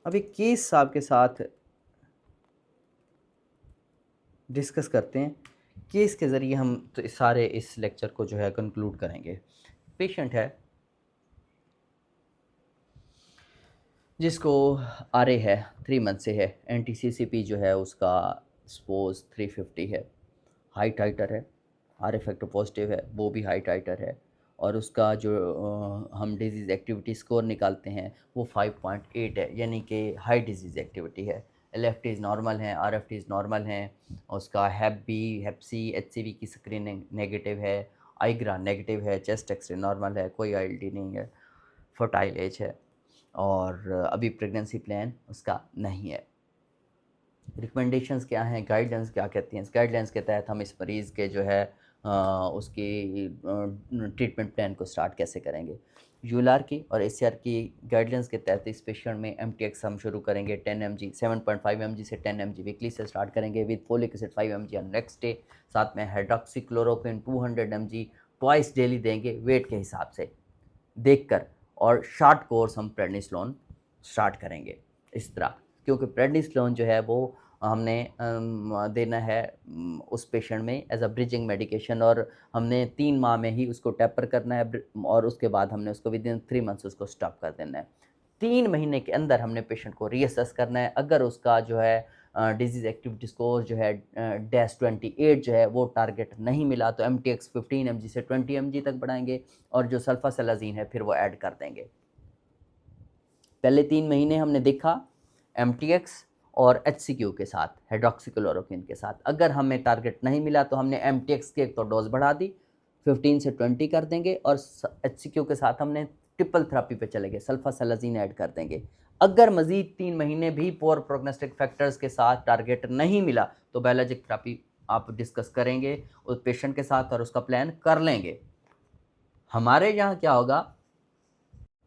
अब एक केस आपके साथ डिस्कस करते हैं। केस के ज़रिए हम तो इस लेक्चर को जो है कंक्लूड करेंगे। पेशेंट है जिसको आरए है, 3 मंथ से है, एनटीसीसीपी जो है उसका सपोज 350 है, हाई टाइटर है, आरए फैक्टर पॉजिटिव है, वो भी हाई टाइटर है, और उसका जो हम डिजीज़ एक्टिविटी स्कोर निकालते हैं वो 5.8 है, यानी कि हाई डिजीज़ एक्टिविटी है। एलएफटीज़ नॉर्मल हैं, आरएफटीज़ नॉर्मल हैं, उसका हेप बी, हेप सी, एचसीवी की स्क्रीनिंग नेगेटिव है, आईग्रा नेगेटिव है, चेस्ट एक्सरे नॉर्मल है, कोई आईएलटी नहीं है, फर्टाइल एज है, और अभी प्रेगनेंसी प्लान उसका नहीं है। रिकमेंडेशंस क्या हैं, गाइडलाइंस क्या कहती हैं? इस गाइडलाइंस के तहत हम इस मरीज़ के जो है उसकी ट्रीटमेंट प्लान को स्टार्ट कैसे करेंगे। यूएलआर की और एसीआर की गाइडलाइंस के तहत इस पेशेंट में एमटीएक्स हम शुरू करेंगे 10 mg 7.5 mg से 10 mg वीकली से स्टार्ट करेंगे with folic acid 5 mg on next day. साथ में हाइड्रोक्सीक्लोरोक्विन 200 mg ट्वाइस डेली देंगे वेट के हिसाब से देखकर। और शॉर्ट कोर्स हम प्रेडनिसोलोन स्टार्ट करेंगे इस तरह, क्योंकि प्रेडनिसोलोन जो है वो हमने देना है उस पेशेंट में एज अ ब्रिजिंग मेडिकेशन, और हमने 3 माह में ही उसको टेपर करना है और उसके बाद हमने उसको विद इन 3 मंथ्स उसको स्टॉप कर देना है। 3 महीने के अंदर हमने पेशेंट को रीअसेस करना है। अगर उसका जो है डिजीज़ एक्टिविटी स्कोर जो है -28 जो है वो टारगेट नहीं मिला तो एमटीएक्स 15 mg से 20 mg तक बढ़ाएंगे और जो सल्फासेलाज़ीन है फिर वो ऐड कर देंगे। पहले 3 महीने हमने देखा एमटीएक्स और एचसीक्यू के साथ, हाइड्रोक्सीक्लोरोक्विन के साथ। अगर हमें टारगेट नहीं मिला तो हमने एमटीएक्स की एक तो डोज बढ़ा दी, 15 से 20 कर देंगे, और एचसीक्यू के साथ हमने ट्रिपल थेरेपी पे चले गए, सल्फासेलाज़ीन ऐड कर देंगे। अगर मज़ीद 3 महीने भी पुअर प्रोग्नोस्टिक फैक्टर्स के साथ टारगेट नहीं मिला तो बायोलॉजिक थेरेपी आप डिस्कस करेंगे उस पेशेंट के साथ और उसका प्लान कर लेंगे। हमारे यहाँ क्या होगा,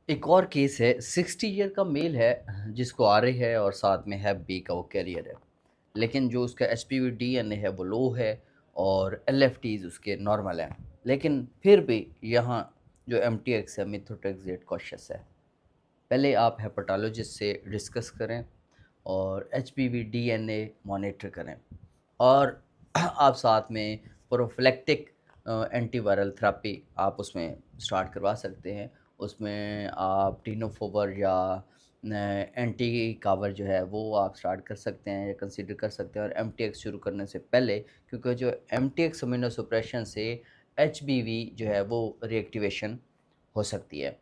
एक और केस है 60 ईयर का मेल है जिसको आरए है और साथ में हैप बी का वो कैरियर है, लेकिन जो उसका एचपीवी डीएनए है वो लो है और एलएफटीज उसके नॉर्मल हैं, लेकिन फिर भी यहाँ जो एमटीएक्स है मिथोट्रेक्सेट कॉशियस है। पहले आप हेपेटोलॉजिस्ट से डिस्कस करें और एचपीवी डीएनए मॉनिटर करें, और आप साथ में प्रोफिलैक्टिक एंटीवायरल थेरेपी आप उसमें स्टार्ट करवा सकते हैं। उसमें आप टेनोफोवर या एंटी कावर जो है वो आप स्टार्ट कर सकते हैं या कंसीडर कर सकते हैं, और एमटीएक्स शुरू करने से पहले, क्योंकि जो एमटीएक्स इम्यूनो सप्रेशन से एचबीवी जो है वो रिएक्टिवेशन हो सकती है।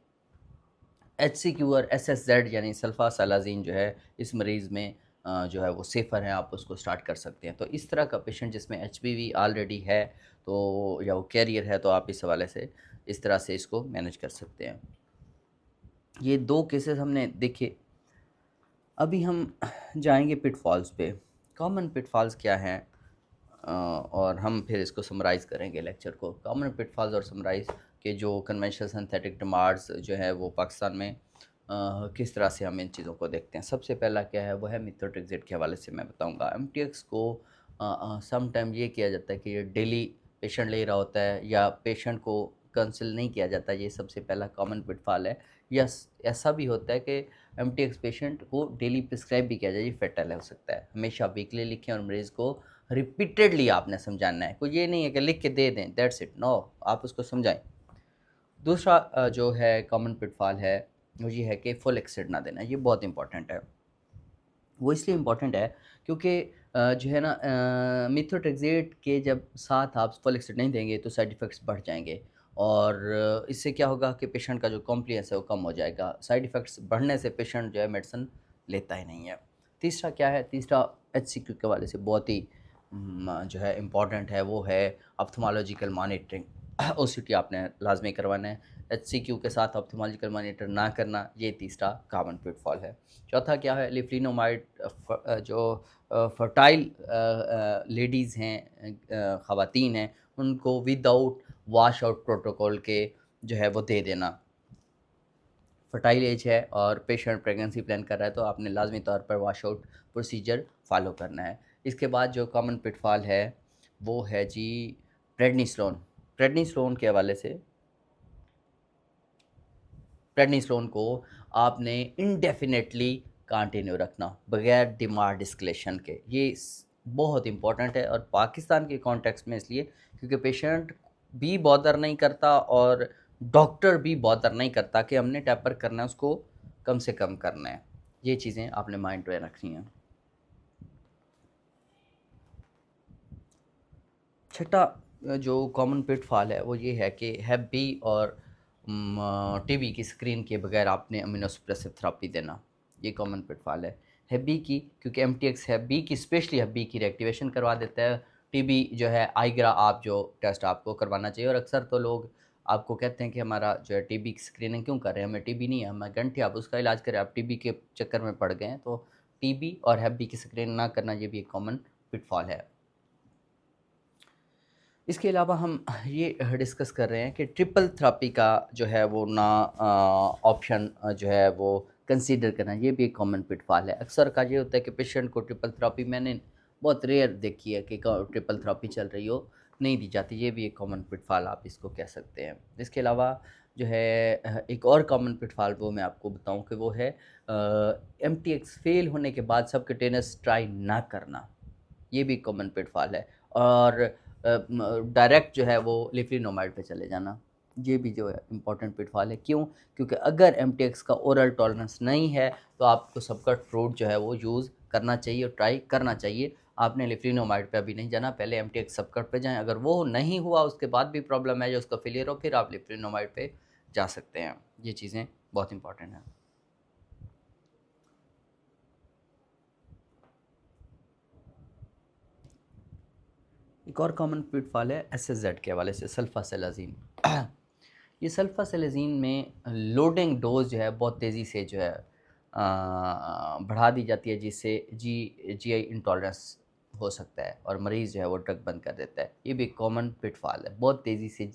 एचसीक्यू और एसएसजेड यानी सल्फासालाज़ीन जो है इस मरीज़ में जो है वो सेफ़र है, आप उसको स्टार्ट कर सकते हैं। तो इस तरह का पेशेंट जिसमें एचपीवी ऑलरेडी है तो या वो कैरियर है तो आप इस हवाले से इस तरह से इसको मैनेज कर सकते हैं। ये 2 केसेस हमने देखे। अभी हम जाएंगे पिटफॉल्स पे। कॉमन पिटफॉल्स क्या हैं और हम फिर इसको समराइज़ करेंगे लेक्चर को। कॉमन पिटफॉल्स और समराइज़ के जो कन्वेंशनल सिंथेटिक डिमांड्स जो है वो पाकिस्तान में किस तरह से हम इन चीज़ों को देखते हैं। सबसे पहला क्या है वो है मिथोट्रेक्सेट के हवाले से मैं बताऊंगा। एमटीएक्स को सम टाइम ये किया जाता है कि ये डेली पेशेंट ले रहा होता है या पेशेंट को कंसल्ट नहीं किया जाता, ये सबसे पहला कॉमन पिटफॉल है। या ऐसा भी होता है कि एमटीएक्स पेशेंट को डेली प्रिस्क्राइब भी किया जाए, ये फेटल हो सकता है। हमेशा वीकली लिखें और मरीज़ को रिपीटेडली आपने समझाना है, कोई ये नहीं है कि लिख के दे दें दैट्स इट, नो, आप उसको समझाएं। दूसरा जो है कॉमन पिटफॉल है वो ये है कि फुल एक्सिड ना देना, ये बहुत इंपॉर्टेंट है। वो इसलिए इम्पॉर्टेंट है क्योंकि जो है ना मिथोट्रेक्सेट के जब साथ आप फुल एक्सिड नहीं देंगे तो साइड इफ़ेक्ट्स बढ़ जाएंगे, और इससे क्या होगा कि पेशेंट का जो कॉम्प्लियंस है वो कम हो जाएगा। साइड इफ़ेक्ट्स बढ़ने से पेशेंट जो है मेडिसिन लेता ही नहीं है। तीसरा क्या है, तीसरा एचसीक्यू के वाले से बहुत ही जो है इम्पॉर्टेंट है, वो है ऑप्थेमोलॉजिकल मॉनिटरिंग। ओसीटी आपने लाजमी करवाना है, एचसीक्यू के साथ ऑप्थेमोलॉजिकल मॉनिटर ना करना, ये तीसरा कॉमन पिटफॉल है। चौथा क्या है, लिफ्लिनोमाइड जो फर्टाइल लेडीज़ हैं, ख़वातीन हैं, उनको विदाउट वॉश आउट प्रोटोकॉल के जो है वो दे देना। फर्टाइल एज है और पेशेंट प्रेगनेंसी प्लान कर रहा है तो आपने लाजमी तौर पर वॉश आउट प्रोसीजर फॉलो करना है। इसके बाद जो कॉमन पिटफॉल है वो है जी प्रेडनिसोलोन। प्रेडनिसोलोन के हवाले से, प्रेडनिसोलोन को आपने इनडेफिनेटली कंटिन्यू रखना बगैर डिमांड डिस्क्लेशन के। ये बहुत इंपॉर्टेंट है और पाकिस्तान के कॉन्टेक्स्ट में इसलिए क्योंकि पेशेंट भी बॉदर नहीं करता और डॉक्टर भी बॉदर नहीं करता कि हमने टैपर करना है, उसको कम से कम करना है। ये चीज़ें आपने माइंड में रखनी हैं। छठा जो कॉमन पिटफॉल है वो ये है कि हैप बी और टीबी की स्क्रीन के बगैर आपने इम्यूनोसप्रेसिव थेरेपी देना, ये कॉमन पिटफॉल है। हैप बी की, क्योंकि एमटीएक्स हैप बी की स्पेशली हैप बी की रिएक्टिवेशन करवा देता है। टीबी जो है आईग्रा आप जो टेस्ट आपको करवाना चाहिए, और अक्सर तो लोग आपको कहते हैं कि हमारा जो है टीबी की स्क्रीनिंग क्यों कर रहे हैं, हमें टीबी नहीं है, हमें गंठे, आप उसका इलाज करें, आप टीबी के चक्कर में पड़ गए हैं। तो टीबी और हैप बी की स्क्रीनिंग ना करना, ये भी एक कॉमन पिटफॉल है। इसके अलावा हम ये डिस्कस कर रहे हैं कि ट्रिपल थेरेपी का जो है वो ना ऑप्शन जो है वो कंसीडर करना, ये भी एक कॉमन पिटफॉल है। अक्सर का ये होता है कि पेशेंट को ट्रिपल थेरेपी, मैंने बहुत रेयर देखी है कि ट्रिपल थेरेपी चल रही हो, नहीं दी जाती। ये भी एक कॉमन पिटफॉल आप इसको कह सकते हैं। इसके अलावा जो है एक और कॉमन पिटफॉल वो मैं आपको बताऊं कि वो है एमटीएक्स फेल होने के बाद सबक्यूटेनियस ट्राई ना करना, ये भी कॉमन पिटफॉल है। और डायरेक्ट जो है वो लिफ्लिनोमाइड पे चले जाना, ये भी जो है इम्पोर्टेंट पिटफॉल है। क्यों? क्योंकि अगर एमटीएक्स का ओरल टॉलरेंस नहीं है तो आपको सबकट फ्रूट जो है वो यूज़ करना चाहिए और ट्राई करना चाहिए। आपने लिफ्लिनोमाइड पे अभी नहीं जाना, पहले एमटीएक्स सबकट पे जाएँ। अगर वो नहीं हुआ, उसके बाद भी प्रॉब्लम है, जो उसका फेलियर हो, फिर आप लिफ्लिनोमाइड पे जा सकते हैं। ये चीज़ें बहुत इंपॉर्टेंट हैं। एक और कॉमन पिटफॉल है एसएसजेड के हवाले से, सल्फासेलाज़िन। ये सल्फासेलाज़िन में लोडिंग डोज़ जो है बहुत तेज़ी से जो है बढ़ा दी जाती है, जिससे जीआई इंटॉलरेंस हो सकता है और मरीज़ जो है वो ड्रग बंद कर देता है। ये भी कॉमन पिटफॉल है, बहुत तेज़ी से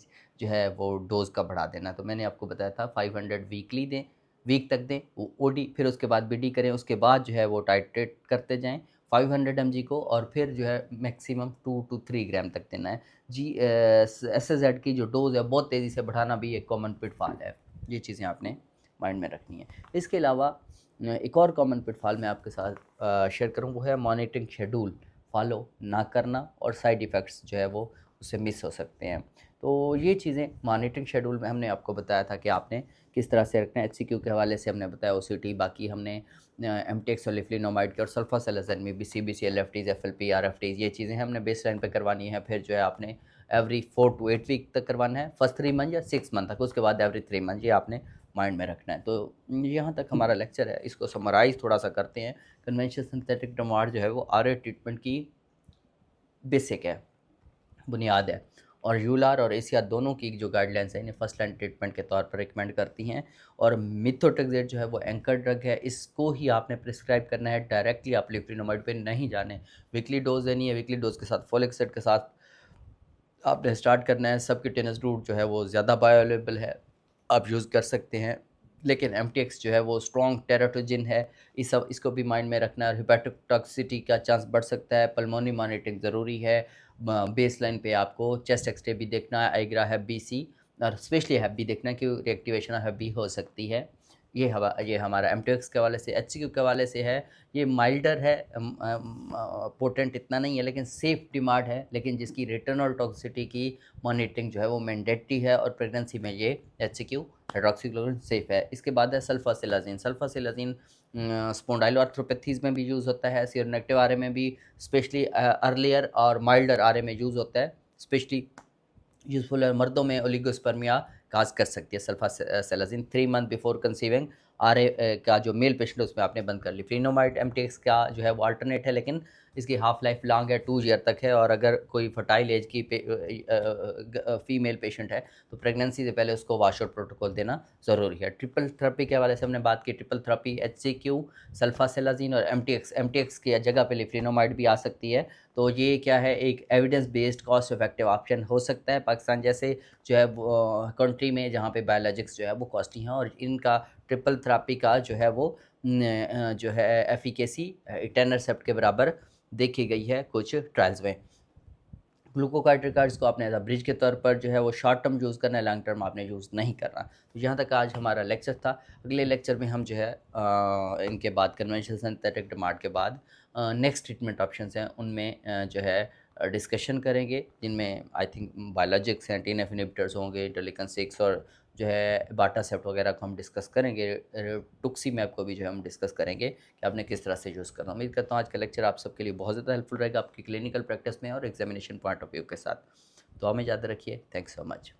जो है वो डोज़ का बढ़ा देना। तो मैंने आपको बताया था 500 वीकली दें, वीक तक दें ओडी, फिर उसके बाद बीडी करें, उसके बाद जो है वो टाइट्रेट करते जाएँ 500 mg को, और फिर जो है मैक्सिमम 2 टू 3 ग्राम तक देना है। एसएसजेड की जो डोज़ है बहुत तेज़ी से बढ़ाना भी एक कॉमन पिटफॉल है। ये चीज़ें आपने माइंड में रखनी है। इसके अलावा एक और कॉमन पिटफॉल मैं आपके साथ शेयर करूँ, वो है मॉनिटरिंग शेड्यूल फॉलो ना करना, और साइड इफ़ेक्ट्स जो है वो उससे मिस हो सकते हैं। तो ये चीज़ें मॉनिटरिंग शेड्यूल में हमने आपको बताया था कि आपने किस तरह से रखना है। एचसीक्यू के हवाले से हमने बताया, ओसीटी, बाकी हमने एमटेक्स और लिफ्लिनोमाइड के और सल्फासेलाज़िन में भी सीबीसी, एलएफटीज़, एफएलपी, आरएफटीज़, ये चीज़ें हमने बेस लाइन पे करवानी है। फिर जो है आपने एवरी 4 टू 8 वीक तक करवाना है, फर्स्ट 3 मंथ या 6 मंथ तक, उसके बाद एवरी 3 मंथ, ये आपने माइंड में रखना है। तो यहाँ तक हमारा लेक्चर है, इसको समराइज़ थोड़ा सा करते हैं। कन्वेंशनल सिंथेटिक डमार्ड जो है वो आरए ट्रीटमेंट की बेसिक है, बुनियाद है, और यूलार और एशिया दोनों की जो गाइडलाइंस है इन्हें फर्स्ट लाइन ट्रीटमेंट के तौर पर रिकमेंड करती हैं। और मिथोट्रेक्सेट जो है वो एंकर ड्रग है, इसको ही आपने प्रिस्क्राइब करना है, डायरेक्टली आप लिफ्लिनोमाइड पे नहीं जाने। वीकली डोज देनी है, वीकली डोज के साथ फोलिक एसिड के साथ आपने स्टार्ट करना है। सबक्यूटेनियस रूट जो है वो ज़्यादा बायोअवेलेबल है, आप यूज़ कर सकते हैं, लेकिन एमटीएक्स जो है वो स्ट्रॉन्ग टेराटोजिन है, इसको भी माइंड में रखना है। हेपेटिक टॉक्सिसिटी का चांस बढ़ सकता है, पल्मोनी मॉनिटरिंग ज़रूरी है। बेस लाइन पे आपको चेस्ट एक्सरे भी देखना है, आइग्रा हैब बी सी, और स्पेशली हैब बी देखना है कि रिएक्टिवेशन हैब बी हो सकती है। ये हमारा एमटीएक्स के हवाले से। एचसीक्यू के हवाले से है, ये माइल्डर है, पोटेंट इतना नहीं है, लेकिन सेफ डिमांड है, लेकिन जिसकी रिटर्नल टॉक्सिसिटी की मॉनिटरिंग जो है वो मैंडेटरी है, और प्रेगनेंसी में ये एचसीक्यू हाइड्रोक्सीक्लोरोक्विन सेफ है। इसके बाद है सल्फासेलाज़िन। सल्फासेलाज़िन स्पॉन्डाइलोआर्थ्रोपैथीज़ में भी यूज़ होता है, सीरोनेगेटिव आरए में भी, स्पेशली अर्लियर और माइल्डर आरए में यूज़ होता है। स्पेशली यूज़फुल है मर्दों में ओलिगोस्पर्मिया काज कर सकती है सल्फासेलाज़िन 3 मंथ बिफोर कंसीविंग। आरए का जो मेल पेशेंट है उसमें आपने बंद कर ली। फ्रीनोमाइड एमटीएक्स का जो है वो अल्टरनेट है, लेकिन इसकी हाफ लाइफ लॉन्ग है, 2 ईयर तक है, और अगर कोई फर्टाइल एज की फीमेल पेशेंट है तो प्रेगनेंसी से पहले उसको वॉश आउट प्रोटोकॉल देना ज़रूरी है। ट्रिपल थेरेपी के हवाले से हमने बात की। ट्रिपल थेरेपी एचसीक्यू, सल्फासेलाज़िन और एमटीएक्स की जगह पे लिफ्लिनोमाइड भी आ सकती है। तो ये क्या है, एक evidence based cost effective option हो सकता है पाकिस्तान जैसे जो है कंट्री में, जहाँ पे बायोलॉजिक्स जो है वो कॉस्टली हैं, और इनका ट्रिपल थेरेपी का जो है वो जो है एफिकेसी इटैनरसेप्ट के बराबर देखी गई है कुछ ट्रायल्स में। ग्लूकोकार्टिकॉइड्स को आपने एज अ ब्रिज के तौर पर जो है वो शॉर्ट टर्म यूज़ करना है, लॉन्ग टर्म आपने यूज़ नहीं करना। तो यहाँ तक आज हमारा लेक्चर था। अगले लेक्चर में हम जो है इनके बाद कन्वेंशनल सिंथेटिक डिमांड के बाद नेक्स्ट ट्रीटमेंट ऑप्शंस हैं, उनमें जो है डिस्कशन करेंगे, जिनमें आई थिंक बायोलॉजिक्स हैं, टीएनएफ इनहिबिटर्स होंगे, इंटरलेकन 6 और जो है बाटासेप्ट वगैरह को हम डिस्कस करेंगे। टुक्सी मैप को भी जो है हम डिस्कस करेंगे कि आपने किस तरह से यूज़ करना। उम्मीद करता हूँ आज का लेक्चर आप सबके लिए बहुत ज़्यादा हेल्पफुल रहेगा आपकी क्लिनिकल प्रैक्टिस में और एग्जामिनेशन पॉइंट ऑफ व्यू के साथ। तो हमें याद रखिए। Thanks so much.